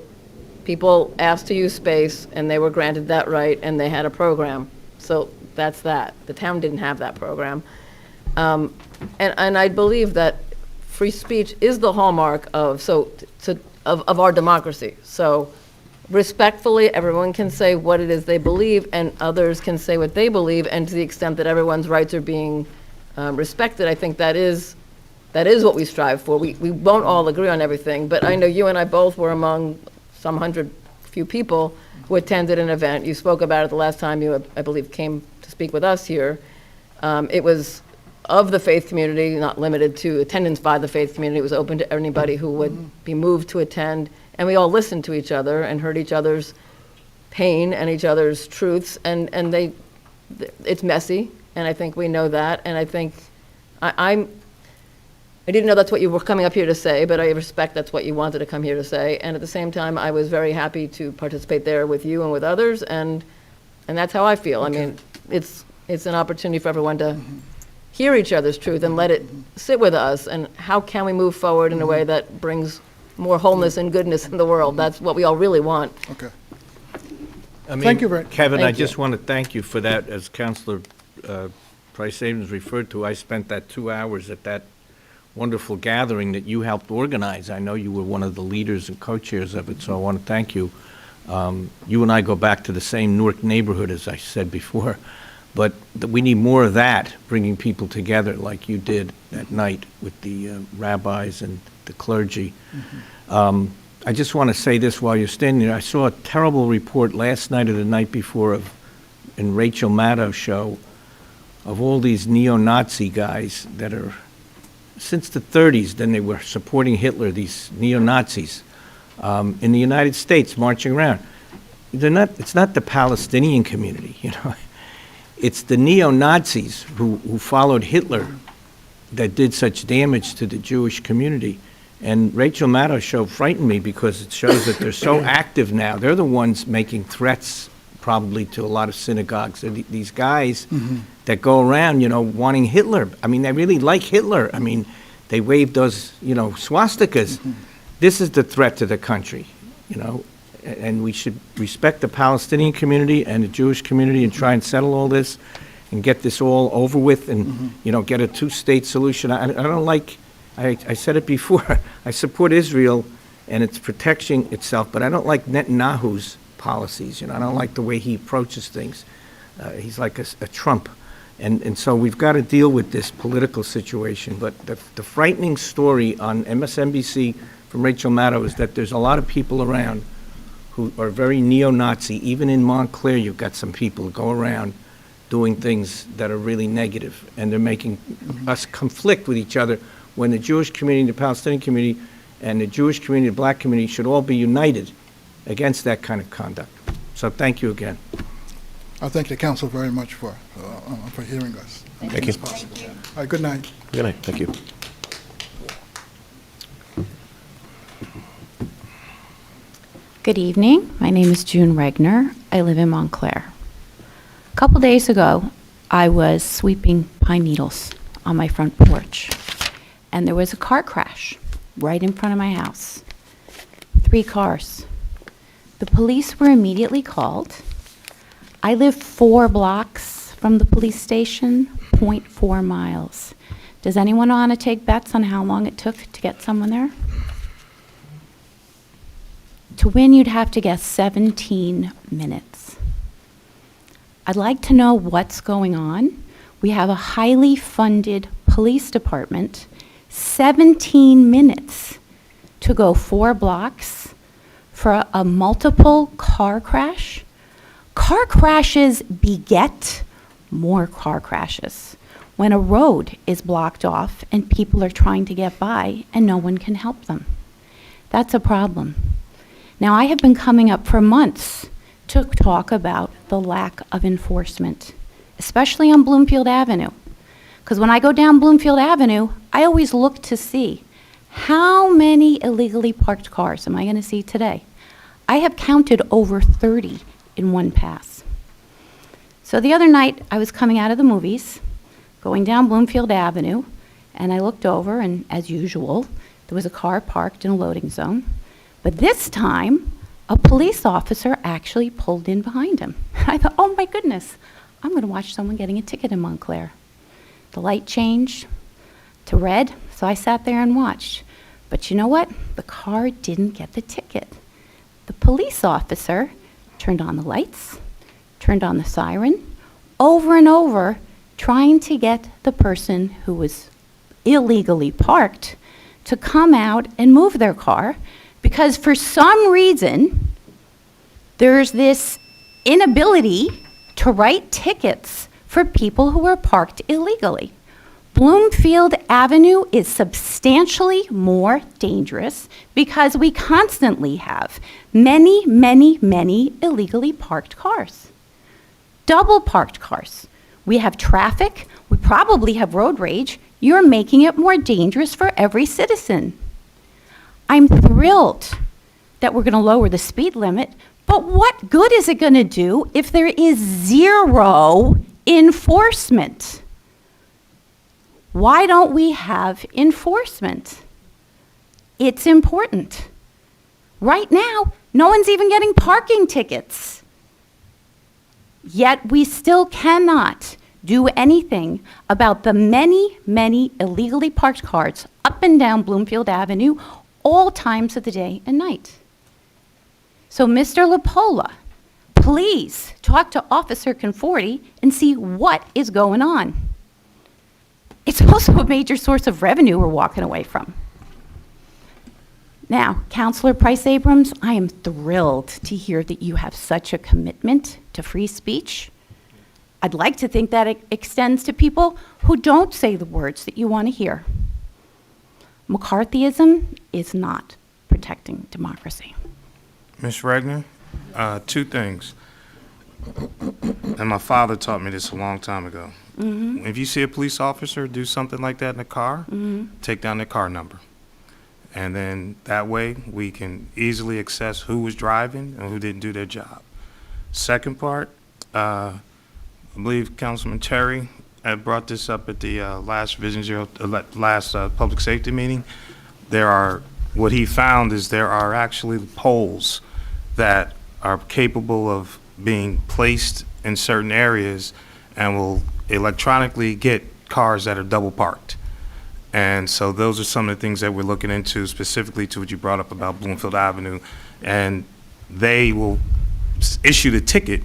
[SPEAKER 7] people asked to use space and they were granted that right and they had a program. So that's that. The town didn't have that program. And I believe that free speech is the hallmark of our democracy. So respectfully, everyone can say what it is they believe, and others can say what they believe, and to the extent that everyone's rights are being respected, I think that is what we strive for. We won't all agree on everything, but I know you and I both were among some few people who attended an event. You spoke about it the last time you, I believe, came to speak with us here. It was of the faith community, not limited to attendance by the faith community. It was open to anybody who would be moved to attend. And we all listened to each other and heard each other's pain and each other's truths. And it's messy, and I think we know that. And I think I didn't know that's what you were coming up here to say, but I respect that's what you wanted to come here to say. And at the same time, I was very happy to participate there with you and with others. And that's how I feel.
[SPEAKER 4] Okay.
[SPEAKER 7] I mean, it's an opportunity for everyone to hear each other's truth and let it sit with us. And how can we move forward in a way that brings more wholeness and goodness in the world? That's what we all really want.
[SPEAKER 4] Okay.
[SPEAKER 5] Thank
[SPEAKER 4] you very-
[SPEAKER 5] Kevin,
[SPEAKER 7] Thank
[SPEAKER 5] I
[SPEAKER 7] you.
[SPEAKER 5] just want to thank you for that. As Councilor Price Havens referred to, I spent that 2 hours at that wonderful gathering that you helped organize. I know you were one of the leaders and co-chairs of it, so I want to thank you. You and I go back to the same Newark neighborhood, as I said before, but we need more of that, bringing people together like you did that night with the rabbis and the clergy. I just want to say this while you're standing there. I saw a terrible report last night or the night before in Rachel Maddow's show of all these neo-Nazi guys that are, since the 30s, then they were supporting Hitler, these neo-Nazis, in the United States marching around. It's not the Palestinian community, you know. It's the neo-Nazis who followed Hitler that did such damage to the Jewish community. And Rachel Maddow's show frightened me because it shows that they're so active now. They're the ones making threats probably to a lot of synagogues. They're these guys that go around, you know, wanting Hitler. I mean, they really like Hitler. I mean, they wave those, you know, swastikas. This is the threat to the country, you know, and we should respect the Palestinian community and the Jewish community and try and settle all this and get this all over with and, you know, get a two-state solution. I don't like, I said it before, I support Israel and its protecting itself, but I don't like Netanyahu's policies, you know. I don't like the way he approaches things. He's like a Trump. And so we've got to deal with this political situation. But the frightening story on MSNBC from Rachel Maddow is that there's a lot of people around who are very neo-Nazi. Even in Montclair, you've got some people who go around doing things that are really negative, and they're making us conflict with each other when the Jewish community, the Palestinian community, and the Jewish community, the black community should all be united against that kind of conduct. So thank you again.
[SPEAKER 4] I thank the council very much for hearing us.
[SPEAKER 1] Thank you.
[SPEAKER 4] All right, good night.
[SPEAKER 1] Good night. Thank you.
[SPEAKER 8] Good evening. My name is June Regner. I live in Montclair. A couple days ago, I was sweeping pine needles on my front porch, and there was a car crash right in front of my house. 3 cars. The police were immediately called. I live 4 blocks from the police station, 0.4 miles. Does anyone want to take bets on how long it took to get someone there? To win, you'd have to guess 17 minutes. I'd like to know what's going on. We have a highly funded police department, 17 minutes to go 4 blocks for a multiple car crash. Car crashes beget more car crashes when a road is blocked off and people are trying to get by and no one can help them. That's a problem. Now, I have been coming up for months to talk about the lack of enforcement, especially on Bloomfield Avenue. Because when I go down Bloomfield Avenue, I always look to see how many illegally parked cars am I going to see today. I have counted over 30 in one pass. So the other night, I was coming out of the movies, going down Bloomfield Avenue, and I looked over, and as usual, there was a car parked in a loading zone. But this time, a police officer actually pulled in behind him. I thought, oh my goodness, I'm going to watch someone getting a ticket in Montclair. The light changed to red, so I sat there and watched. But you know what? The car didn't get the ticket. The police officer turned on the lights, turned on the siren, over and over, trying to get the person who was illegally parked to come out and move their car, because for some reason, there's this inability to write tickets for people who are parked illegally. Bloomfield Avenue is substantially more dangerous because we constantly have many, many, many illegally parked cars. Double parked cars. We have traffic, we probably have road rage. You're making it more dangerous for every citizen. I'm thrilled that we're going to lower the speed limit, but what good is it going to do if there is 0 enforcement? Why don't we have enforcement? It's important. Right now, no one's even getting parking tickets. Yet we still cannot do anything about the many, many illegally parked cars up and down Bloomfield Avenue all times of the day and night. So, Mr. LaPola, please talk to Officer Conforti and see what is going on. It's also a major source of revenue we're walking away from. Now, Councilor Price Abrams, I am thrilled to hear that you have such a commitment to free speech. I'd like to think that it extends to people who don't say the words that you want to hear. McCarthyism is not protecting democracy.
[SPEAKER 3] Ms. Regner, two things. And my father taught me this a long time ago. If you see a police officer do something like that in a car, take down their car number. And then that way we can easily assess who was driving and who didn't do their job. Second part, I believe Councilman Terry had brought this up at the last public safety meeting. What he found is there are actually poles that are capable of being placed in certain areas and will electronically get cars that are double parked. And so those are some of the things that we're looking into, specifically to what you brought up about Bloomfield Avenue. And they will issue the ticket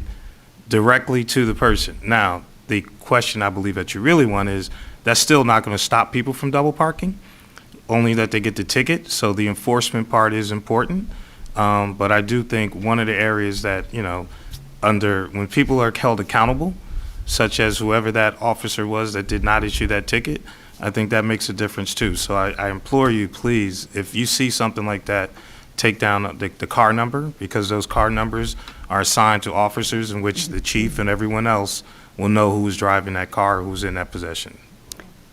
[SPEAKER 3] directly to the person. Now, the question I believe that you really want is, that's still not going to stop people from double parking, only that they get the ticket. So the enforcement part is important. But I do think one of the areas that, when people are held accountable, such as whoever that officer was that did not issue that ticket, I think that makes a difference too. So I implore you, please, if you see something like that, take down the car number, because those car numbers are assigned to officers in which the chief and everyone else will know who was driving that car, who's in that possession.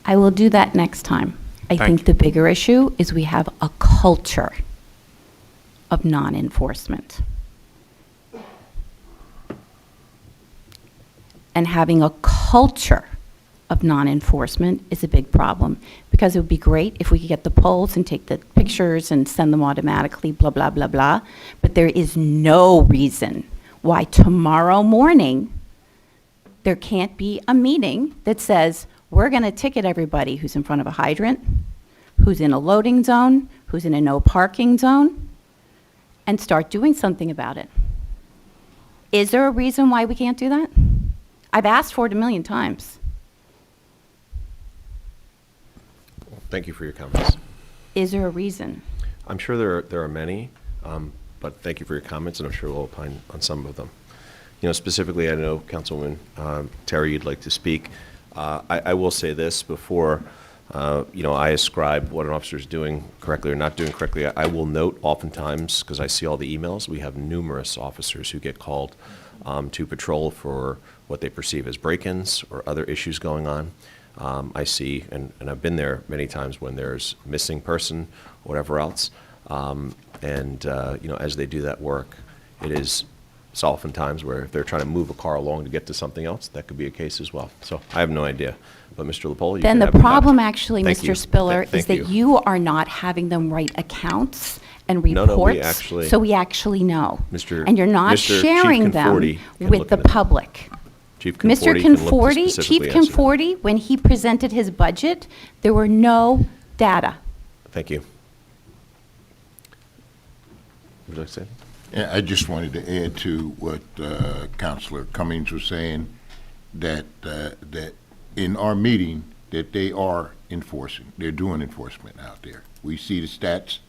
[SPEAKER 8] I will do that next time. I think the bigger issue is we have a culture of non-enforcement. And having a culture of non-enforcement is a big problem, because it would be great if we could get the polls and take the pictures and send them automatically, blah, blah, blah, blah. But there is no reason why tomorrow morning there can't be a meeting that says, we're going to ticket everybody who's in front of a hydrant, who's in a loading zone, who's in a no parking zone, and start doing something about it. Is there a reason why we can't do that? I've asked for it a million times.
[SPEAKER 1] Thank you for your comments.
[SPEAKER 8] Is there a reason?
[SPEAKER 1] I'm sure there are many, but thank you for your comments, and I'm sure we'll opine on some of them. Specifically, I know Councilwoman Terry, you'd like to speak. I will say this before, I ascribe what an officer is doing correctly or not doing correctly. I will note oftentimes, because I see all the emails, we have numerous officers who get called to patrol for what they perceive as break-ins or other issues going on. I see, and I've been there many times when there's missing person, whatever else, as they do that work, it's oftentimes where if they're trying to move a car along to get to something else, that could be a case as well. So I have no idea. But Mr. LaPola, you
[SPEAKER 8] Then
[SPEAKER 1] can
[SPEAKER 8] the
[SPEAKER 1] have your
[SPEAKER 8] problem
[SPEAKER 1] comment.
[SPEAKER 8] actually,
[SPEAKER 1] Thank
[SPEAKER 8] Mr.
[SPEAKER 1] you.
[SPEAKER 8] Spiller, is
[SPEAKER 1] Thank
[SPEAKER 8] that you are not having them write accounts and
[SPEAKER 1] No, no, we
[SPEAKER 8] reports,
[SPEAKER 1] actually-
[SPEAKER 8] so we actually know.
[SPEAKER 1] Mr.
[SPEAKER 8] And you're not
[SPEAKER 1] Mr. Chief
[SPEAKER 8] sharing them
[SPEAKER 1] Conforti can
[SPEAKER 8] with
[SPEAKER 1] look
[SPEAKER 8] the
[SPEAKER 1] into that.
[SPEAKER 8] public.
[SPEAKER 1] Chief
[SPEAKER 8] Mr.
[SPEAKER 1] Conforti can look to
[SPEAKER 8] Conforti, Chief
[SPEAKER 1] specifically answer that.
[SPEAKER 8] Conforti, when he presented his budget, there were no data.
[SPEAKER 1] Thank you. Would you like to say?
[SPEAKER 15] Yeah, I just wanted to add to what Councilor Cummings was saying, that in our meeting, that they are enforcing. They're doing enforcement out there. We see the stats.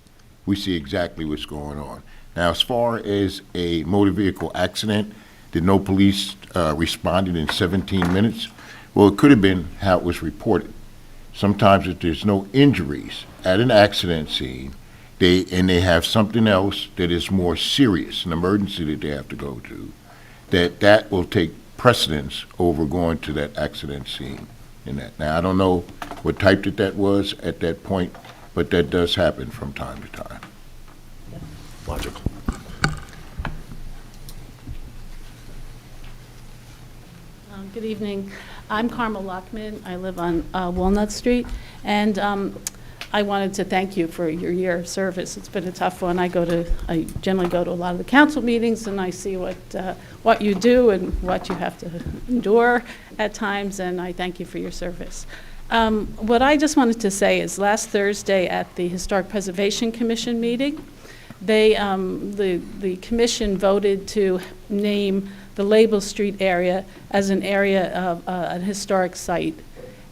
[SPEAKER 15] We see exactly what's going on. Now, as far as a motor vehicle accident, did no police responded in 17 minutes? Well, it could have been how it was reported. Sometimes if there's no injuries at an accident scene, they have something else that is more serious, an emergency that they have to go to, that will take precedence over going to that accident scene. Now, I don't know what type that was at that point, but that does happen from time to time.
[SPEAKER 1] Logical.
[SPEAKER 16] Good evening. I'm Carmel Lockman. I live on Walnut Street, and I wanted to thank you for your year of service. It's been a tough one. I generally go to a lot of the council meetings, and I see what you do and what you have to endure at times, and I thank you for your service. What I just wanted to say is last Thursday at the Historic Preservation Commission meeting, the commission voted to name the Label Street area as an area of an historic site.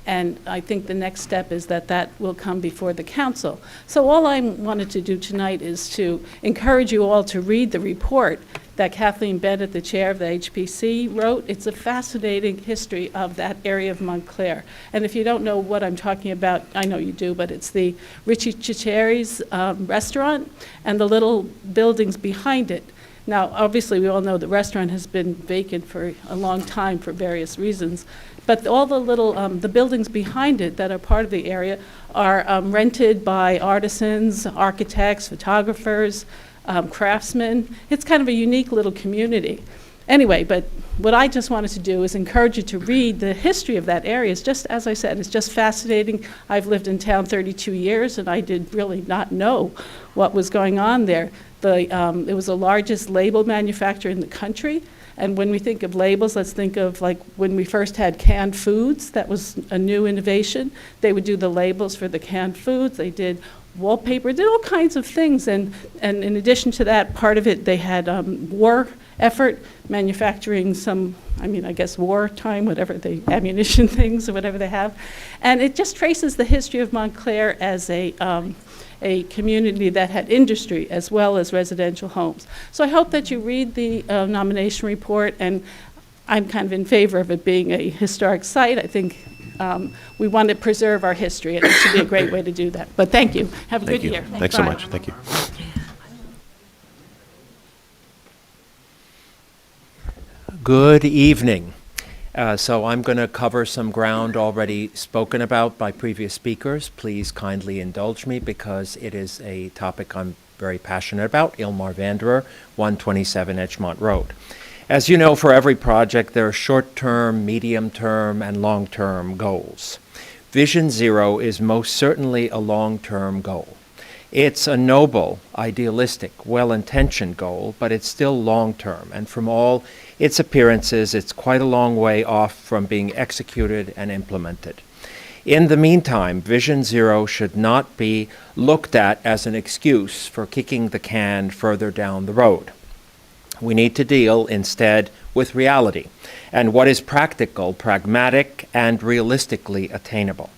[SPEAKER 16] And I think the next step is that that will come before the council. So all I wanted to do tonight is to encourage you all to read the report that Kathleen Bennett, the chair of the HPC, wrote. It's a fascinating history of that area of Montclair. And if you don't know what I'm talking about, I know you do, but it's the Richie Chicheri's restaurant and the little buildings behind it. Now, obviously, we all know the restaurant has been vacant for a long time for various reasons, but all the little, the buildings behind it that are part of the area are rented by artisans, architects, photographers, craftsmen. It's kind of a unique little community. Anyway, but what I just wanted to do is encourage you to read the history of that area. It's just, as I said, it's just fascinating. I've lived in town 32 years, and I did really not know what was going on there. It was the largest label manufacturer in the country. And when we think of labels, let's think of like when we first had canned foods. That was a new innovation. They would do the labels for the canned foods. They did wallpaper, did all kinds of things. And in addition to that, part of it, they had war effort, manufacturing some, I mean, I guess wartime, whatever the ammunition things or whatever they have. And it just traces the history of Montclair as a community that had industry as well as residential homes. So I hope that you read the nomination report, and I'm kind of in favor of it being a historic site. I think we want to preserve our history, and it should be a great way to do that. But thank you. Have a good year.
[SPEAKER 1] Thanks so
[SPEAKER 16] Bye.
[SPEAKER 1] much. Thank you.
[SPEAKER 14] Good evening. So I'm going to cover some ground already spoken about by previous speakers. Please kindly indulge me because it is a topic I'm very passionate about. Ilmar Vanderer, 127 Edgemont Road. As you know, for every project, there are short-term, medium-term, and long-term goals. Vision Zero is most certainly a long-term goal. It's a noble, idealistic, well-intentioned goal, but it's still long-term, and from all its appearances, it's quite a long way off from being executed and implemented. In the meantime, Vision Zero should not be looked at as an excuse for kicking the can further down the road. We need to deal instead with reality and what is practical, pragmatic, and realistically attainable.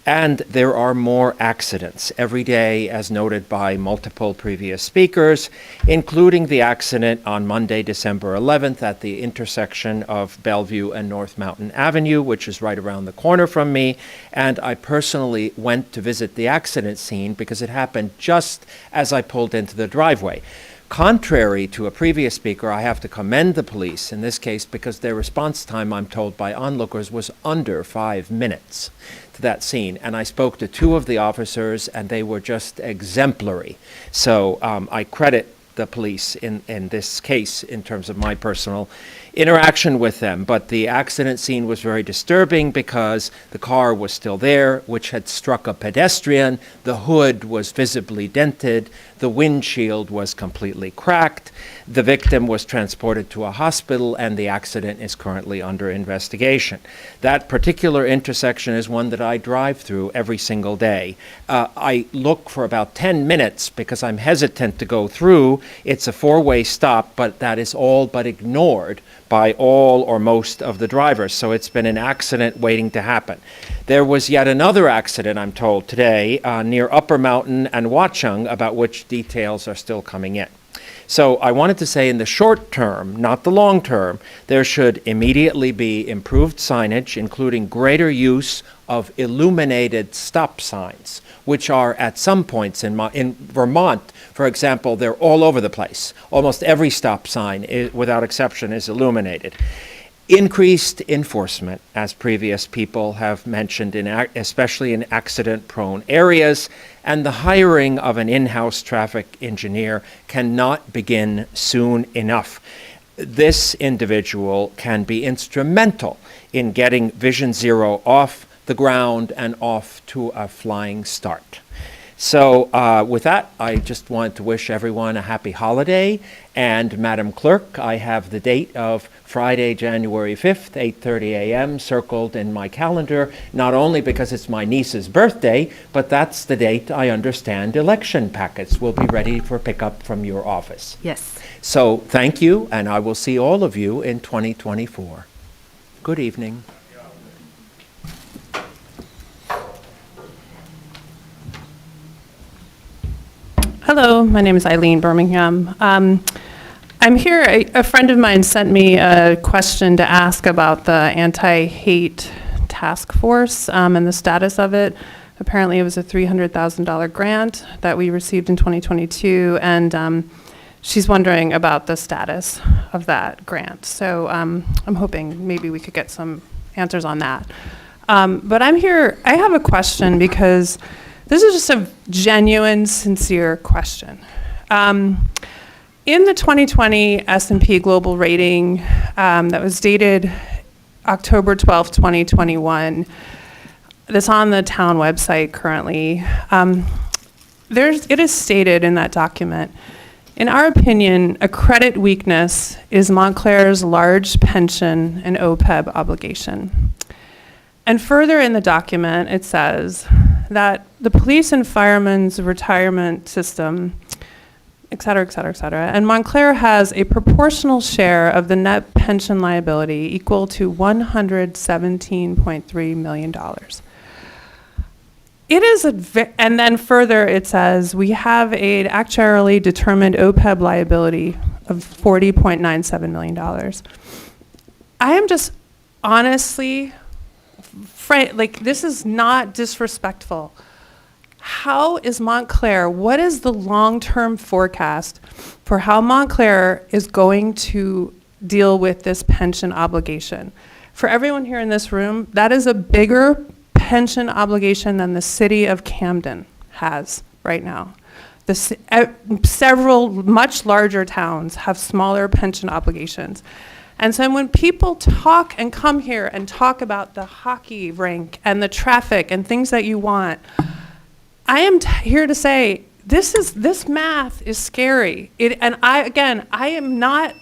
[SPEAKER 14] And there are more accidents every day, as noted by multiple previous speakers, including the accident on Monday, December 11th at the intersection of Bellevue and North Mountain Avenue, which is right around the corner from me. And I personally went to visit the accident scene because it happened just as I pulled into the driveway. Contrary to a previous speaker, I have to commend the police in this case because their response time, I'm told by onlookers, was under 5 minutes to that scene. And I spoke to two of the officers and they were just exemplary. So I credit the police in this case in terms of my personal interaction with them. But the accident scene was very disturbing because the car was still there, which had struck a pedestrian. The hood was visibly dented. The windshield was completely cracked. The victim was transported to a hospital, and the accident is currently under investigation. That particular intersection is one that I drive through every single day. I look for about 10 minutes because I'm hesitant to go through. It's a four-way stop, but that is all but ignored by all or most of the drivers. So it's been an accident waiting to happen. There was yet another accident, I'm told, today near Upper Mountain and Watchung, about which details are still coming in. So I wanted to say in the short term, not the long term, there should immediately be improved signage, including greater use of illuminated stop signs, which are at some points in Vermont, for example, they're all over the place. Almost every stop sign, without exception, is illuminated. Increased enforcement, as previous people have mentioned, especially in accident-prone areas, and the hiring of an in-house traffic engineer cannot begin soon enough. This individual can be instrumental in getting Vision Zero off the ground and off to a flying start. So with that, I just want to wish everyone a happy holiday. And Madam Clerk, I have the date of Friday, January 5th, 8:30 a.m. circled in my calendar, not only because it's my niece's birthday, but that's the date I understand election packets will be ready for pickup from your office.
[SPEAKER 2] Yes.
[SPEAKER 14] So thank you, and I will see all of you in 2024. Good evening.
[SPEAKER 17] Hello, my name is Eileen Birmingham. I'm here, a friend of mine sent me a question to ask about the anti-hate task force and the status of it. Apparently it was a $300,000 grant that we received in 2022, and she's wondering about the status of that grant. So I'm hoping maybe we could get some answers on that. But I'm here, I have a question because this is just a genuine, sincere question. In the 2020 S&P Global Rating that was dated October 12, 2021, that's on the town website currently, it is stated in that document, in our opinion, a credit weakness is Montclair's large pension and OPEB obligation. And further in the document, it says that the police and firemen's retirement system, et cetera, et cetera, et cetera, and Montclair has a proportional share of the net pension liability equal to $117.3 million. It is and then further it says we have an actuarially determined OPEB liability of $40.97 million. I am just honestly, this is not disrespectful. How is Montclair, what is the long-term forecast for how Montclair is going to deal with this pension obligation? For everyone here in this room, that is a bigger pension obligation than the city of Camden has right now. Several much larger towns have smaller pension obligations. And so when people talk and come here and talk about the hockey rink and the traffic and things that you want, I am here to say this math is scary. I am not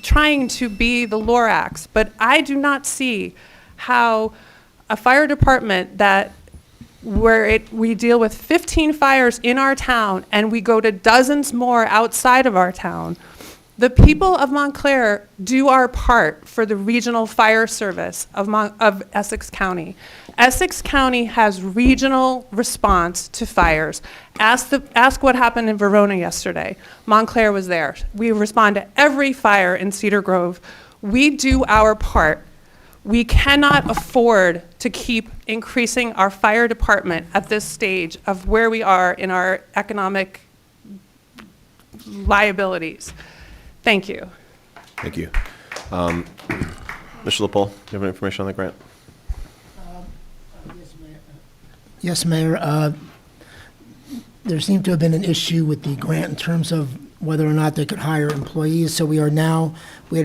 [SPEAKER 17] trying to be the Lorax, but I do not see how a fire department we deal with 15 fires in our town and we go to dozens more outside of our town. The people of Montclair do our part for the regional fire service of Essex County. Essex County has regional response to fires. Ask what happened in Verona yesterday. Montclair was there. We respond to every fire in Cedar Grove. We do our part. We cannot afford to keep increasing our fire department at this stage of where we are in our economic liabilities. Thank you.
[SPEAKER 1] Thank you. Mr. LaPole, do you have any information on the grant?
[SPEAKER 10] Yes, Mayor. There seemed to have been an issue with the grant in terms of whether or not they could hire employees. So we had a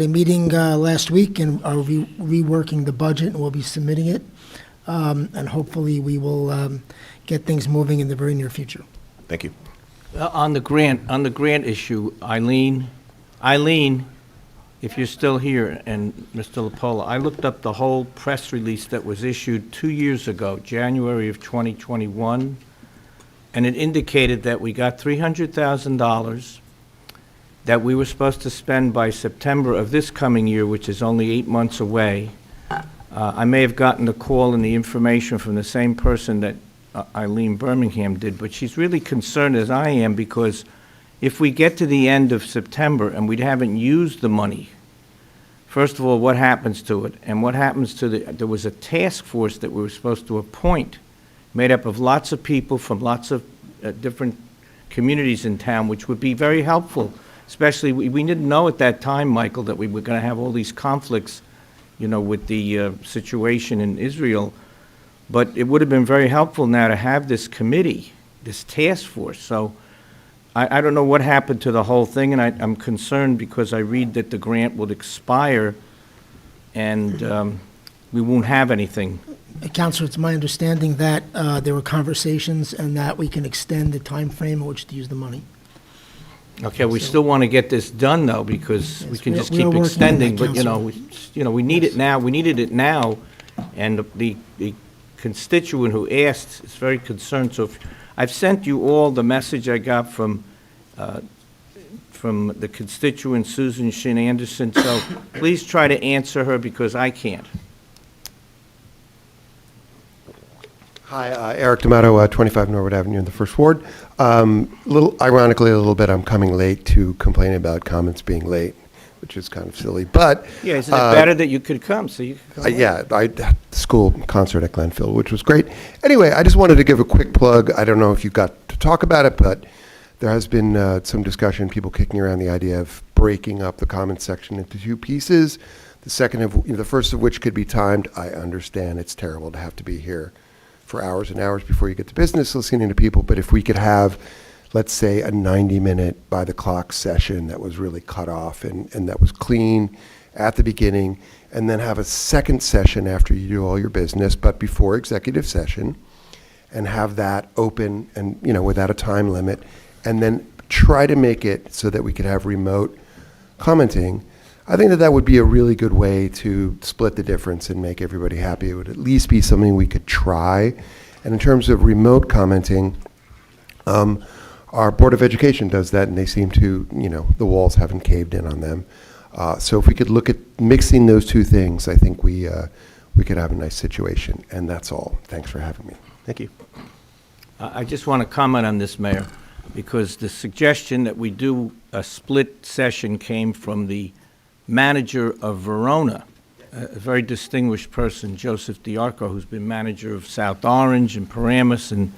[SPEAKER 10] meeting last week and are reworking the budget, and we'll be submitting it. And hopefully we will get things moving in the very near future.
[SPEAKER 1] Thank you.
[SPEAKER 5] On the grant issue, Eileen, if you're still here, and Mr. LaPola, I looked up the whole press release that was issued 2 years ago, January of 2021, and it indicated that we got $300,000 that we were supposed to spend by September of this coming year, which is only 8 months away. I may have gotten the call and the information from the same person that Eileen Birmingham did, but she's really concerned as I am because if we get to the end of September and we haven't used the money, first of all, what happens to it? And what happens to there was a task force that we were supposed to appoint, made up of lots of people from lots of different communities in town, which would be very helpful. Especially, we didn't know at that time, Michael, that we were going to have all these conflicts, with the situation in Israel. But it would have been very helpful now to have this committee, this task force. So I don't know what happened to the whole thing, and I'm concerned because I read that the grant would expire and we won't have anything
[SPEAKER 10] Counselor, it's my understanding that there were conversations and that we can extend the time frame in which to use the money.
[SPEAKER 5] Okay, we still want to get this done, though, because we
[SPEAKER 10] Yes,
[SPEAKER 5] can
[SPEAKER 10] we
[SPEAKER 5] just
[SPEAKER 10] are
[SPEAKER 5] keep
[SPEAKER 10] working on that,
[SPEAKER 5] extending, but, we need it now, we needed it now, and the constituent who asked is very concerned, so I've sent you all the message I got from the constituent, Susan Shin Anderson, so please try to answer her, because I can't.
[SPEAKER 18] Hi, Eric D'Amato, 25 Norwood Avenue in the First Ward. Ironically, a little bit, I'm coming late to complain about comments being late, which is kind of silly, but...
[SPEAKER 5] Yeah, isn't it better that you could come, so you could come?
[SPEAKER 18] Yeah, I had the school concert at Glenfield, which was great. Anyway, I just wanted to give a quick plug. I don't know if you got to talk about it, but there has been some discussion, people kicking around the idea of breaking up the comment section into two pieces. The first of which could be timed. I understand it's terrible to have to be here for hours and hours before you get to business listening to people, but if we could have, let's say, a 90-minute by-the-clock session that was really cut off and that was clean at the beginning, and then have a second session after you do all your business, but before executive session, and have that open and, without a time limit, and then try to make it so that we could have remote commenting. I think that would be a really good way to split the difference and make everybody happy. It would at least be something we could try. And in terms of remote commenting, our Board of Education does that, and they seem to, the walls haven't caved in on them. So if we could look at mixing those two things, I think we could have a nice situation. And that's all. Thanks for having me.
[SPEAKER 1] Thank you.
[SPEAKER 5] I just want to comment on this, Mayor, because the suggestion that we do a split session came from the manager of Verona, a very distinguished person, Joseph Diarco, who's been manager of South Orange and Paramus and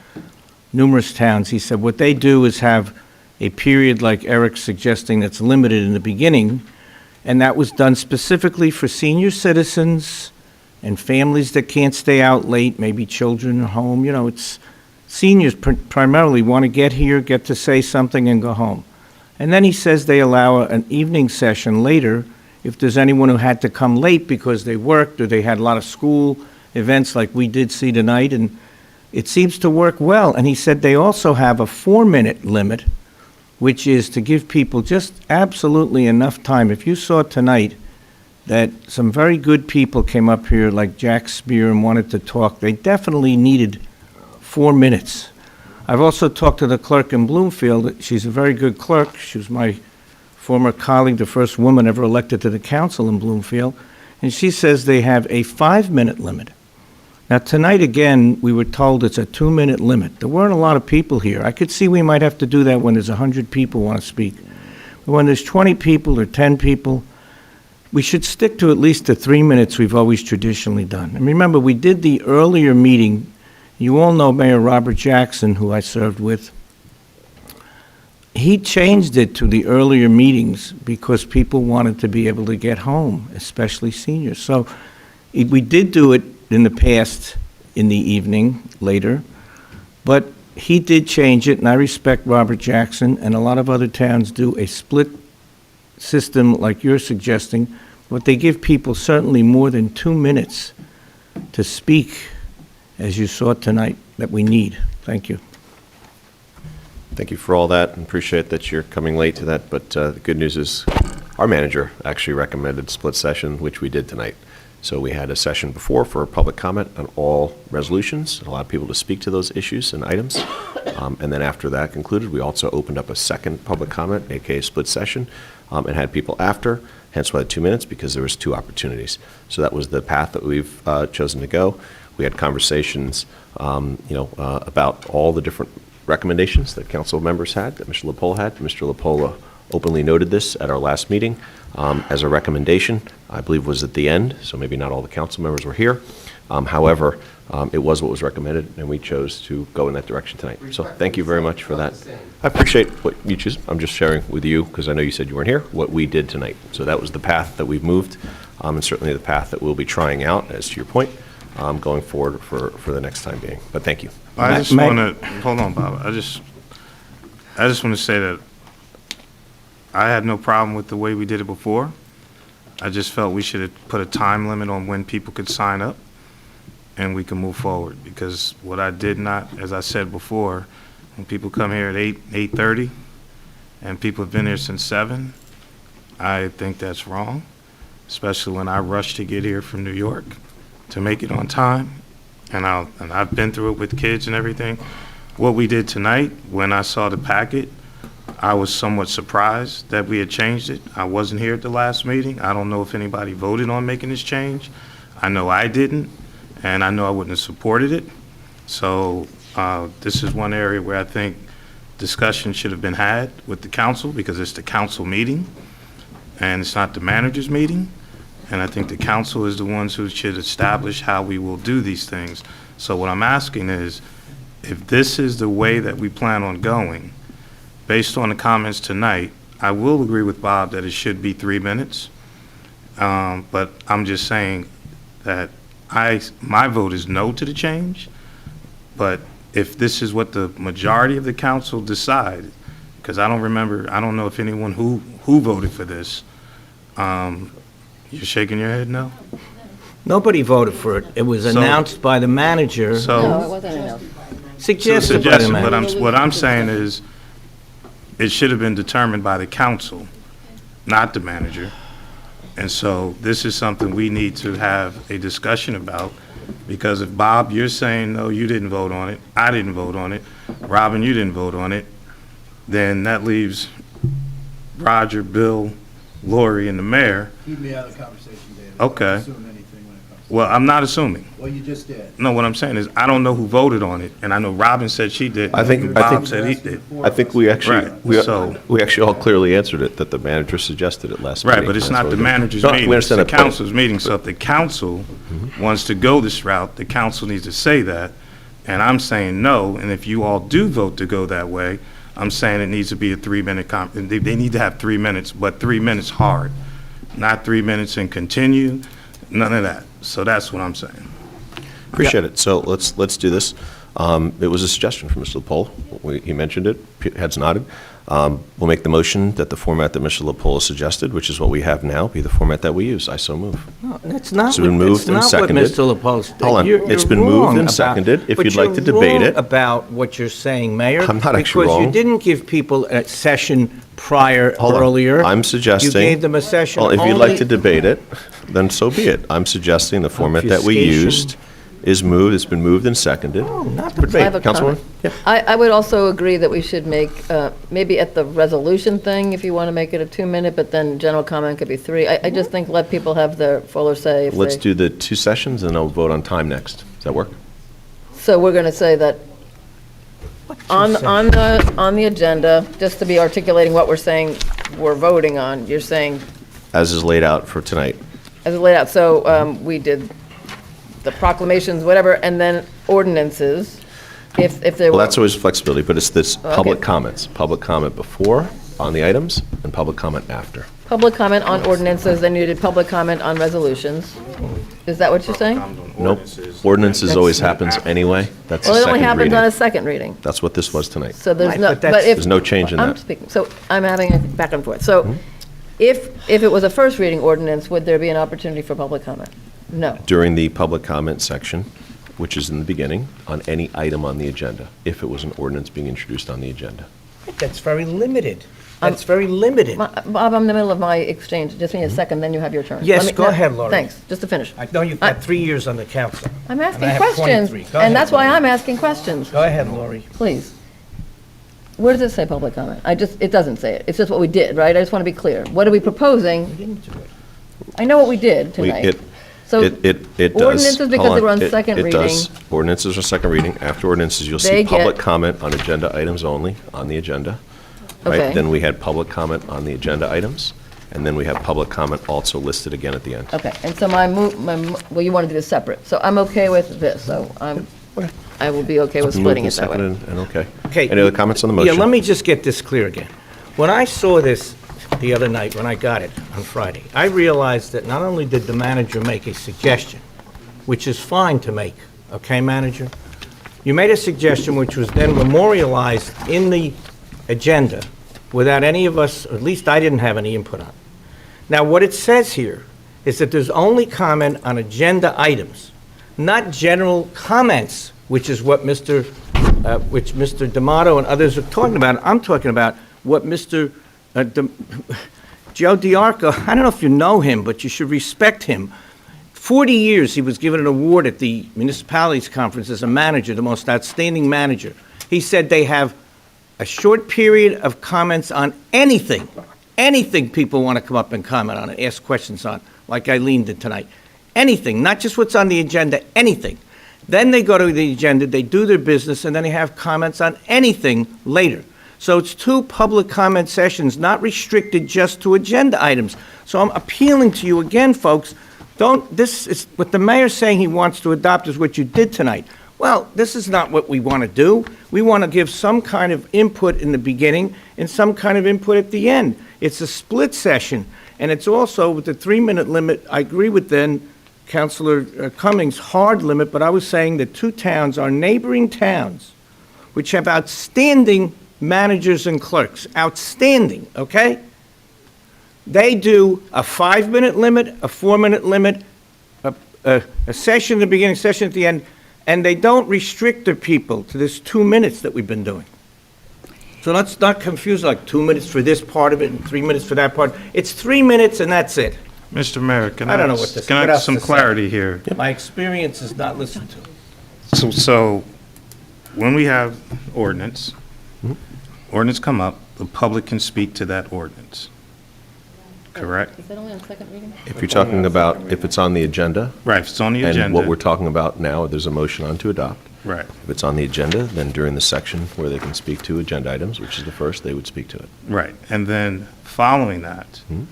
[SPEAKER 5] numerous towns. He said what they do is have a period like Eric's suggesting that's limited in the beginning, and that was done specifically for senior citizens and families that can't stay out late, maybe children at home. It's seniors primarily want to get here, get to say something, and go home. And then he says they allow an evening session later if there's anyone who had to come late because they worked or they had a lot of school events like we did see tonight, and it seems to work well. And he said they also have a 4-minute limit, which is to give people just absolutely enough time. If you saw tonight that some very good people came up here, like Jack Spear, and wanted to talk, they definitely needed 4 minutes. I've also talked to the clerk in Bloomfield. She's a very good clerk. She was my former colleague, the first woman ever elected to the council in Bloomfield, and she says they have a 5-minute limit. Now, tonight, again, we were told it's a 2-minute limit. There weren't a lot of people here. I could see we might have to do that when there's 100 people want to speak. But when there's 20 people or 10 people, we should stick to at least the 3 minutes we've always traditionally done. And remember, we did the earlier meeting. You all know Mayor Robert Jackson, who I served with. He changed it to the earlier meetings because people wanted to be able to get home, especially seniors. So we did do it in the past in the evening later, but he did change it, and I respect Robert Jackson, and a lot of other towns do a split system like you're suggesting, but they give people certainly more than 2 minutes to speak, as you saw tonight, that we need. Thank you.
[SPEAKER 1] Thank you for all that, and appreciate that you're coming late to that, but the good news is our manager actually recommended split session, which we did tonight. So we had a session before for public comment on all resolutions, and allowed people to speak to those issues and items. And then after that concluded, we also opened up a second public comment, aka split session, and had people after, hence why the 2 minutes, because there was 2 opportunities. So that was the path that we've chosen to go. We had conversations, about all the different recommendations that council members had, that Mr. Lepola had. Mr. Lepola openly noted this at our last meeting as a recommendation. I believe was at the end, so maybe not all the council members were here. However, it was what was recommended, and we chose to go in that direction tonight. So thank you very much for that. I appreciate what you choose. I'm just sharing with you, because I know you said you weren't here, what we did tonight. So that was the path that we've moved, and certainly the path that we'll be trying out, as to your point, going forward for the next time being. But thank you.
[SPEAKER 3] I just want to, hold on, Bob. I just want to say that I had no problem with the way we did it before. I just felt we should have put a time limit on when people could sign up. and we can move forward. Because what I did not, as I said before, when people come here at 8:30, and people have been here since 7, I think that's wrong, especially when I rushed to get here from New York to make it on time. And I've been through it with kids and everything. What we did tonight, when I saw the packet, I was somewhat surprised that we had changed it. I wasn't here at the last meeting. I don't know if anybody voted on making this change. I know I didn't, and I know I wouldn't have supported it. So this is one area where I think discussion should have been had with the council, because it's the council meeting, and it's not the manager's meeting. And I think the council is the ones who should establish how we will do these things. So what I'm asking is, if this is the way that we plan on going, based on the comments tonight, I will agree with Bob that it should be 3 minutes. But I'm just saying that my vote is no to the change. But if this is what the majority of the council decide, because I don't know if anyone who voted for this. You're shaking your head no?
[SPEAKER 5] Nobody voted for it. It was announced by the manager.
[SPEAKER 7] No, it wasn't enough.
[SPEAKER 5] Suggested by the
[SPEAKER 3] But
[SPEAKER 5] manager.
[SPEAKER 3] what I'm saying is, it should have been determined by the council, not the manager. And so this is something we need to have a discussion about, because if, Bob, you're saying, no, you didn't vote on it, I didn't vote on it, Robin, you didn't vote on it, then that leaves Roger, Bill, Lori, and the mayor.
[SPEAKER 12] Keep me out of the conversation, David.
[SPEAKER 3] Okay.
[SPEAKER 12] Don't assume anything when it comes to
[SPEAKER 3] Well, I'm not assuming.
[SPEAKER 12] Well, you just did.
[SPEAKER 3] No, what I'm saying is, I don't know who voted on it, and I know Robin said she did. Bob said he did.
[SPEAKER 1] I think we actually,
[SPEAKER 3] Right,
[SPEAKER 1] we actually all clearly answered it, that the manager suggested it last meeting.
[SPEAKER 3] Right, but it's
[SPEAKER 1] That's
[SPEAKER 3] not
[SPEAKER 1] what
[SPEAKER 3] the
[SPEAKER 1] we did.
[SPEAKER 3] manager's
[SPEAKER 1] No, we
[SPEAKER 3] meeting, it's
[SPEAKER 1] understand
[SPEAKER 3] the
[SPEAKER 1] that point.
[SPEAKER 3] council's meeting. So if the council wants to go this route, the council needs to say that. And I'm saying no, and if you all do vote to go that way, I'm saying it needs to be a 3-minute they need to have 3 minutes, but 3 minutes hard. Not 3 minutes and continue, none of that. So that's what I'm saying.
[SPEAKER 1] Appreciate it. So let's do this. It was a suggestion from Mr. LaPola. He mentioned it, heads nodded. We'll make the motion that the format that Mr. LaPola suggested, which is what we have now, be the format that we use. I so move.
[SPEAKER 5] No, that's not
[SPEAKER 1] It's been moved and
[SPEAKER 5] what
[SPEAKER 1] seconded.
[SPEAKER 5] Mr. LaPola said.
[SPEAKER 1] Hold on. It's been moved and seconded. If you'd like to debate it.
[SPEAKER 5] About what you're saying, Mayor.
[SPEAKER 1] I'm not actually
[SPEAKER 5] Because you
[SPEAKER 1] wrong.
[SPEAKER 5] didn't give people a session prior,
[SPEAKER 1] Hold on.
[SPEAKER 5] earlier.
[SPEAKER 1] I'm suggesting.
[SPEAKER 5] You gave them a session
[SPEAKER 1] Well,
[SPEAKER 5] only.
[SPEAKER 1] if you'd like to debate it, then so be it. I'm suggesting the format that we
[SPEAKER 5] Obfuscation.
[SPEAKER 1] used is moved, it's been moved and seconded.
[SPEAKER 5] Not
[SPEAKER 7] I have a
[SPEAKER 1] Councilwoman?
[SPEAKER 7] comment. I would also agree that we should make, maybe at the resolution thing, if you want to make it a 2-minute, but then general comment could be 3. I just think let people have their fuller say. if
[SPEAKER 1] Let's
[SPEAKER 7] they-
[SPEAKER 1] do the 2 sessions, and I'll vote on time next. Does that work?
[SPEAKER 7] So we're going to say that on the agenda, just to be articulating what we're saying we're voting on, you're saying
[SPEAKER 1] As is laid out for tonight.
[SPEAKER 7] as laid out. So we did the proclamations, whatever, and then ordinances, if there were.
[SPEAKER 1] Well, that's always flexibility, but it's this
[SPEAKER 7] Okay.
[SPEAKER 1] public comments. Public comment before on the items, and public comment after.
[SPEAKER 7] Public comment on ordinances, then you did public comment on resolutions. Is that what you're saying?
[SPEAKER 1] Nope. Ordinances always happens anyway. That's the
[SPEAKER 7] Well, it only
[SPEAKER 1] second
[SPEAKER 7] happens on a
[SPEAKER 1] reading.
[SPEAKER 7] second reading.
[SPEAKER 1] That's what this was tonight.
[SPEAKER 7] So there's
[SPEAKER 5] Right,
[SPEAKER 7] no,
[SPEAKER 5] but that's-
[SPEAKER 7] but if.
[SPEAKER 1] There's no change in
[SPEAKER 7] I'm
[SPEAKER 1] that.
[SPEAKER 7] speaking, so I'm having a back and forth. So if it was a first reading ordinance, would there be an opportunity for public comment? No.
[SPEAKER 1] During the public comment section, which is in the beginning, on any item on the agenda, if it was an ordinance being introduced on the agenda.
[SPEAKER 5] That's very limited. That's very limited.
[SPEAKER 7] Bob, I'm in the middle of my exchange. Just give me a second, then you have your turn.
[SPEAKER 5] Yes,
[SPEAKER 7] Let me-
[SPEAKER 5] go ahead, Laurie.
[SPEAKER 7] Thanks, just to finish.
[SPEAKER 5] I know you've got 3 years on the council.
[SPEAKER 7] I'm
[SPEAKER 5] And
[SPEAKER 7] asking
[SPEAKER 5] I have
[SPEAKER 7] questions,
[SPEAKER 5] 23. Go ahead,
[SPEAKER 7] and that's why
[SPEAKER 5] Laurie.
[SPEAKER 7] I'm asking questions.
[SPEAKER 5] Go ahead, Lori.
[SPEAKER 7] Please. Where does it say public comment? It doesn't say it. It's just what we did, right? I just want to be clear. What are we proposing? I know what we did
[SPEAKER 1] We-
[SPEAKER 7] tonight.
[SPEAKER 1] It
[SPEAKER 7] So
[SPEAKER 1] It does.
[SPEAKER 7] ordinances, because
[SPEAKER 1] Hold
[SPEAKER 7] they were on
[SPEAKER 1] It-
[SPEAKER 7] second
[SPEAKER 1] It
[SPEAKER 7] reading.
[SPEAKER 1] does. Ordinances are second reading. After ordinances, you'll
[SPEAKER 7] They
[SPEAKER 1] see public
[SPEAKER 7] get-
[SPEAKER 1] comment on agenda items only on the agenda. Right?
[SPEAKER 7] Okay.
[SPEAKER 1] Then we had public comment on the agenda items, and then we have public comment also listed again at the end.
[SPEAKER 7] Okay, and so well, you want to do this separate. So I'm okay with this, so I will be okay with
[SPEAKER 1] Moved
[SPEAKER 7] splitting
[SPEAKER 1] and
[SPEAKER 7] it that way.
[SPEAKER 1] seconded and okay.
[SPEAKER 5] Okay.
[SPEAKER 1] Any other comments on the motion?
[SPEAKER 5] Yeah, let me just get this clear again. When I saw this the other night, when I got it on Friday, I realized that not only did the manager make a suggestion, which is fine to make, okay, manager? You made a suggestion which was then memorialized in the agenda without any of us, or at least I didn't have any input on. Now, what it says here is that there's only comment on agenda items. not general comments, which is what Mr. D'Amato and others are talking about. I'm talking about what Mr. Joe Diarco, I don't know if you know him, but you should respect him. 40 years he was given an award at the municipalities conference as a manager, the most outstanding manager. He said they have a short period of comments on anything people want to come up and comment on and ask questions on, like Eileen did tonight. Anything, not just what's on the agenda, anything. Then they go to the agenda, they do their business, and then they have comments on anything later. So it's 2 public comment sessions, not restricted just to agenda items. So I'm appealing to you again, folks, this is what the mayor's saying he wants to adopt is what you did tonight. Well, this is not what we want to do. We want to give some kind of input in the beginning and some kind of input at the end. It's a split session, and it's also with the 3-minute limit. I agree with then Councilor Cummings' hard limit, but I was saying that 2 towns are neighboring towns which have outstanding managers and clerks. Outstanding, okay? They do a 5-minute limit, a 4-minute limit, a session at the beginning, session at the end, and they don't restrict their people to this 2 minutes that we've been doing. So let's not confuse like 2 minutes for this part of it and 3 minutes for that part. It's 3 minutes and that's it.
[SPEAKER 3] Mr. Mayor, can
[SPEAKER 5] I don't know what to say.
[SPEAKER 3] can I
[SPEAKER 5] What
[SPEAKER 3] get
[SPEAKER 5] else
[SPEAKER 3] some
[SPEAKER 5] to say?
[SPEAKER 3] clarity here?
[SPEAKER 5] My experience is not listened to.
[SPEAKER 3] So when we have ordinance come up, the public can speak to that ordinance, correct?
[SPEAKER 7] Is that only on second reading?
[SPEAKER 1] If you're talking about if it's on the agenda,
[SPEAKER 3] Right, if it's on the
[SPEAKER 1] and
[SPEAKER 3] agenda.
[SPEAKER 1] what we're talking about now, there's a motion on to adopt.
[SPEAKER 3] Right,
[SPEAKER 1] If it's on the agenda, then during the section where they can speak to agenda items, which is the first, they would speak to it.
[SPEAKER 3] right. And then following that,
[SPEAKER 1] Mhm.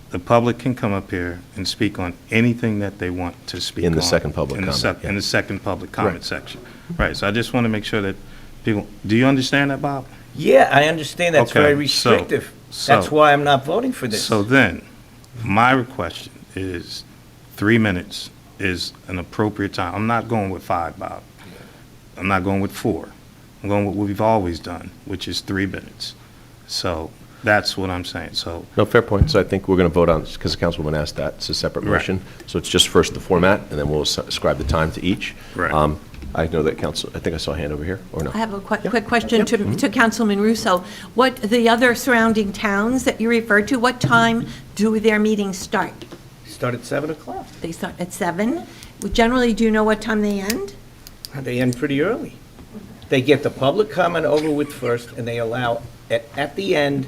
[SPEAKER 3] the public can come up here and speak on anything that they want to speak on.
[SPEAKER 1] In the second public
[SPEAKER 3] in the
[SPEAKER 1] comment, yeah.
[SPEAKER 3] In the second public comment
[SPEAKER 1] Right.
[SPEAKER 3] section. Right, so I just want to make sure that people, do you understand that, Bob?
[SPEAKER 5] Yeah, I understand that's
[SPEAKER 3] Okay,
[SPEAKER 5] very
[SPEAKER 3] so-
[SPEAKER 5] restrictive. That's
[SPEAKER 3] so-
[SPEAKER 5] why I'm not voting for this.
[SPEAKER 3] So then, my question is 3 minutes is an appropriate time. I'm not going with 5, Bob. I'm not going with 4. I'm going with what we've always done, which is 3 minutes. So that's what I'm saying. So,
[SPEAKER 1] No, fair point. So I think we're going to vote on, because the councilwoman asked that, it's a separate
[SPEAKER 3] Right.
[SPEAKER 1] motion. So it's just first the format, and then we'll ascribe the time to each.
[SPEAKER 3] Right.
[SPEAKER 1] I know that I think I saw a hand over here, or no?
[SPEAKER 11] I have a quick question to Councilman Russo. What, the other surrounding towns that you referred to, what time do their meetings start?
[SPEAKER 5] Start at 7 o'clock.
[SPEAKER 11] They start at 7? Generally, do you know what time they end?
[SPEAKER 5] They end pretty early. They get the public comment over with first, and they allow, at the end,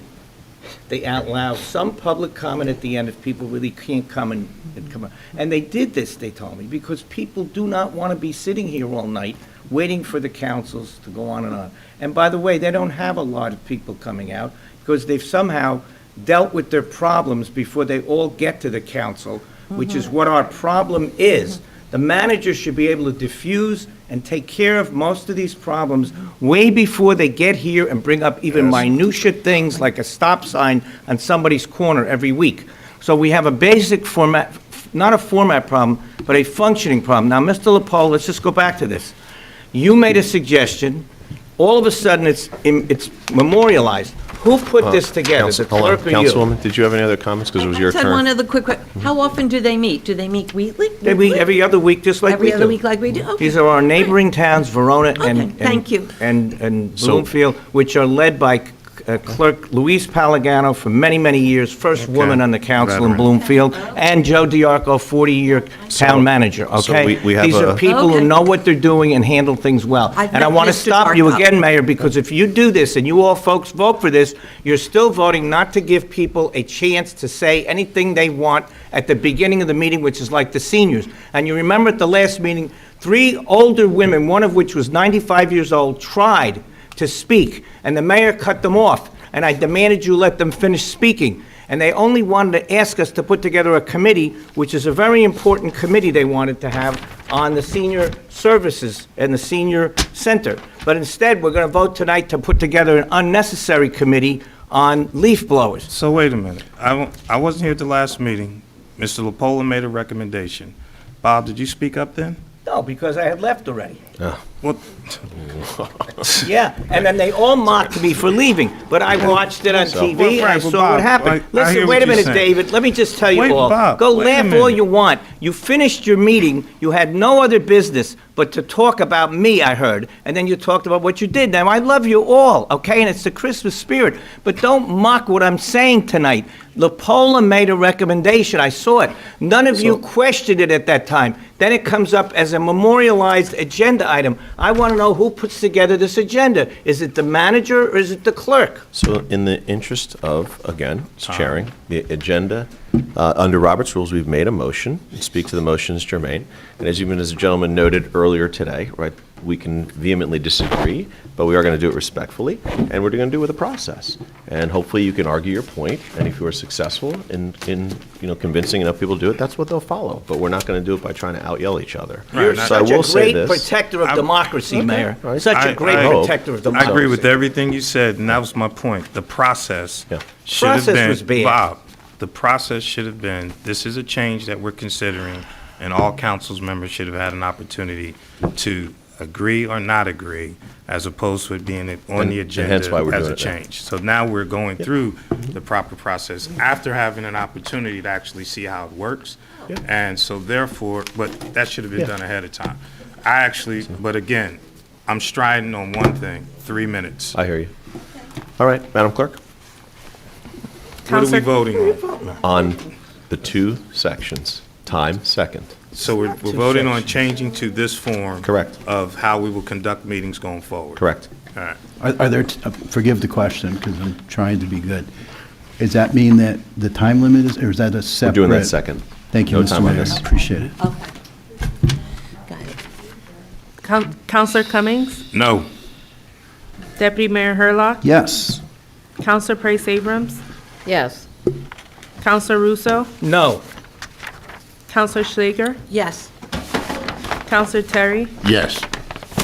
[SPEAKER 5] they allow some public comment at the end if people really can't come and come. And they did this, they told me, because people do not want to be sitting here all night waiting for the councils to go on and on. And by the way, they don't have a lot of people coming out because they've somehow dealt with their problems before they all get to the council, which is what our problem is. The manager should be able to diffuse and take care of most of these problems way before they get here and bring up even minutia things like a stop sign on somebody's corner every week. So we have a basic format, not a format problem, but a functioning problem. Now, Mr. LaPole, let's just go back to this. You made a suggestion. All of a sudden, it's memorialized. Who put this together, the
[SPEAKER 1] Hold on.
[SPEAKER 5] clerk or you?
[SPEAKER 1] Councilwoman, did you have any other comments? Because it was your
[SPEAKER 11] I just had one
[SPEAKER 1] turn.
[SPEAKER 11] other quick, how often do they meet? Do they meet weekly?
[SPEAKER 5] They meet every other week, just like we do.
[SPEAKER 11] Every other week like we do? Okay.
[SPEAKER 5] These are our neighboring towns, Verona
[SPEAKER 11] Okay,
[SPEAKER 5] and
[SPEAKER 11] thank you.
[SPEAKER 5] and
[SPEAKER 1] So-
[SPEAKER 5] Bloomfield, which are led by Clerk Louise Palagano for many, many years, first woman on the council in
[SPEAKER 3] Veteran.
[SPEAKER 5] Bloomfield, and Joe Diarco, 40-year town manager,
[SPEAKER 1] so
[SPEAKER 5] okay?
[SPEAKER 1] we have
[SPEAKER 5] These are
[SPEAKER 1] a-
[SPEAKER 5] people who
[SPEAKER 11] Okay.
[SPEAKER 5] know what they're doing and handle things well.
[SPEAKER 11] I've
[SPEAKER 5] And I
[SPEAKER 11] met
[SPEAKER 5] want to
[SPEAKER 11] Mr.
[SPEAKER 5] stop you
[SPEAKER 11] Diarco.
[SPEAKER 5] again, Mayor, because if you do this and you all folks vote for this, you're still voting not to give people a chance to say anything they want at the beginning of the meeting, which is like the seniors. And you remember at the last meeting, 3 older women, one of which was 95 years old, tried to speak, and the mayor cut them off. And I demanded you let them finish speaking. And they only wanted to ask us to put together a committee, which is a very important committee they wanted to have on the senior services and the senior center. But instead, we're going to vote tonight to put together an unnecessary committee on leaf blowers.
[SPEAKER 3] So wait a minute. I wasn't here at the last meeting. Mr. LaPola made a recommendation. Bob, did you speak up then?
[SPEAKER 5] No, because I had left already.
[SPEAKER 3] Well,
[SPEAKER 5] Yeah, and then they all mocked me for leaving, but I watched it on TV, and I
[SPEAKER 3] Well,
[SPEAKER 5] saw
[SPEAKER 3] Bob,
[SPEAKER 5] what happened.
[SPEAKER 3] I hear
[SPEAKER 5] Listen,
[SPEAKER 3] what
[SPEAKER 5] wait a
[SPEAKER 3] you're
[SPEAKER 5] minute,
[SPEAKER 3] saying.
[SPEAKER 5] David, let me just tell you
[SPEAKER 3] Wait,
[SPEAKER 5] all.
[SPEAKER 3] Bob,
[SPEAKER 5] Go
[SPEAKER 3] wait a
[SPEAKER 5] laugh all
[SPEAKER 3] minute.
[SPEAKER 5] you want. You finished your meeting, you had no other business but to talk about me, I heard, and then you talked about what you did. Now, I love you all, okay, and it's the Christmas spirit, but don't mock what I'm saying tonight. LaPola made a recommendation, I saw it. None of you questioned it at that time. Then it comes up as a memorialized agenda item. I want to know who puts together this agenda. Is it the manager or is it the clerk?
[SPEAKER 1] So in the interest of, again, chairing the agenda, under Robert's rules, we've made a motion. Speak to the motion as germane. And as even as the gentleman noted earlier today, right, we can vehemently disagree, but we are going to do it respectfully, and we're going to do it with a process. And hopefully you can argue your point, and if you are successful in convincing enough people to do it, that's what they'll follow. But we're not going to do it by trying to out-yell each other.
[SPEAKER 5] You're
[SPEAKER 1] So I
[SPEAKER 5] such
[SPEAKER 1] will
[SPEAKER 5] a
[SPEAKER 1] say
[SPEAKER 5] great
[SPEAKER 1] this.
[SPEAKER 5] protector of democracy, Mayor.
[SPEAKER 1] right.
[SPEAKER 5] Such a great protector of
[SPEAKER 3] I
[SPEAKER 5] democracy.
[SPEAKER 3] agree with everything you said, and that was my point. The process
[SPEAKER 1] Yeah.
[SPEAKER 3] should have
[SPEAKER 5] Process
[SPEAKER 3] been,
[SPEAKER 5] was bad.
[SPEAKER 3] Bob, the process should have been, this is a change that we're considering, and all council's members should have had an opportunity to agree or not agree, as opposed to it being on the
[SPEAKER 1] And
[SPEAKER 3] agenda
[SPEAKER 1] hence why we're
[SPEAKER 3] as
[SPEAKER 1] doing
[SPEAKER 3] a
[SPEAKER 1] it now.
[SPEAKER 3] change. So now we're going through the proper process after having an opportunity to actually see how it works. And so therefore, but that should have been done ahead of time. But again, I'm striding on one thing, 3 minutes.
[SPEAKER 1] I hear you. All right, Madam Clerk?
[SPEAKER 3] What are we
[SPEAKER 2] Counselor-
[SPEAKER 3] voting on?
[SPEAKER 1] On the two sections, time second.
[SPEAKER 3] So we're voting on changing to this form.
[SPEAKER 1] Correct.
[SPEAKER 3] Of how we will conduct meetings going forward.
[SPEAKER 1] Correct.
[SPEAKER 3] All right.
[SPEAKER 12] Are there, forgive the question, because I'm trying to be good. Does that mean that the time limit is, or is that a
[SPEAKER 1] We're
[SPEAKER 12] separate?
[SPEAKER 1] doing that second.
[SPEAKER 12] Thank you,
[SPEAKER 1] No
[SPEAKER 12] Mr.
[SPEAKER 1] time on
[SPEAKER 12] Mayor.
[SPEAKER 1] this.
[SPEAKER 12] Appreciate it.
[SPEAKER 2] Counselor Cummings?
[SPEAKER 3] No.
[SPEAKER 2] Deputy Mayor Hurlock?
[SPEAKER 12] Yes.
[SPEAKER 2] Counselor Price Abrams?
[SPEAKER 7] Yes.
[SPEAKER 2] Counselor Russo?
[SPEAKER 5] No.
[SPEAKER 2] Counselor Schlager?
[SPEAKER 11] Yes.
[SPEAKER 2] Counselor Terry?
[SPEAKER 15] Yes.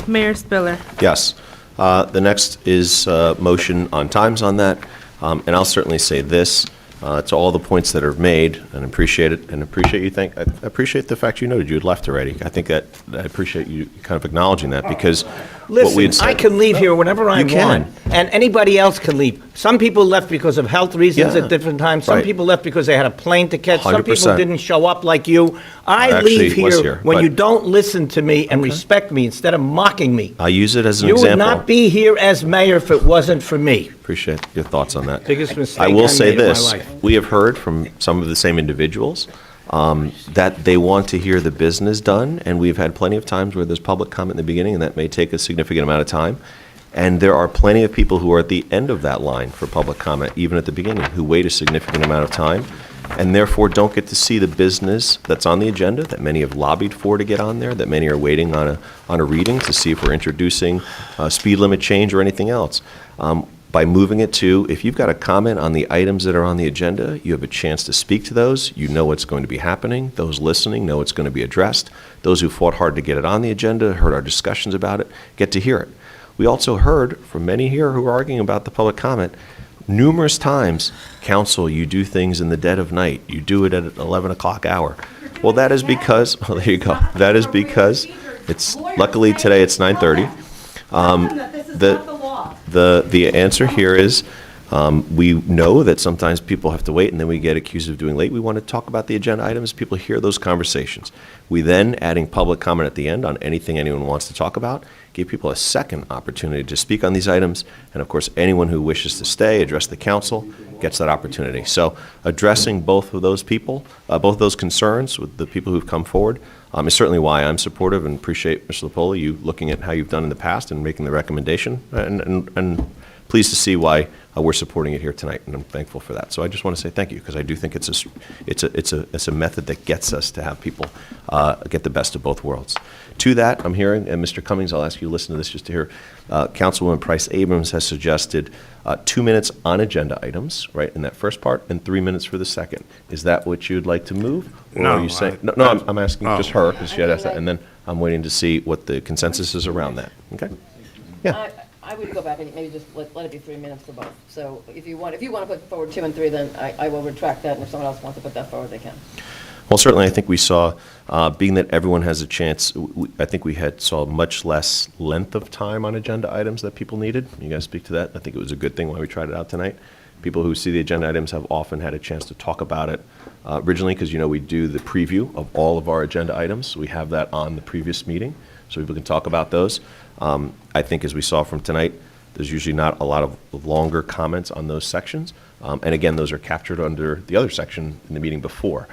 [SPEAKER 2] Mayor Spiller?
[SPEAKER 1] Yes. The next is motion on times on that, and I'll certainly say this to all the points that are made, and appreciate it, and appreciate I appreciate the fact you noted you had left already. I think that I appreciate you kind of acknowledging that, because what we had
[SPEAKER 5] Listen,
[SPEAKER 1] said.
[SPEAKER 5] I can leave here whenever I
[SPEAKER 1] You can.
[SPEAKER 5] want, and anybody else can leave. Some people left because of health reasons
[SPEAKER 1] Yeah.
[SPEAKER 5] at different times. Some
[SPEAKER 1] Right.
[SPEAKER 5] people left because they had a plane to catch. Some people
[SPEAKER 1] 100%.
[SPEAKER 5] didn't show up like you. I
[SPEAKER 1] actually
[SPEAKER 5] leave
[SPEAKER 1] was
[SPEAKER 5] here
[SPEAKER 1] here,
[SPEAKER 5] when
[SPEAKER 1] but-
[SPEAKER 5] you don't listen to me and respect me instead of mocking me.
[SPEAKER 1] I use it as an
[SPEAKER 5] You would
[SPEAKER 1] example.
[SPEAKER 5] not be here as mayor if it wasn't for me.
[SPEAKER 1] Appreciate your thoughts on that.
[SPEAKER 5] Biggest mistake
[SPEAKER 1] I will
[SPEAKER 5] I
[SPEAKER 1] say
[SPEAKER 5] made in my
[SPEAKER 1] this,
[SPEAKER 5] life.
[SPEAKER 1] we have heard from some of the same individuals that they want to hear the business done, and we've had plenty of times where there's public comment in the beginning, and that may take a significant amount of time. And there are plenty of people who are at the end of that line for public comment, even at the beginning, who wait a significant amount of time, and therefore don't get to see the business that's on the agenda, that many have lobbied for to get on there, that many are waiting on a reading to see if we're introducing speed limit change or anything else. By moving it to, if you've got a comment on the items that are on the agenda, you have a chance to speak to those. You know what's going to be happening. Those listening know it's going to be addressed. Those who fought hard to get it on the agenda, heard our discussions about it, get to hear it. We also heard from many here who are arguing about the public comment numerous times, council, you do things in the dead of night. You do it at an 11 o'clock hour. Well, that is because, well, there you go. That is because it's, luckily today it's 9:30. The answer here is, we know that sometimes people have to wait, and then we get accused of doing late. We want to talk about the agenda items. People hear those conversations. We then, adding public comment at the end on anything anyone wants to talk about, give people a second opportunity to speak on these items. And of course, anyone who wishes to stay, address the council, gets that opportunity. So addressing both of those people, both of those concerns with the people who've come forward, is certainly why I'm supportive and appreciate, Mr. LaPola, you looking at how you've done in the past and making the recommendation, and pleased to see why we're supporting it here tonight, and I'm thankful for that. So I just want to say thank you, because I do think it's a method that gets us to have people get the best of both worlds. To that, I'm hearing, and Mr. Cummings, I'll ask you to listen to this just to hear, Councilwoman Price Abrams has suggested 2 minutes on agenda items, right, in that first part, and 3 minutes for the second. Is that what you'd like to move? Or
[SPEAKER 3] No,
[SPEAKER 1] are you saying, I'm asking just her, because she had asked that, and then I'm waiting to see what the consensus is around that, okay? Yeah.
[SPEAKER 7] I would go back and maybe just let it be 3 minutes for both. So if you want to put forward 2 and 3, then I will retract that, and if someone else wants to put that forward, they can.
[SPEAKER 1] Well, certainly, I think we saw, being that everyone has a chance, I think we saw much less length of time on agenda items that people needed. You guys speak to that? I think it was a good thing why we tried it out tonight. People who see the agenda items have often had a chance to talk about it originally, because, we do the preview of all of our agenda items. We have that on the previous meeting, so people can talk about those. I think as we saw from tonight, there's usually not a lot of longer comments on those sections. And again, those are captured under the other section in the meeting before.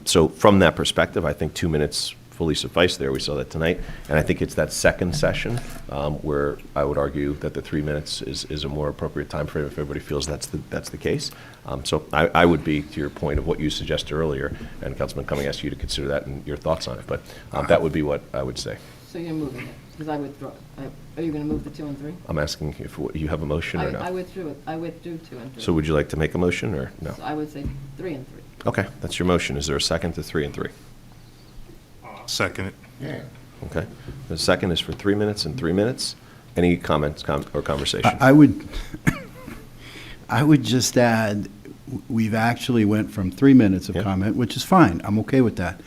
[SPEAKER 1] So from that perspective, I think 2 minutes fully suffice there. We saw that tonight. And I think it's that second session where I would argue that the 3 minutes is a more appropriate time frame if everybody feels that's the case. So I would be, to your point of what you suggested earlier, and Councilman Cumming asked you to consider that and your thoughts on it. But that would be what I would say.
[SPEAKER 7] So you're moving it, because I withdraw. Are you going to move the 2 and 3?
[SPEAKER 1] I'm asking if you have a motion or no.
[SPEAKER 7] I withdrew it. I withdrew 2 and 3.
[SPEAKER 1] So would you like to make a motion or no?
[SPEAKER 7] So I would say 3 and 3.
[SPEAKER 1] Okay, that's your motion. Is there a second to 3 and 3?
[SPEAKER 3] Second it.
[SPEAKER 15] Yeah.
[SPEAKER 1] Okay. The second is for 3 minutes and 3 minutes. Any comments or conversation?
[SPEAKER 12] I would, I would just add, we've actually went from 3 minutes of
[SPEAKER 1] Yeah.
[SPEAKER 12] comment, which is fine. I'm okay with that.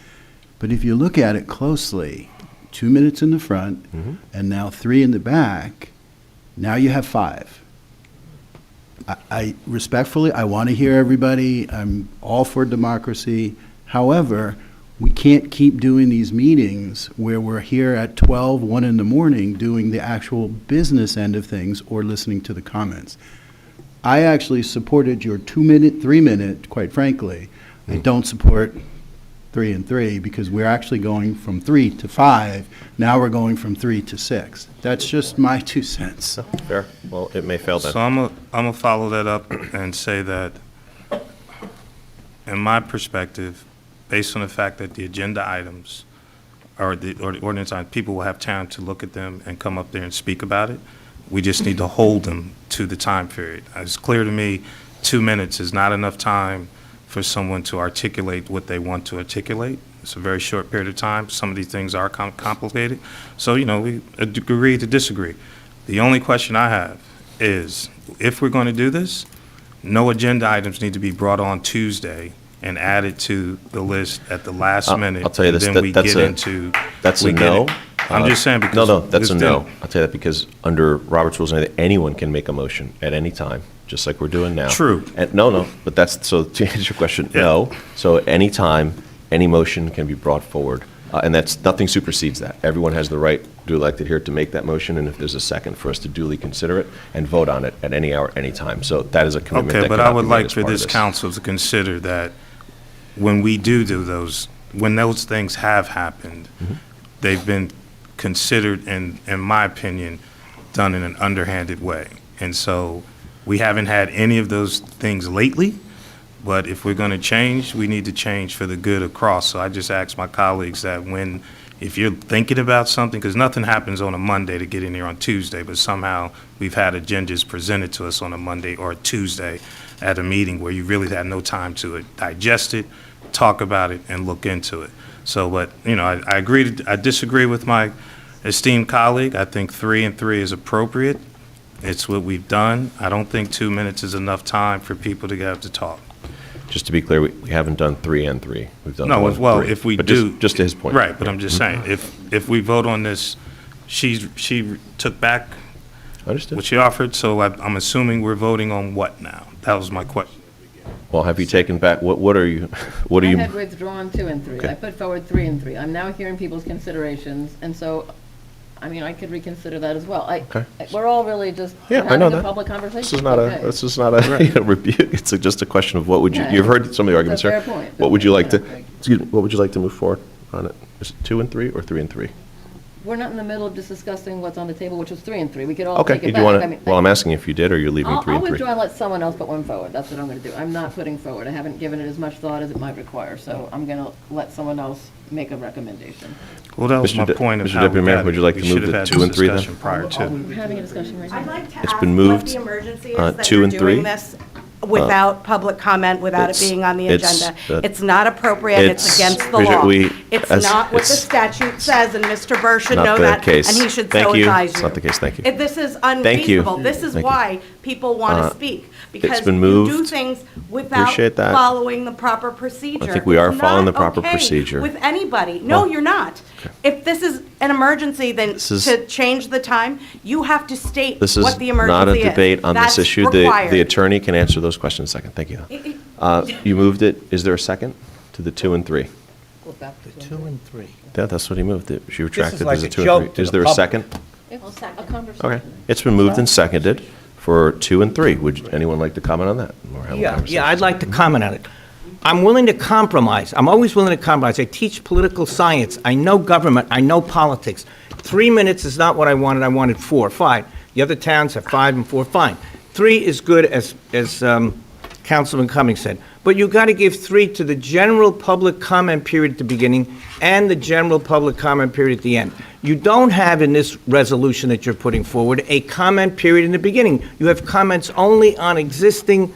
[SPEAKER 12] But if you look at it closely, 2 minutes in the front, and now 3 in the back, now you have 5. I respectfully, I want to hear everybody. I'm all for democracy. However, we can't keep doing these meetings where we're here at 12, 1 in the morning, doing the actual business end of things or listening to the comments. I actually supported your 2 minute, 3 minute, quite frankly. I don't support 3 and 3 because we're actually going from 3 to 5. Now we're going from 3 to 6. That's just my 2 cents.
[SPEAKER 1] Fair. Well, it may fail then.
[SPEAKER 3] So I'm gonna follow that up and say that, in my perspective, based on the fact that the agenda items or the ordinance items, people will have time to look at them and come up there and speak about it. We just need to hold them to the time period. It's clear to me 2 minutes is not enough time for someone to articulate what they want to articulate. It's a very short period of time. Some of these things are complicated. So, we agree to disagree. The only question I have is, if we're going to do this, no agenda items need to be brought on Tuesday and added to the list at the last minute.
[SPEAKER 1] I'll tell you this,
[SPEAKER 3] and then we
[SPEAKER 1] that's
[SPEAKER 3] get
[SPEAKER 1] a-
[SPEAKER 3] into.
[SPEAKER 1] That's
[SPEAKER 3] we
[SPEAKER 1] a
[SPEAKER 3] get
[SPEAKER 1] no.
[SPEAKER 3] it. I'm just saying because.
[SPEAKER 1] No, that's a
[SPEAKER 3] because
[SPEAKER 1] no.
[SPEAKER 3] then-
[SPEAKER 1] I'll tell you that because under Robert's Rules, anyone can make a motion at any time, just like we're doing now.
[SPEAKER 3] True.
[SPEAKER 1] And no, but so to answer your question,
[SPEAKER 3] Yeah.
[SPEAKER 1] no. So at any time, any motion can be brought forward. And nothing supersedes that. Everyone has the right, duly elected here, to make that motion, and if there's a second, for us to duly consider it and vote on it at any hour, any time. So that is a commitment that
[SPEAKER 3] Okay, but
[SPEAKER 1] cannot
[SPEAKER 3] I would
[SPEAKER 1] be made
[SPEAKER 3] like
[SPEAKER 1] as
[SPEAKER 3] for
[SPEAKER 1] part of
[SPEAKER 3] this council to consider that when we do those, when those things have happened, they've been considered, and, in my opinion, done in an underhanded way. And so we haven't had any of those things lately, but if we're going to change, we need to change for the good across. So I just ask my colleagues that if you're thinking about something, because nothing happens on a Monday to get in here on Tuesday, but somehow we've had agendas presented to us on a Monday or a Tuesday at a meeting where you really had no time to digest it, talk about it, and look into it. So, but, I disagree with my esteemed colleague. I think 3 and 3 is appropriate. It's what we've done. I don't think 2 minutes is enough time for people to have to talk.
[SPEAKER 1] Just to be clear, we haven't done 3 and 3. We've done
[SPEAKER 3] No,
[SPEAKER 1] 1,
[SPEAKER 3] well,
[SPEAKER 1] 3.
[SPEAKER 3] if we
[SPEAKER 1] But
[SPEAKER 3] do.
[SPEAKER 1] just to his point.
[SPEAKER 3] Right, but I'm just saying, if we vote on this, she took back
[SPEAKER 1] Understood.
[SPEAKER 3] what she offered, so I'm assuming we're voting on what now? That was my question.
[SPEAKER 1] Well, have you taken back, what are you,
[SPEAKER 7] I had withdrawn 2 and 3.
[SPEAKER 1] Okay.
[SPEAKER 7] I put forward 3 and 3. I'm now hearing people's considerations, and so, I could reconsider that as well.
[SPEAKER 1] Okay.
[SPEAKER 7] We're all really just
[SPEAKER 1] Yeah, I
[SPEAKER 7] having
[SPEAKER 1] know
[SPEAKER 7] a
[SPEAKER 1] that.
[SPEAKER 7] public conversation.
[SPEAKER 1] This is not
[SPEAKER 7] Okay.
[SPEAKER 1] this is not a rebuke. It's just a question of what would you,
[SPEAKER 7] Yeah,
[SPEAKER 1] you've heard some of the arguments
[SPEAKER 7] it's a
[SPEAKER 1] here.
[SPEAKER 7] fair point.
[SPEAKER 1] What would you like to,
[SPEAKER 7] Okay.
[SPEAKER 1] what would you like to move forward on it? Is it 2 and 3 or 3 and 3?
[SPEAKER 7] We're not in the middle of just discussing what's on the table, which was 3 and 3. We could all
[SPEAKER 1] Okay,
[SPEAKER 7] take
[SPEAKER 1] do
[SPEAKER 7] it
[SPEAKER 1] you want
[SPEAKER 7] back.
[SPEAKER 1] to, well, I'm asking if you did or you're leaving 3
[SPEAKER 7] I'll
[SPEAKER 1] and 3.
[SPEAKER 7] withdraw and let someone else put one forward. That's what I'm going to do. I'm not putting forward. I haven't given it as much thought as it might require, so I'm going to let someone else make a recommendation.
[SPEAKER 3] Well, that was
[SPEAKER 1] Mr.
[SPEAKER 3] my
[SPEAKER 1] De-
[SPEAKER 3] point of
[SPEAKER 1] Mr.
[SPEAKER 3] how
[SPEAKER 1] Deputy
[SPEAKER 3] we
[SPEAKER 1] Mayor,
[SPEAKER 3] got
[SPEAKER 1] would
[SPEAKER 3] it.
[SPEAKER 1] you like
[SPEAKER 3] We
[SPEAKER 1] to move
[SPEAKER 3] should have
[SPEAKER 1] to
[SPEAKER 3] had
[SPEAKER 1] 2 and 3 then?
[SPEAKER 3] discussion prior to.
[SPEAKER 7] We're having a discussion right now.
[SPEAKER 6] I'd like to
[SPEAKER 1] It's
[SPEAKER 6] ask
[SPEAKER 1] been
[SPEAKER 6] what
[SPEAKER 1] moved,
[SPEAKER 6] the emergency is
[SPEAKER 1] 2
[SPEAKER 6] that you're
[SPEAKER 1] and 3.
[SPEAKER 6] doing this without public comment, without it
[SPEAKER 1] It's-
[SPEAKER 6] being on the
[SPEAKER 1] it's,
[SPEAKER 6] agenda. It's not appropriate, it's against the
[SPEAKER 1] Bridget,
[SPEAKER 6] law. It's
[SPEAKER 1] as-
[SPEAKER 6] not what the
[SPEAKER 1] it's
[SPEAKER 6] statute says, and Mr. Burr should
[SPEAKER 1] not
[SPEAKER 6] know
[SPEAKER 1] the
[SPEAKER 6] that,
[SPEAKER 1] case.
[SPEAKER 6] and he should
[SPEAKER 1] Thank
[SPEAKER 6] so
[SPEAKER 1] you.
[SPEAKER 6] advise you.
[SPEAKER 1] It's not the case. Thank you.
[SPEAKER 6] This is
[SPEAKER 1] Thank you.
[SPEAKER 6] unfeasible. This is
[SPEAKER 1] Thank you.
[SPEAKER 6] why people want to speak. Because
[SPEAKER 1] been
[SPEAKER 6] you do
[SPEAKER 1] moved.
[SPEAKER 6] things without
[SPEAKER 1] Appreciate that.
[SPEAKER 6] following the proper procedure.
[SPEAKER 1] I think we are
[SPEAKER 6] It's
[SPEAKER 1] following
[SPEAKER 6] not
[SPEAKER 1] the proper
[SPEAKER 6] okay
[SPEAKER 1] procedure.
[SPEAKER 6] with anybody. No,
[SPEAKER 1] Well,
[SPEAKER 6] you're not. If this is an emergency, then
[SPEAKER 1] This is-
[SPEAKER 6] to change the time, you have to state
[SPEAKER 1] This is
[SPEAKER 6] what the
[SPEAKER 1] not a
[SPEAKER 6] emergency is.
[SPEAKER 1] debate on this
[SPEAKER 6] That's
[SPEAKER 1] issue.
[SPEAKER 6] required.
[SPEAKER 1] The attorney can answer those questions in a second. Thank you. You moved it. Is there a second to the 2 and 3?
[SPEAKER 5] The 2 and 3.
[SPEAKER 1] Yeah, that's what he moved. She retracted.
[SPEAKER 5] like
[SPEAKER 1] Is
[SPEAKER 5] a
[SPEAKER 1] it 2
[SPEAKER 5] joke
[SPEAKER 1] and
[SPEAKER 5] to
[SPEAKER 1] 3? Is
[SPEAKER 5] the
[SPEAKER 1] there a
[SPEAKER 5] public.
[SPEAKER 1] second?
[SPEAKER 7] A conversation.
[SPEAKER 1] Okay. It's been moved and seconded for 2 and 3. Would anyone like to comment on that? Or have a conversation?
[SPEAKER 5] I'd like to comment on it. I'm willing to compromise. I'm always willing to compromise. I teach political science. I know government. I know politics. 3 minutes is not what I wanted. I wanted 4. Fine. The other towns have 5 and 4. Fine. 3 is good, as Councilman Cummings said. But you got to give 3 to the general public comment period at the beginning and the general public comment period at the end. You don't have in this resolution that you're putting forward a comment period in the beginning. You have comments only on existing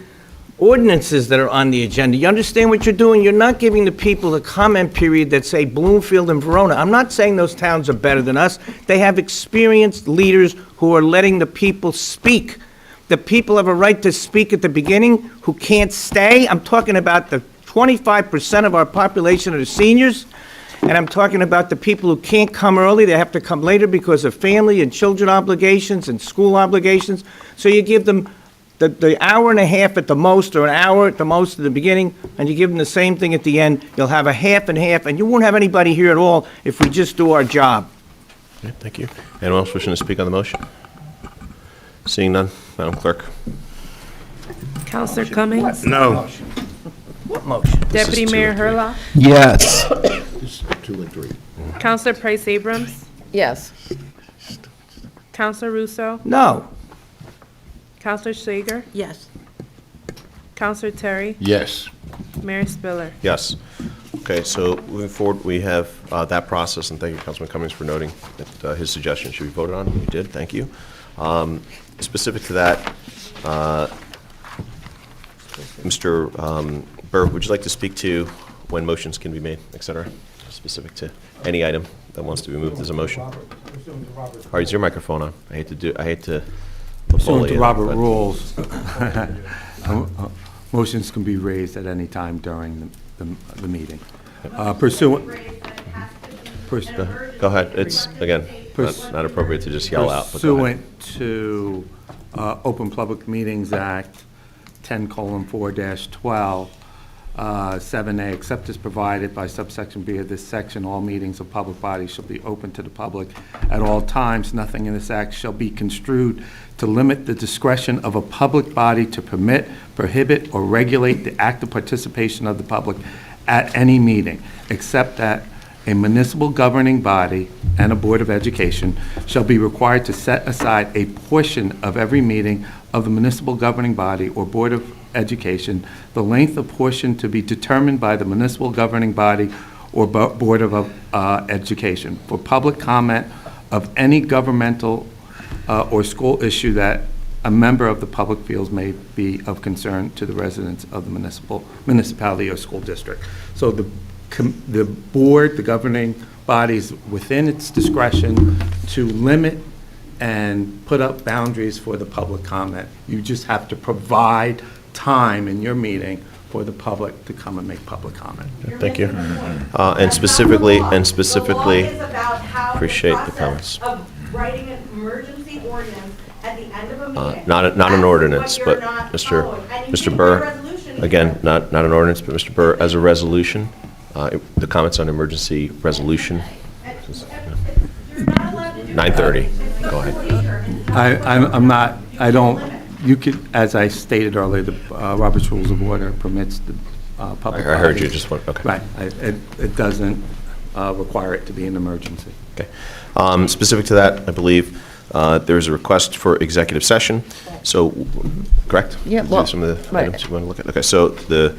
[SPEAKER 5] ordinances that are on the agenda. You understand what you're doing? You're not giving the people a comment period that say Bloomfield and Verona. I'm not saying those towns are better than us. They have experienced leaders who are letting the people speak. The people have a right to speak at the beginning who can't stay. I'm talking about the 25% of our population are the seniors, and I'm talking about the people who can't come early. They have to come later because of family and children obligations and school obligations. So you give them the hour and a half at the most, or an hour at the most at the beginning, and you give them the same thing at the end. You'll have a half and half, and you won't have anybody here at all if we just do our job.
[SPEAKER 1] Okay, thank you. Anyone else wishing to speak on the motion? Seeing none, Madam Clerk.
[SPEAKER 2] Counselor Cummings?
[SPEAKER 3] No.
[SPEAKER 5] What motion?
[SPEAKER 2] Deputy
[SPEAKER 1] is 2
[SPEAKER 2] Mayor
[SPEAKER 1] and 3.
[SPEAKER 2] Hurlock?
[SPEAKER 12] Yes.
[SPEAKER 15] This is 2 and 3.
[SPEAKER 2] Counselor Price Abrams?
[SPEAKER 7] Yes.
[SPEAKER 2] Counselor Russo?
[SPEAKER 5] No.
[SPEAKER 2] Counselor Sager?
[SPEAKER 11] Yes.
[SPEAKER 2] Counselor Terry?
[SPEAKER 15] Yes.
[SPEAKER 2] Mayor Spiller?
[SPEAKER 1] Yes. Okay, so moving forward, we have that process, and thank you, Councilman Cummings, for noting that his suggestion should be voted on. You did, thank you. Specific to that, Mr. Burr, would you like to speak to when motions can be made, et cetera, specific to any item that wants to be moved as a motion? All right, is your microphone on? I hate to
[SPEAKER 19] Pursuant
[SPEAKER 1] bully
[SPEAKER 19] to
[SPEAKER 1] you,
[SPEAKER 19] Robert
[SPEAKER 1] but-
[SPEAKER 19] rules, motions can be raised at any time during the meeting. Pursuant,
[SPEAKER 1] Go ahead, it's, again, not appropriate to just yell out, but go ahead.
[SPEAKER 19] pursuant to Open Public Meetings Act 10:4-12, 7A, except as provided by subsection B of this section, all meetings of public bodies shall be open to the public at all times. Nothing in this act shall be construed to limit the discretion of a public body to permit, prohibit, or regulate the active participation of the public at any meeting, except that a municipal governing body and a Board of Education shall be required to set aside a portion of every meeting of the municipal governing body or Board of Education, the length of portion to be determined by the municipal governing body or Board of Education, for public comment of any governmental or school issue that a member of the public feels may be of concern to the residents of the municipality or school district. So the board, the governing body, is within its discretion to limit and put up boundaries for the public comment. You just have to provide time in your meeting for the public to come and make public comment.
[SPEAKER 1] Thank you. And specifically,
[SPEAKER 6] The law is about how
[SPEAKER 1] appreciate
[SPEAKER 6] the
[SPEAKER 1] the comments.
[SPEAKER 6] process of writing an emergency ordinance at the end of a meeting.
[SPEAKER 1] Not an
[SPEAKER 6] That's
[SPEAKER 1] ordinance,
[SPEAKER 6] what
[SPEAKER 1] but
[SPEAKER 6] you're not
[SPEAKER 1] Mr.
[SPEAKER 6] following. And you
[SPEAKER 1] Mr.
[SPEAKER 6] did
[SPEAKER 1] Burr,
[SPEAKER 6] your resolution.
[SPEAKER 1] again, not an ordinance, but Mr. Burr, as a resolution, the comments on emergency resolution,
[SPEAKER 6] You're not allowed to do that.
[SPEAKER 1] 9:30. Go ahead.
[SPEAKER 19] I'm not, I don't, you could, as I stated earlier, the Robert's Rules of Order permits the public.
[SPEAKER 1] I heard you,
[SPEAKER 19] bodies-
[SPEAKER 1] just want, okay.
[SPEAKER 19] Right, it doesn't require it to be an emergency.
[SPEAKER 1] Okay. Specific to that, I believe there's a request for executive session. So, correct?
[SPEAKER 7] Yeah,
[SPEAKER 1] Do
[SPEAKER 7] well,
[SPEAKER 1] some of the
[SPEAKER 7] right.
[SPEAKER 1] items you want to look at. Okay, so the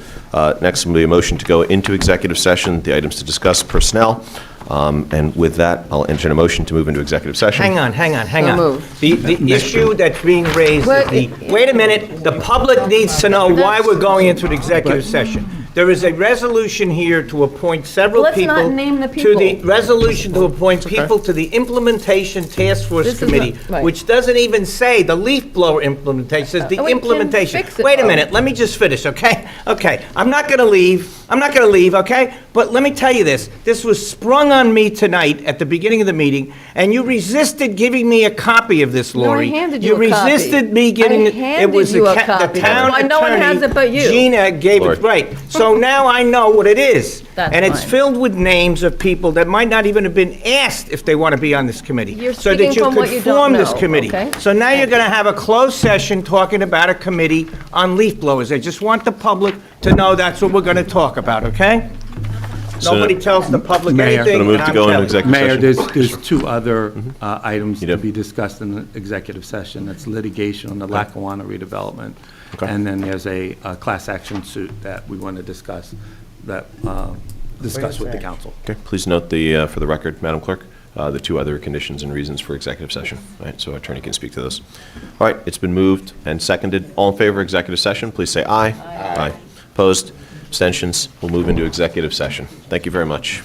[SPEAKER 1] next will be a motion to go into executive session, the items to discuss personnel. And with that, I'll enter a motion to move into executive session.
[SPEAKER 5] Hang on.
[SPEAKER 7] So moved.
[SPEAKER 5] The issue that's being raised is wait a minute, the public needs to know why we're going into an executive session. There is a resolution here to appoint several
[SPEAKER 7] Let's
[SPEAKER 5] people.
[SPEAKER 7] not name the
[SPEAKER 5] To the
[SPEAKER 7] people.
[SPEAKER 5] resolution to appoint people to the Implementation Task Force
[SPEAKER 7] This is
[SPEAKER 5] Committee,
[SPEAKER 7] not- right.
[SPEAKER 5] which doesn't even say the leaf blower implementation, it says the
[SPEAKER 7] we can
[SPEAKER 5] implementation.
[SPEAKER 7] fix it,
[SPEAKER 5] Wait a
[SPEAKER 7] though.
[SPEAKER 5] minute, let me just finish, okay? Okay, I'm not gonna leave, okay? But let me tell you this, this was sprung on me tonight at the beginning of the meeting, and you resisted giving me a copy of this,
[SPEAKER 7] No, I
[SPEAKER 5] Lori.
[SPEAKER 7] handed you a copy.
[SPEAKER 5] resisted me getting
[SPEAKER 7] I
[SPEAKER 5] it. It
[SPEAKER 7] handed
[SPEAKER 5] was
[SPEAKER 7] you a
[SPEAKER 5] the
[SPEAKER 7] copy.
[SPEAKER 5] town
[SPEAKER 7] That's why no one has
[SPEAKER 5] attorney,
[SPEAKER 7] it but you.
[SPEAKER 5] Gina gave
[SPEAKER 1] Lori.
[SPEAKER 5] it, right. So now I know what it is.
[SPEAKER 7] That's
[SPEAKER 5] And it's
[SPEAKER 7] fine.
[SPEAKER 5] filled with names of people that might not even have been asked if they want to be on this committee.
[SPEAKER 7] You're
[SPEAKER 5] So that
[SPEAKER 7] speaking
[SPEAKER 5] you
[SPEAKER 7] from
[SPEAKER 5] could
[SPEAKER 7] what you don't
[SPEAKER 5] form this
[SPEAKER 7] know,
[SPEAKER 5] committee.
[SPEAKER 7] okay?
[SPEAKER 5] So now you're going to have a closed session talking about a committee on leaf blowers. I just want the public to know that's what we're going to talk about, okay?
[SPEAKER 1] So-
[SPEAKER 5] Nobody tells the public
[SPEAKER 19] Mayor.
[SPEAKER 5] anything,
[SPEAKER 1] Gonna move
[SPEAKER 5] and
[SPEAKER 1] to
[SPEAKER 5] I'm
[SPEAKER 1] go into
[SPEAKER 5] telling.
[SPEAKER 1] executive
[SPEAKER 19] Mayor,
[SPEAKER 1] session.
[SPEAKER 19] there's two other items
[SPEAKER 1] You
[SPEAKER 19] to
[SPEAKER 1] do?
[SPEAKER 19] be discussed in the executive session. That's litigation on the Lackawanna redevelopment.
[SPEAKER 1] Okay.
[SPEAKER 19] And then there's a class action suit that we want to discuss with the council.
[SPEAKER 1] Okay, please note for the record, Madam Clerk, the two other conditions and reasons for executive session. All right, so attorney can speak to those. All right, it's been moved and seconded. All in favor of executive session, please say aye. Aye. Opposed? Abstentions? We'll move into executive session. Thank you very much.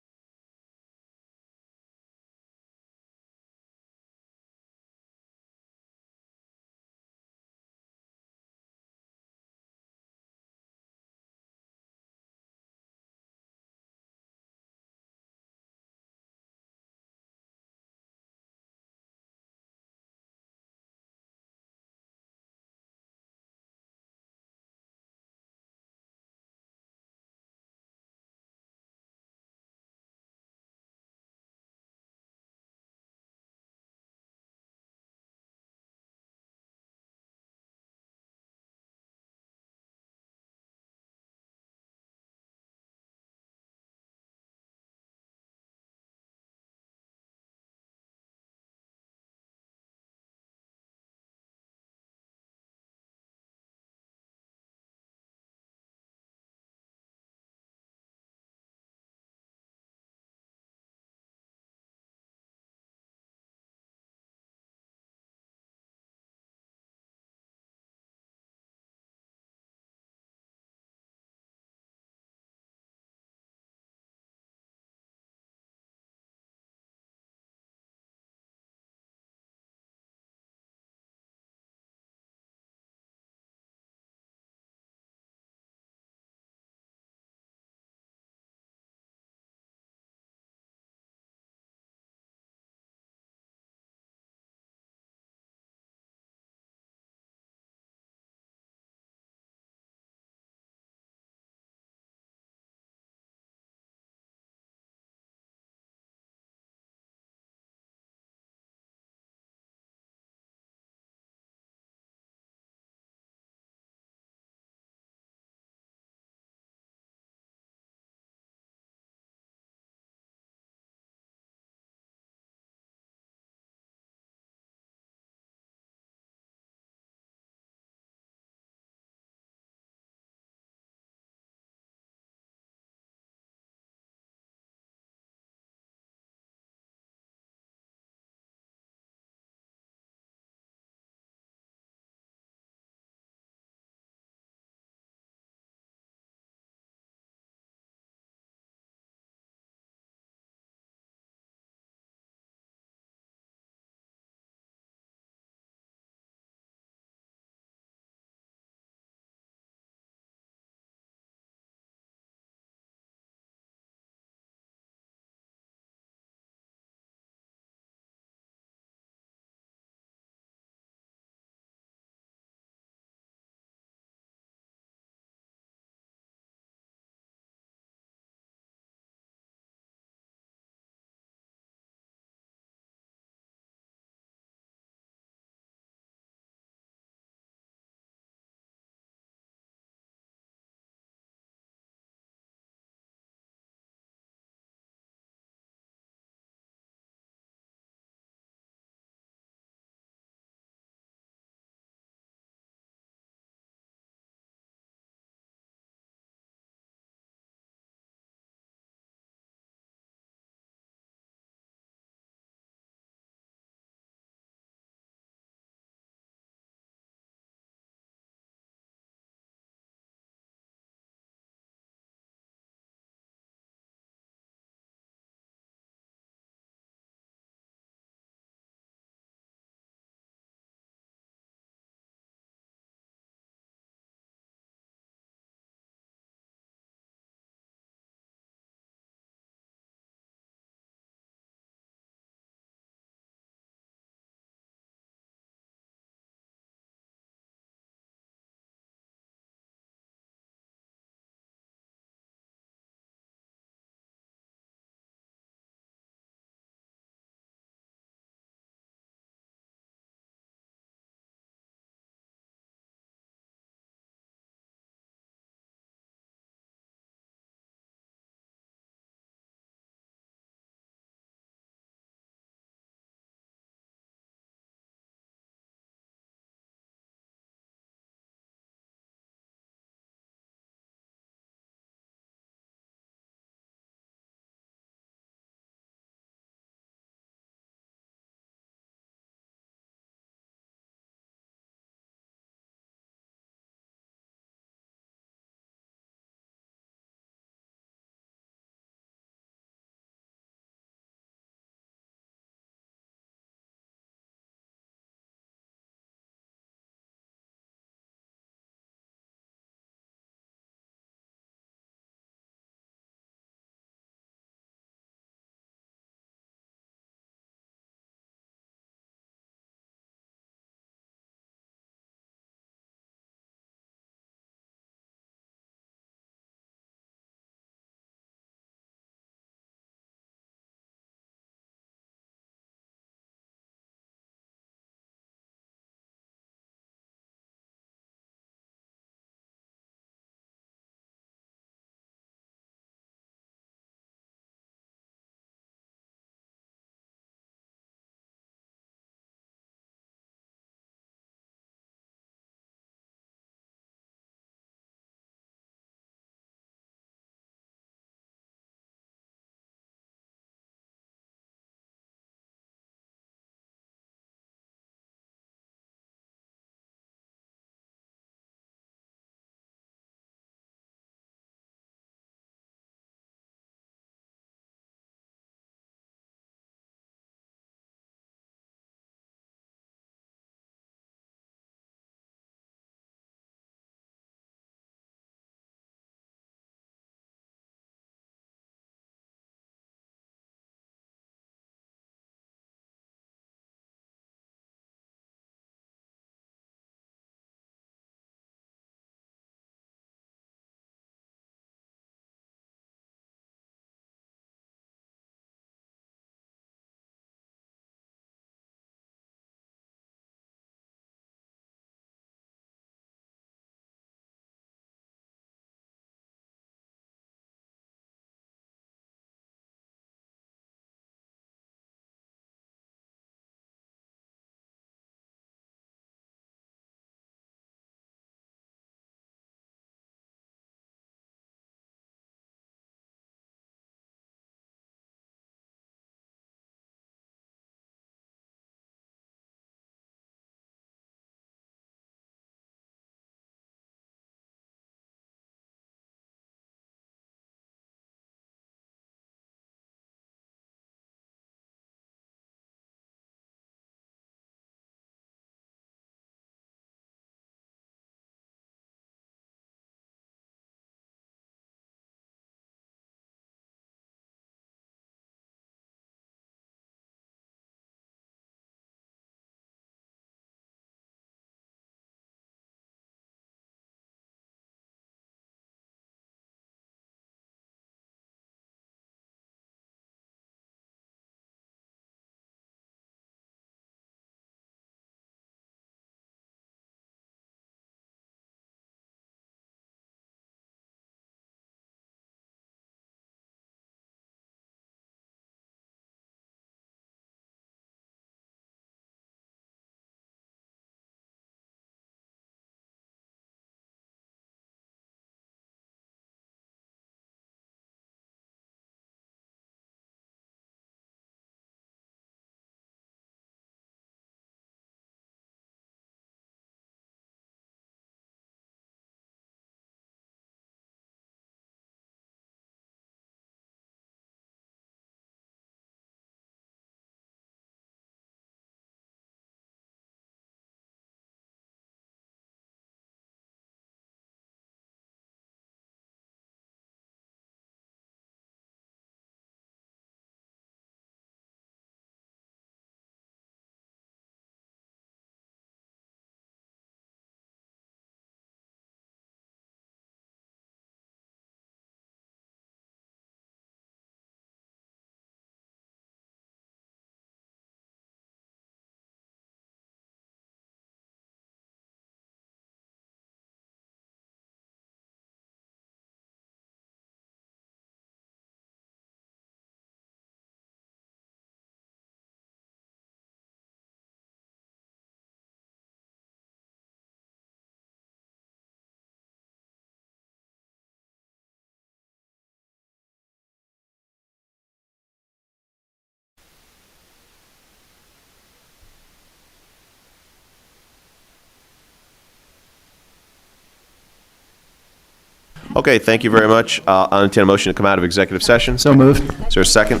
[SPEAKER 1] Okay, thank you very much. I'll entertain a motion to come out of executive session.
[SPEAKER 12] So moved.
[SPEAKER 1] Is there a second?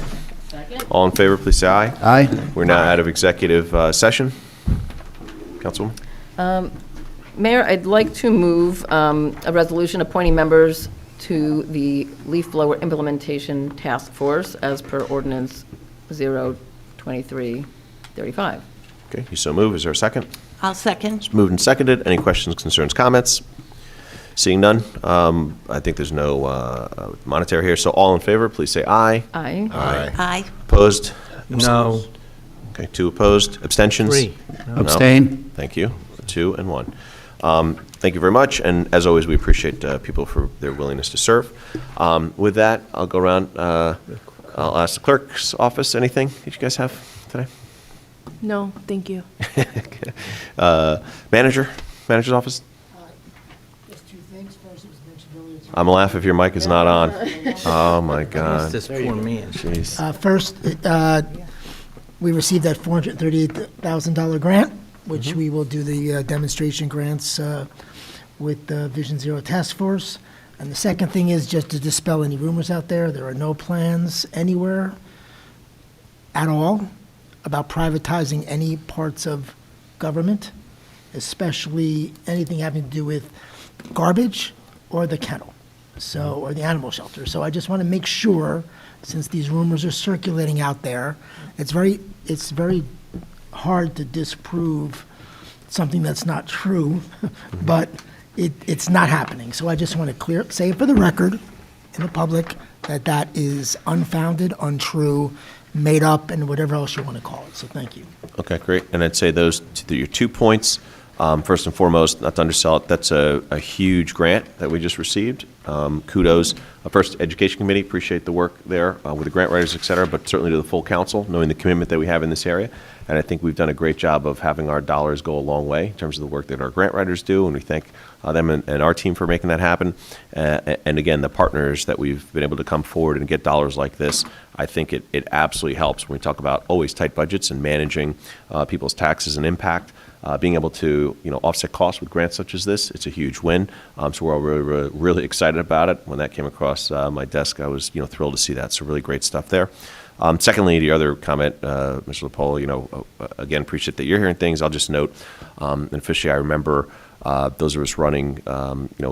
[SPEAKER 1] All in favor, please say aye.
[SPEAKER 12] Aye.
[SPEAKER 1] We're now out of executive session. Councilwoman?
[SPEAKER 7] Mayor, I'd like to move a resolution appointing members to the leaf blower implementation task force as per Ordinance O-23-35.
[SPEAKER 1] Okay, you so move. Is there a second?
[SPEAKER 11] I'll second.
[SPEAKER 1] It's moved and seconded. Any questions, concerns, comments? Seeing none, I think there's no monetary here, so all in favor, please say aye.
[SPEAKER 7] Aye.
[SPEAKER 11] Aye.
[SPEAKER 1] Opposed?
[SPEAKER 14] No.
[SPEAKER 1] Okay, 2 opposed. Abstentions?
[SPEAKER 14] 3.
[SPEAKER 1] No.
[SPEAKER 12] Abstain.
[SPEAKER 1] Thank you. 2 and 1. Thank you very much, and as always, we appreciate people for their willingness to serve. With that, I'll go around. I'll ask the clerk's office, anything that you guys have today?
[SPEAKER 2] No, thank you.
[SPEAKER 1] Manager's office?
[SPEAKER 10] Just two things. First, it was mentioned earlier.
[SPEAKER 1] I'm gonna laugh if your mic is not on. Oh, my God.
[SPEAKER 5] This poor man.
[SPEAKER 1] Jeez.
[SPEAKER 10] First, we received that $438,000 grant, which we will do the demonstration grants with the Vision Zero Task Force. And the second thing is just to dispel any rumors out there. There are no plans anywhere at all about privatizing any parts of government, especially anything having to do with garbage or the kennel, or the animal shelter. So I just want to make sure, since these rumors are circulating out there, it's very hard to disprove something that's not true, but it's not happening. So I just want to say it for the record in the public that that is unfounded, untrue, made up, and whatever else you want to call it. So thank you.
[SPEAKER 1] Okay, great. And I'd say your 2 points. First and foremost, not to undersell it, that's a huge grant that we just received. Kudos. First, Education Committee, appreciate the work there with the grant writers, et cetera, but certainly to the full council, knowing the commitment that we have in this area. And I think we've done a great job of having our dollars go a long way in terms of the work that our grant writers do, and we thank them and our team for making that happen. And again, the partners that we've been able to come forward and get dollars like this, I think it absolutely helps when we talk about always tight budgets and managing people's taxes and impact. Being able to offset costs with grants such as this, it's a huge win. So we're all really excited about it. When that came across my desk, I was thrilled to see that. So really great stuff there. Secondly, the other comment, Mr. LaPola, again, appreciate that you're hearing things. I'll just note, and officially, I remember those of us running,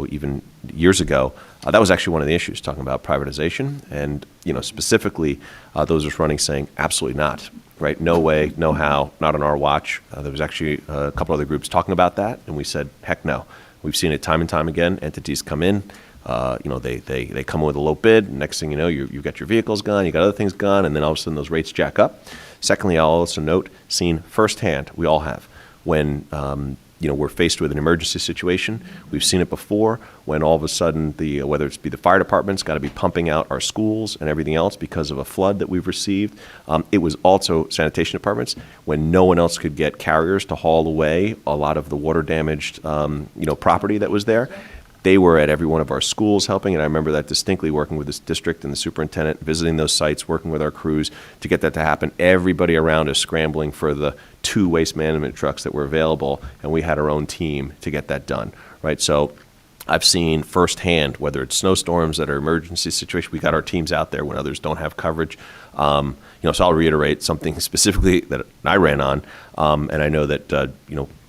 [SPEAKER 1] even years ago, that was actually one of the issues, talking about privatization, and specifically those of us running saying absolutely not. Right? No way, no how, not on our watch. There was actually a couple other groups talking about that, and we said, heck no. We've seen it time and time again. Entities come in, they come in with a low bid. Next thing you know, you've got your vehicles gone, you got other things gone, and then all of a sudden those rates jack up. Secondly, I'll also note, seen firsthand, we all have, when we're faced with an emergency situation. We've seen it before when all of a sudden whether it's the fire department's got to be pumping out our schools and everything else because of a flood that we've received. It was also sanitation departments when no one else could get carriers to haul away a lot of the water damaged property that was there. They were at every one of our schools helping, and I remember that distinctly, working with this district and the superintendent, visiting those sites, working with our crews to get that to happen. Everybody around us scrambling for the 2 waste management trucks that were available, and we had our own team to get that done, right? So I've seen firsthand, whether it's snowstorms that are emergency situations, we got our teams out there when others don't have coverage. So I'll reiterate something specifically that I ran on, and I know that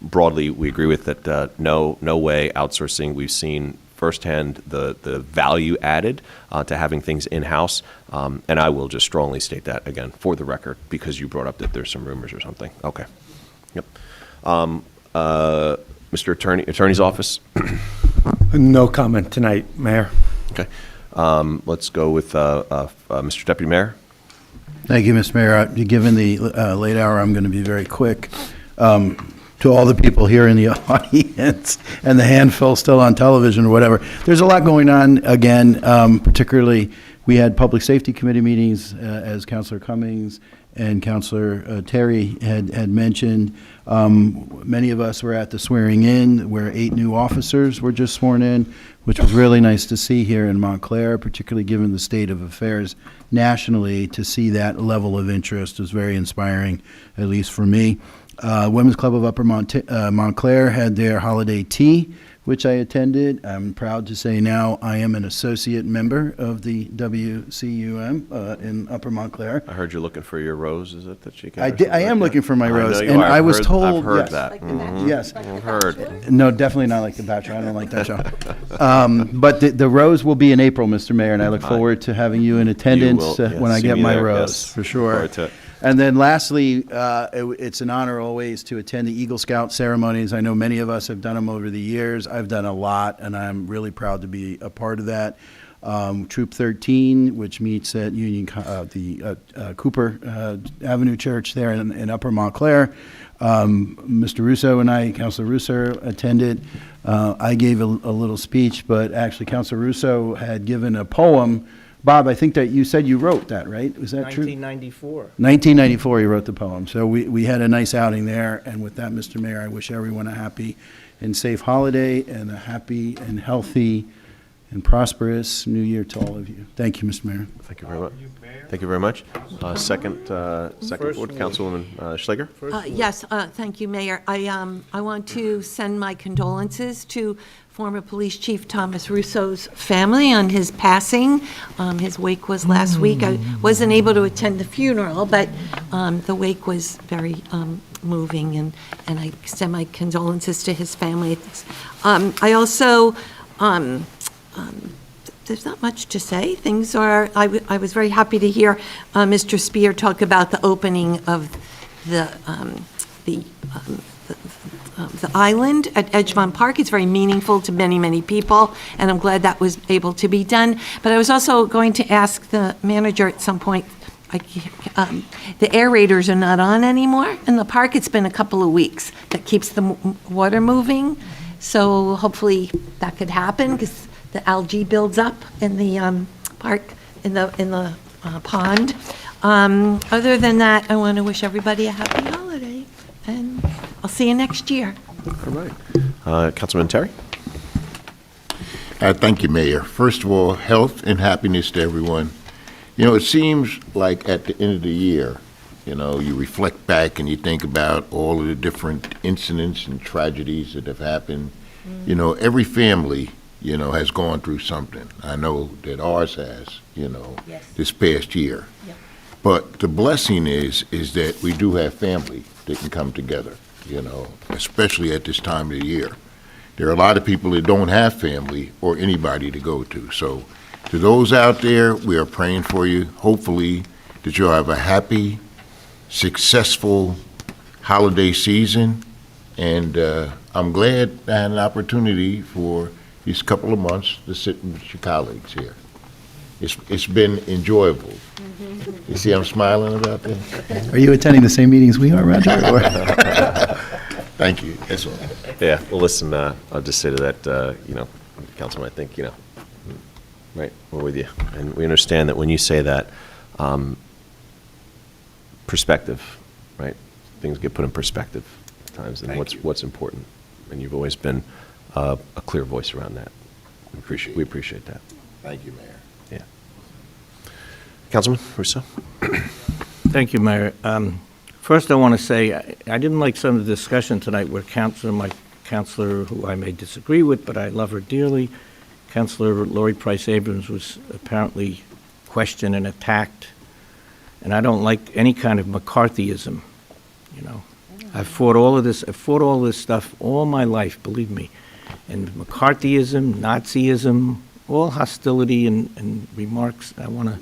[SPEAKER 1] broadly we agree with that. No way outsourcing. We've seen firsthand the value added to having things in-house, and I will just strongly state that again for the record because you brought up that there's some rumors or something. Okay. Yep. Mr. Attorney's office.
[SPEAKER 19] No comment tonight, Mayor.
[SPEAKER 1] Okay. Let's go with Mr. Deputy Mayor.
[SPEAKER 12] Thank you, Mr. Mayor. Given the late hour, I'm going to be very quick. To all the people here in the audience and the handful still on television or whatever, there's a lot going on again, particularly we had Public Safety Committee meetings, as Councilor Cummings and Councilor Terry had mentioned. Many of us were at the swearing in where 8 new officers were just sworn in, which was really nice to see here in Montclair, particularly given the state of affairs nationally. To see that level of interest was very inspiring, at least for me. Women's Club of Upper Montclair had their holiday tea, which I attended. I'm proud to say now I am an associate member of the WCUM in Upper Montclair.
[SPEAKER 1] I heard you're looking for your rose, is it that you got?
[SPEAKER 12] I am looking for my rose,
[SPEAKER 1] I know you
[SPEAKER 12] and
[SPEAKER 1] are.
[SPEAKER 12] I was
[SPEAKER 1] I've
[SPEAKER 12] told,
[SPEAKER 1] heard
[SPEAKER 12] yes.
[SPEAKER 1] that.
[SPEAKER 11] Like the Bachelor.
[SPEAKER 12] Yes.
[SPEAKER 1] I've heard.
[SPEAKER 12] No, definitely not like The Bachelor. I don't like that show. But the rose will be in April, Mr. Mayor, and I look forward to having you in attendance
[SPEAKER 1] will,
[SPEAKER 12] when I
[SPEAKER 1] see
[SPEAKER 12] get
[SPEAKER 1] me
[SPEAKER 12] my
[SPEAKER 1] there,
[SPEAKER 12] rose,
[SPEAKER 1] yes.
[SPEAKER 12] for
[SPEAKER 1] Look
[SPEAKER 12] sure.
[SPEAKER 1] forward to it.
[SPEAKER 12] And then lastly, it's an honor always to attend the Eagle Scout ceremonies. I know many of us have done them over the years. I've done a lot, and I'm really proud to be a part of that. Troop 13, which meets at Cooper Avenue Church there in Upper Montclair. Mr. Russo and I, Councilor Russo, attended. I gave a little speech, but actually Councilor Russo had given a poem. Bob, I think that you said you wrote that, right? Was that true?
[SPEAKER 5] 1994.
[SPEAKER 12] 1994, he wrote the poem. So we had a nice outing there. And with that, Mr. Mayor, I wish everyone a happy and safe holiday and a happy and healthy and prosperous new year to all of you. Thank you, Mr. Mayor.
[SPEAKER 1] Thank you very much. Thank you very much. Second ward, Councilwoman Schlegel.
[SPEAKER 11] Yes, thank you, Mayor. I want to send my condolences to former Police Chief Thomas Russo's family on his passing. His wake was last week. I wasn't able to attend the funeral, but the wake was very moving, and I extend my condolences to his family. I also, there's not much to say. Things are, I was very happy to hear Mr. Spear talk about the opening of the island at Edgemont Park. It's very meaningful to many, many people, and I'm glad that was able to be done. But I was also going to ask the manager at some point, the aerators are not on anymore in the park. It's been a couple of weeks. That keeps the water moving. So hopefully that could happen, because the algae builds up in the park, in the pond. Other than that, I want to wish everybody a happy holiday, and I'll see you next year.
[SPEAKER 1] All right. Councilman Terry.
[SPEAKER 15] Thank you, Mayor. First of all, health and happiness to everyone. You know, it seems like at the end of the year, you know, you reflect back and you think about all of the different incidents and tragedies that have happened. You know, every family, you know, has gone through something. I know that ours has, you know, this past year.
[SPEAKER 11] Yep.
[SPEAKER 15] But the blessing is that we do have family that can come together, you know, especially at this time of the year. There are a lot of people that don't have family or anybody to go to. So to those out there, we are praying for you. Hopefully that you'll have a happy, successful holiday season. And I'm glad I had an opportunity for these couple of months to sit with your colleagues here. It's been enjoyable. You see I'm smiling about that?
[SPEAKER 12] Are you attending the same meetings we are, Roger? or-
[SPEAKER 15] Thank you. That's all.
[SPEAKER 1] Yeah, well, listen, I'll just say to that, you know, Councilman, I think, you know, right, we're with you. And we understand that when you say that, perspective, right? Things get put in perspective at times, and what's important. And you've always been a clear voice around that. We appreciate that.
[SPEAKER 15] Thank you, Mayor.
[SPEAKER 1] Yeah. Councilman Russo?
[SPEAKER 5] Thank you, Mayor. First, I want to say, I didn't like some of the discussion tonight where my counselor, who I may disagree with, but I love her dearly, Councilor Lori Price Abrams, was apparently questioned and attacked. And I don't like any kind of McCarthyism, you know. I've fought all this stuff all my life, believe me. And McCarthyism, Nazism, all hostility and remarks. I want to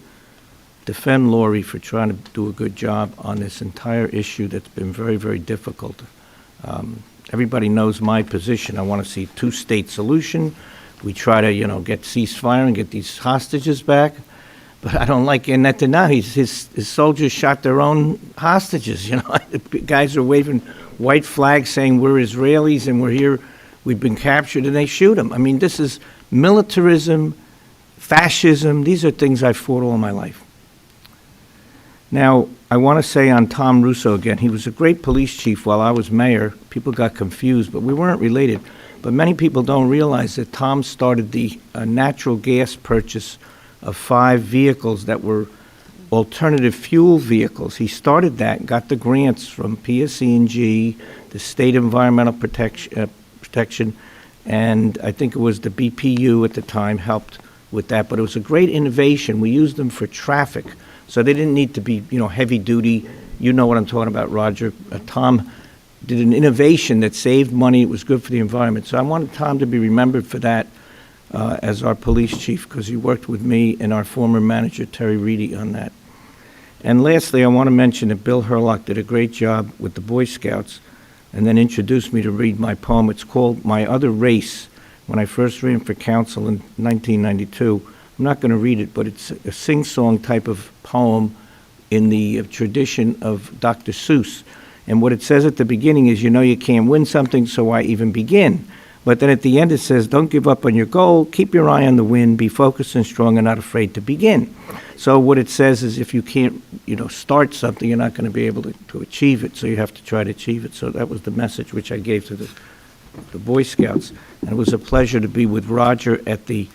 [SPEAKER 5] defend Lori for trying to do a good job on this entire issue that's been very, very difficult. Everybody knows my position. I want to see a two-state solution. We try to, you know, get ceasefire and get these hostages back. But I don't like Netanyahu. His soldiers shot their own hostages. You know, the guys are waving white flags saying we're Israelis and we're here, we've been captured, and they shoot them. I mean, this is militarism, fascism. These are things I've fought all my life. Now, I want to say on Tom Russo again, he was a great police chief while I was mayor. People got confused, but we weren't related. But many people don't realize that Tom started the natural gas purchase of 5 vehicles that were alternative fuel vehicles. He started that, got the grants from PSE&G, the State Environmental Protection, and I think it was the BPU at the time helped with that, but it was a great innovation. We used them for traffic, so they didn't need to be, heavy duty. You know what I'm talking about, Roger. Tom did an innovation that saved money. It was good for the environment. So I wanted Tom to be remembered for that as our police chief, because he worked with me and our former manager, Terry Reedy, on that. And lastly, I want to mention that Bill Herlock did a great job with the Boy Scouts and then introduced me to read my poem. It's called My Other Race. When I first ran for council in 1992, I'm not going to read it, but it's a sing-song type of poem in the tradition of Dr. Seuss. And what it says at the beginning is, you can't win something, so why even begin? But then at the end it says, don't give up on your goal, keep your eye on the wind, be focused and strong and not afraid to begin. So what it says is if you can't, start something, you're not going to be able to achieve it, so you have to try to achieve it. So that was the message which I gave to the Boy Scouts. And it was a pleasure to be with Roger at the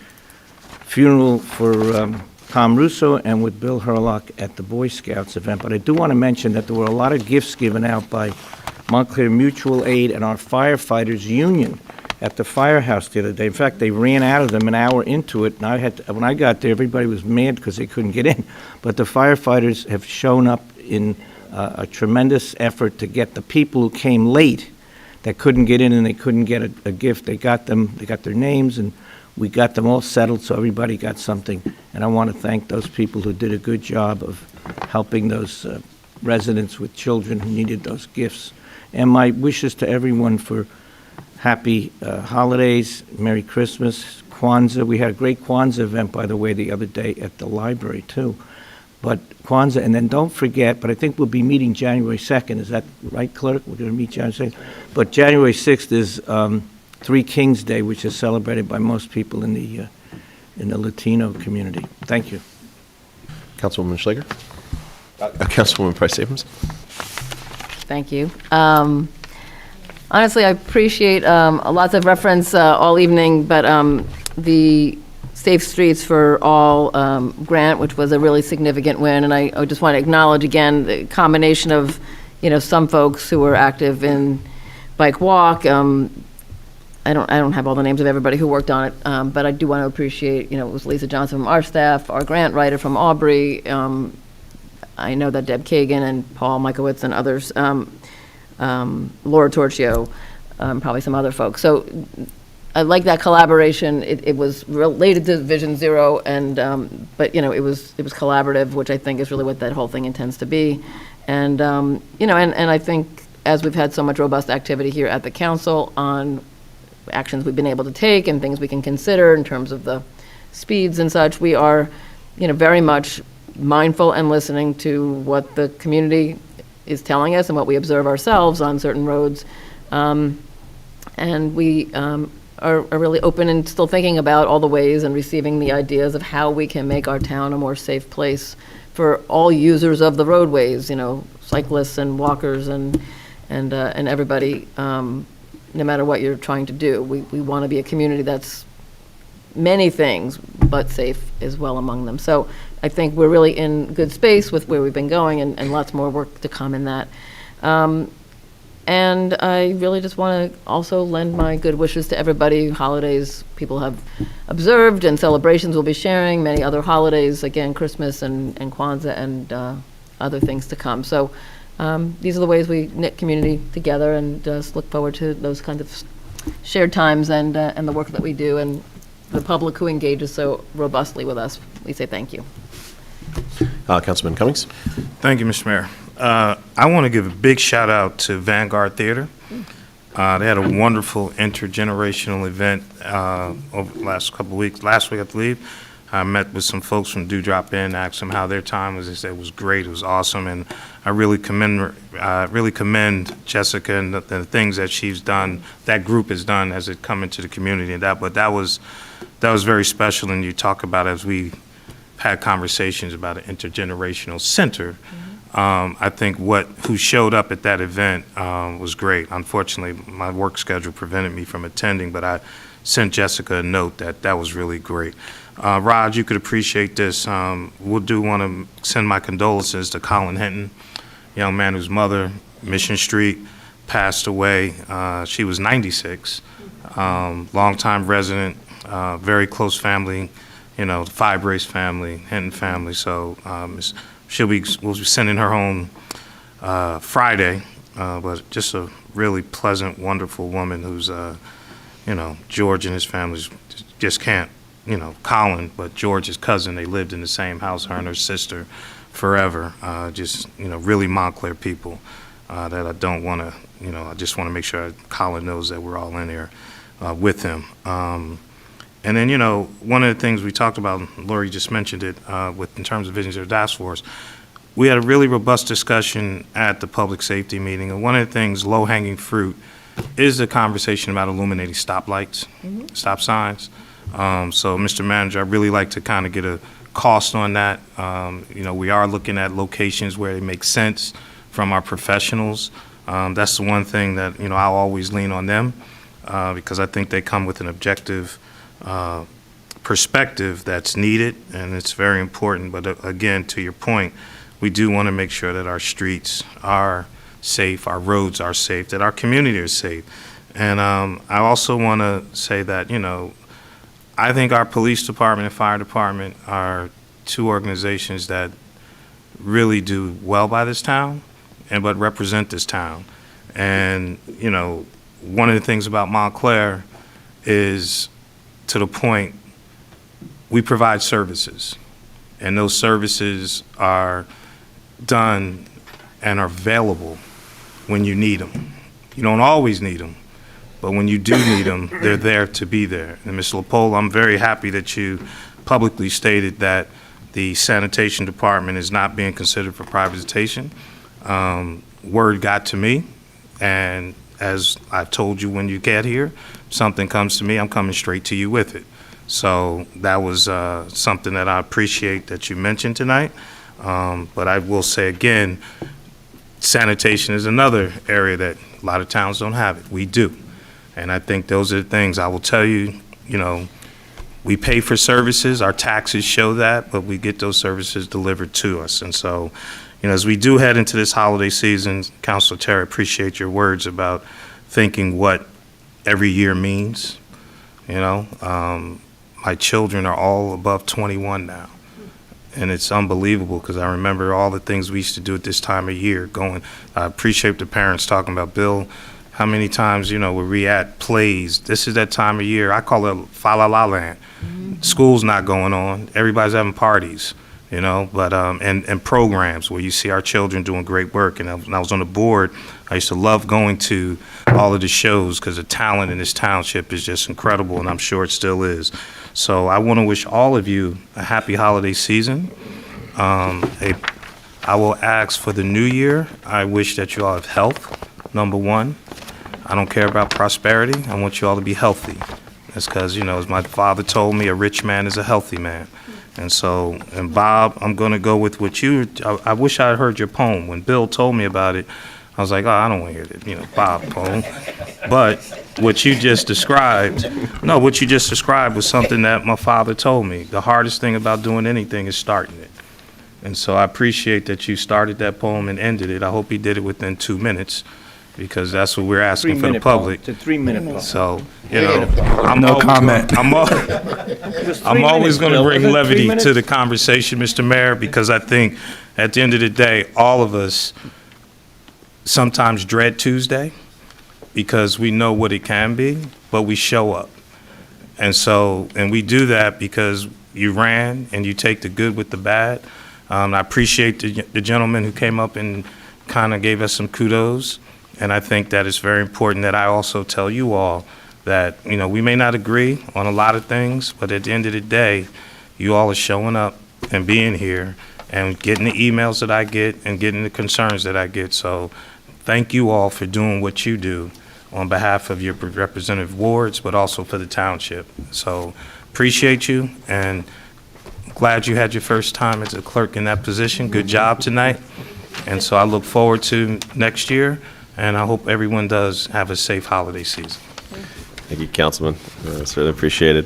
[SPEAKER 5] funeral for Tom Russo and with Bill Herlock at the Boy Scouts event. But I do want to mention that there were a lot of gifts given out by Montclair Mutual Aid and our firefighters union at the firehouse the other day. In fact, they ran out of them an hour into it, and when I got there, everybody was mad because they couldn't get in. But the firefighters have shown up in a tremendous effort to get the people who came late that couldn't get in and they couldn't get a gift. They got them, they got their names, and we got them all settled, so everybody got something. And I want to thank those people who did a good job of helping those residents with children who needed those gifts. And my wishes to everyone for happy holidays, Merry Christmas, Kwanzaa. We had a great Kwanzaa event, by the way, the other day at the library, too. But Kwanzaa, and then don't forget, but I think we'll be meeting January 2nd. Is that right, Clerk? We're going to meet January 2nd. But January 6th is Three Kings Day, which is celebrated by most people in the Latino community. Thank you.
[SPEAKER 1] Councilwoman Schlager? Councilwoman Price Abrams?
[SPEAKER 7] Thank you. Honestly, I appreciate lots of reference all evening, but the Safe Streets for All grant, which was a really significant win, and I just want to acknowledge again the combination of, some folks who were active in Bike Walk. I don't have all the names of everybody who worked on it, but I do want to appreciate, it was Lisa Johnson from our staff, our grant writer from Aubrey. I know that Deb Kagan and Paul Mikowitz and others, Laura Torchio, probably some other folks. So I like that collaboration. It was related to Vision Zero, and but it was collaborative, which I think is really what that whole thing intends to be. And and I think as we've had so much robust activity here at the council on actions we've been able to take and things we can consider in terms of the speeds and such, we are very much mindful and listening to what the community is telling us and what we observe ourselves on certain roads. And we are really open and still thinking about all the ways and receiving the ideas of how we can make our town a more safe place for all users of the roadways, cyclists and walkers and everybody, no matter what you're trying to do. We want to be a community that's many things, but safe is well among them. So I think we're really in good space with where we've been going, and lots more work to come in that. And I really just want to also lend my good wishes to everybody. Holidays people have observed and celebrations we'll be sharing, many other holidays, again, Christmas and Kwanzaa and other things to come. So these are the ways we knit community together, and just look forward to those kinds of shared times and the work that we do, and the public who engages so robustly with us. We say thank you.
[SPEAKER 1] Councilman Cummings?
[SPEAKER 3] Thank you, Mr. Mayor. I want to give a big shout out to Vanguard Theater. They had a wonderful intergenerational event over the last couple of weeks. Last week, I believe, I met with some folks from Dewdrop Inn, asked them how their time was. They said it was great, it was awesome, and I really commend Jessica and the things that she's done, that group has done as it come into the community. And that was very special. And you talk about, as we had conversations about an intergenerational center. I think who showed up at that event was great. Unfortunately, my work schedule prevented me from attending, but I sent Jessica a note that was really great. Rod, you could appreciate this. We'll want to send my condolences to Colin Hinton, young man whose mother, Mission Street, passed away. She was 96. longtime resident, very close family, Fibrace family, Hinton family. So we'll be sending her home Friday, but just a really pleasant, wonderful woman who's, George and his family just can't, Colin, but George's cousin, they lived in the same house, her and her sister, forever. Just, really Montclair people that I don't want to, I just want to make sure Colin knows that we're all in there with him. And then, one of the things we talked about, Lori just mentioned it, in terms of Vision Zero Task Force, we had a really robust discussion at the public safety meeting, and one of the things, low-hanging fruit, is the conversation about illuminating stoplights, stop signs. So, Mr. Manager, I'd really like to kind of get a cost on that. We are looking at locations where it makes sense from our professionals. That's the one thing that, I'll always lean on them because I think they come with an objective perspective that's needed, and it's very important. But again, to your point, we do want to make sure that our streets are safe, our roads are safe, that our community is safe. And I also want to say that, I think our police department and fire department are two organizations that really do well by this town, but represent this town. And, one of the things about Montclair is, to the point, we provide services, and those services are done and are available when you need them. You don't always need them, but when you do need them, they're there to be there. And Ms. LaPola, I'm very happy that you publicly stated that the sanitation department is not being considered for privatization. Word got to me, and as I've told you when you get here, something comes to me, I'm coming straight to you with it. So that was something that I appreciate that you mentioned tonight. But I will say again, sanitation is another area that a lot of towns don't have it. We do. And I think those are the things I will tell you, we pay for services, our taxes show that, but we get those services delivered to us. And so, as we do head into this holiday season, Councilor Terry, appreciate your words about thinking what every year means. My children are all above 21 now. And it's unbelievable because I remember all the things we used to do at this time of year I appreciate the parents talking about, Bill, how many times, were we at plays? This is that time of year. I call it fa-la-la land. School's not going on. Everybody's having parties, but, and programs where you see our children doing great work. And when I was on the board, I used to love going to all of the shows because the talent in this township is just incredible, and I'm sure it still is. So I want to wish all of you a happy holiday season. I will ask for the new year. I wish that you all have health, number one. I don't care about prosperity. I want you all to be healthy. That's because, as my father told me, a rich man is a healthy man. And so, and Bob, I'm going to go with what I wish I had heard your poem. When Bill told me about it, I was like, oh, I don't want to hear the, Bob poem. But what you just described was something that my father told me. The hardest thing about doing anything is starting it. And so I appreciate that you started that poem and ended it. I hope he did it within 2 minutes, because that's what we're asking for the public.
[SPEAKER 5] It's a 3-minute poem.
[SPEAKER 3] So, I'm always going to bring levity to the conversation, Mr. Mayor, because I think at the end of the day, all of us sometimes dread Tuesday because we know what it can be, but we show up. And we do that because you ran and you take the good with the bad. I appreciate the gentleman who came up and kind of gave us some kudos. And I think that it's very important that I also tell you all that, we may not agree on a lot of things, but at the end of the day, you all are showing up and being here and getting the emails that I get and getting the concerns that I get. So thank you all for doing what you do on behalf of your representative wards, but also for the township. So appreciate you, and glad you had your first time as a clerk in that position. Good job tonight. And so I look forward to next year, and I hope everyone does have a safe holiday season.
[SPEAKER 1] Thank you, Councilman. Certainly appreciate it.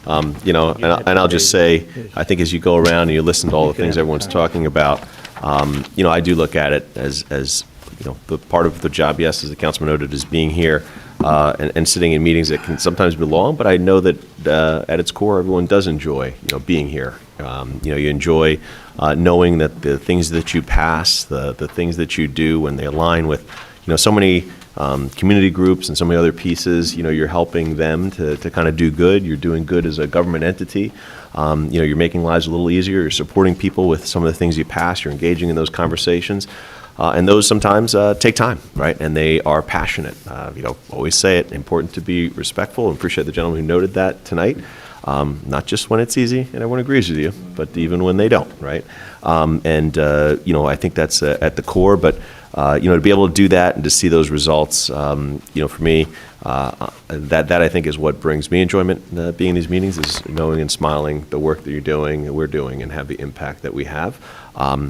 [SPEAKER 1] And I'll just say, I think as you go around and you listen to all the things everyone's talking about, I do look at it as the part of the job, yes, as the councilman noted, is being here. and sitting in meetings that can sometimes be long, but I know that at its core, everyone does enjoy, being here. You enjoy knowing that the things that you pass, the things that you do, when they align with, so many community groups and so many other pieces, you're helping them to kind of do good. You're doing good as a government entity. You're making lives a little easier. You're supporting people with some of the things you pass. You're engaging in those conversations. And those sometimes take time, right? And they are passionate. Always say it, important to be respectful, and appreciate the gentleman who noted that tonight. Not just when it's easy and everyone agrees with you, but even when they don't, right? I think that's at the core, but to be able to do that and to see those results, for me, that I think is what brings me enjoyment being in these meetings, is knowing and smiling the work that you're doing and we're doing and have the impact that we have.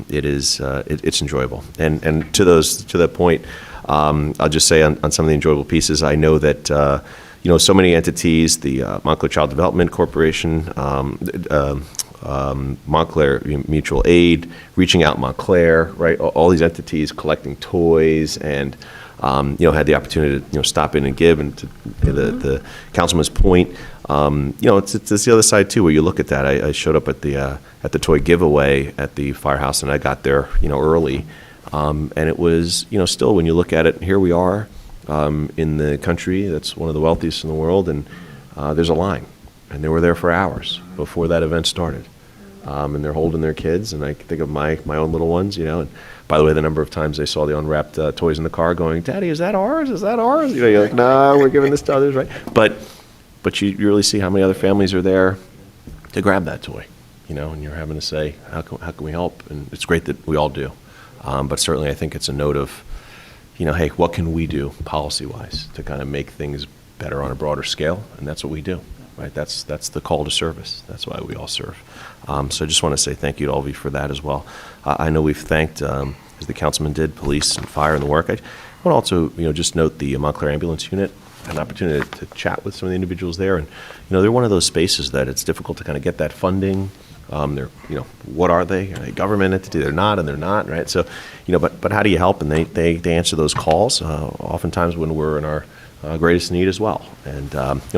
[SPEAKER 1] It's enjoyable. And to that point, I'll just say on some of the enjoyable pieces, I know that so many entities, the Montclair Child Development Corporation, Montclair Mutual Aid, Reaching Out Montclair, right? All these entities collecting toys, and had the opportunity to stop in and give. And to the councilman's point, it's the other side too, where you look at that. I showed up at the toy giveaway at the firehouse, and I got there early, and it was still, when you look at it, here we are in the country that's one of the wealthiest in the world, and there's a line. And they were there for hours before that event started. And they're holding their kids, and I can think of my own little ones, and by the way, the number of times they saw the unwrapped toys in the car going, "Daddy, is that ours? Is that ours?" You're like, "No, we're giving this to others," right? But you really see how many other families are there to grab that toy, and you're having to say, how can we help? And it's great that we all do. But certainly I think it's a note of, hey, what can we do policy-wise to kind of make things better on a broader scale? And that's what we do. Right, that's the call to service. That's why we all serve. So I just want to say thank you to all of you for that as well. I know we've thanked, as the councilman did, police and fire and the work. I want to also, just note the Montclair Ambulance Unit. I had an opportunity to chat with some of the individuals there, and they're one of those spaces that it's difficult to kind of get that funding. They're, what are they? Are they a government entity? They're not, and they're not, right? So, but how do you help? And they answer those calls oftentimes when we're in our greatest need as well. And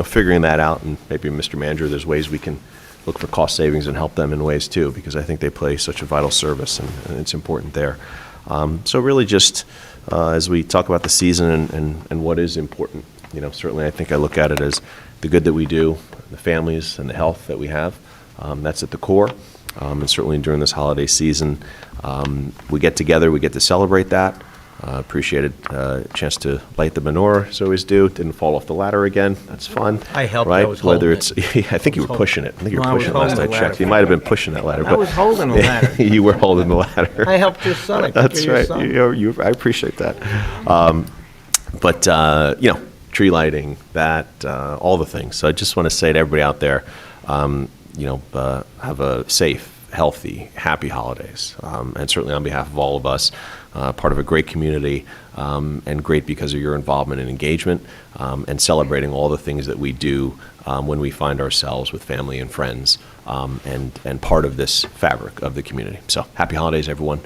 [SPEAKER 1] figuring that out, and maybe Mr. Manager, there's ways we can look for cost savings and help them in ways too, because I think they play such a vital service, and it's important there. So really just as we talk about the season and what is important, certainly I think I look at it as the good that we do, the families and the health that we have. That's at the core. And certainly during this holiday season, we get together, we get to celebrate that. Appreciated a chance to light the menorah, as I always do. Didn't fall off the ladder again. That's fun.
[SPEAKER 5] I helped.
[SPEAKER 1] Right?
[SPEAKER 5] I was holding
[SPEAKER 1] Whether
[SPEAKER 5] it.
[SPEAKER 1] I think you were pushing it. I think you were
[SPEAKER 5] No, I was
[SPEAKER 1] pushing it last
[SPEAKER 5] holding
[SPEAKER 1] I
[SPEAKER 5] the ladder
[SPEAKER 1] checked. You
[SPEAKER 5] for
[SPEAKER 1] might have
[SPEAKER 5] you.
[SPEAKER 1] been pushing that ladder.
[SPEAKER 5] I was holding the ladder.
[SPEAKER 1] You were holding the ladder.
[SPEAKER 5] I helped your son. I took
[SPEAKER 1] That's
[SPEAKER 5] care of
[SPEAKER 1] right.
[SPEAKER 5] your son.
[SPEAKER 1] I appreciate that. Tree lighting, that, all the things. So I just want to say to everybody out there, have a safe, healthy, happy holidays. And certainly on behalf of all of us, part of a great community, and great because of your involvement and engagement, and celebrating all the things that we do when we find ourselves with family and friends, and part of this fabric of the community. So happy holidays, everyone.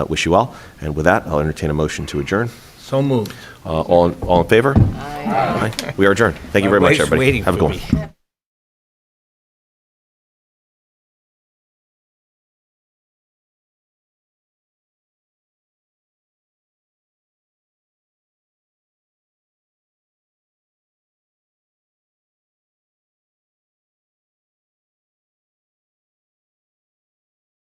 [SPEAKER 1] Wish you well. And with that, I'll entertain a motion to adjourn.
[SPEAKER 5] So moved.
[SPEAKER 1] All in favor? Aye. We are adjourned. Thank you very much,
[SPEAKER 5] My wife's
[SPEAKER 1] everybody.
[SPEAKER 5] waiting
[SPEAKER 1] Have a
[SPEAKER 5] for
[SPEAKER 1] good one.
[SPEAKER 5] me.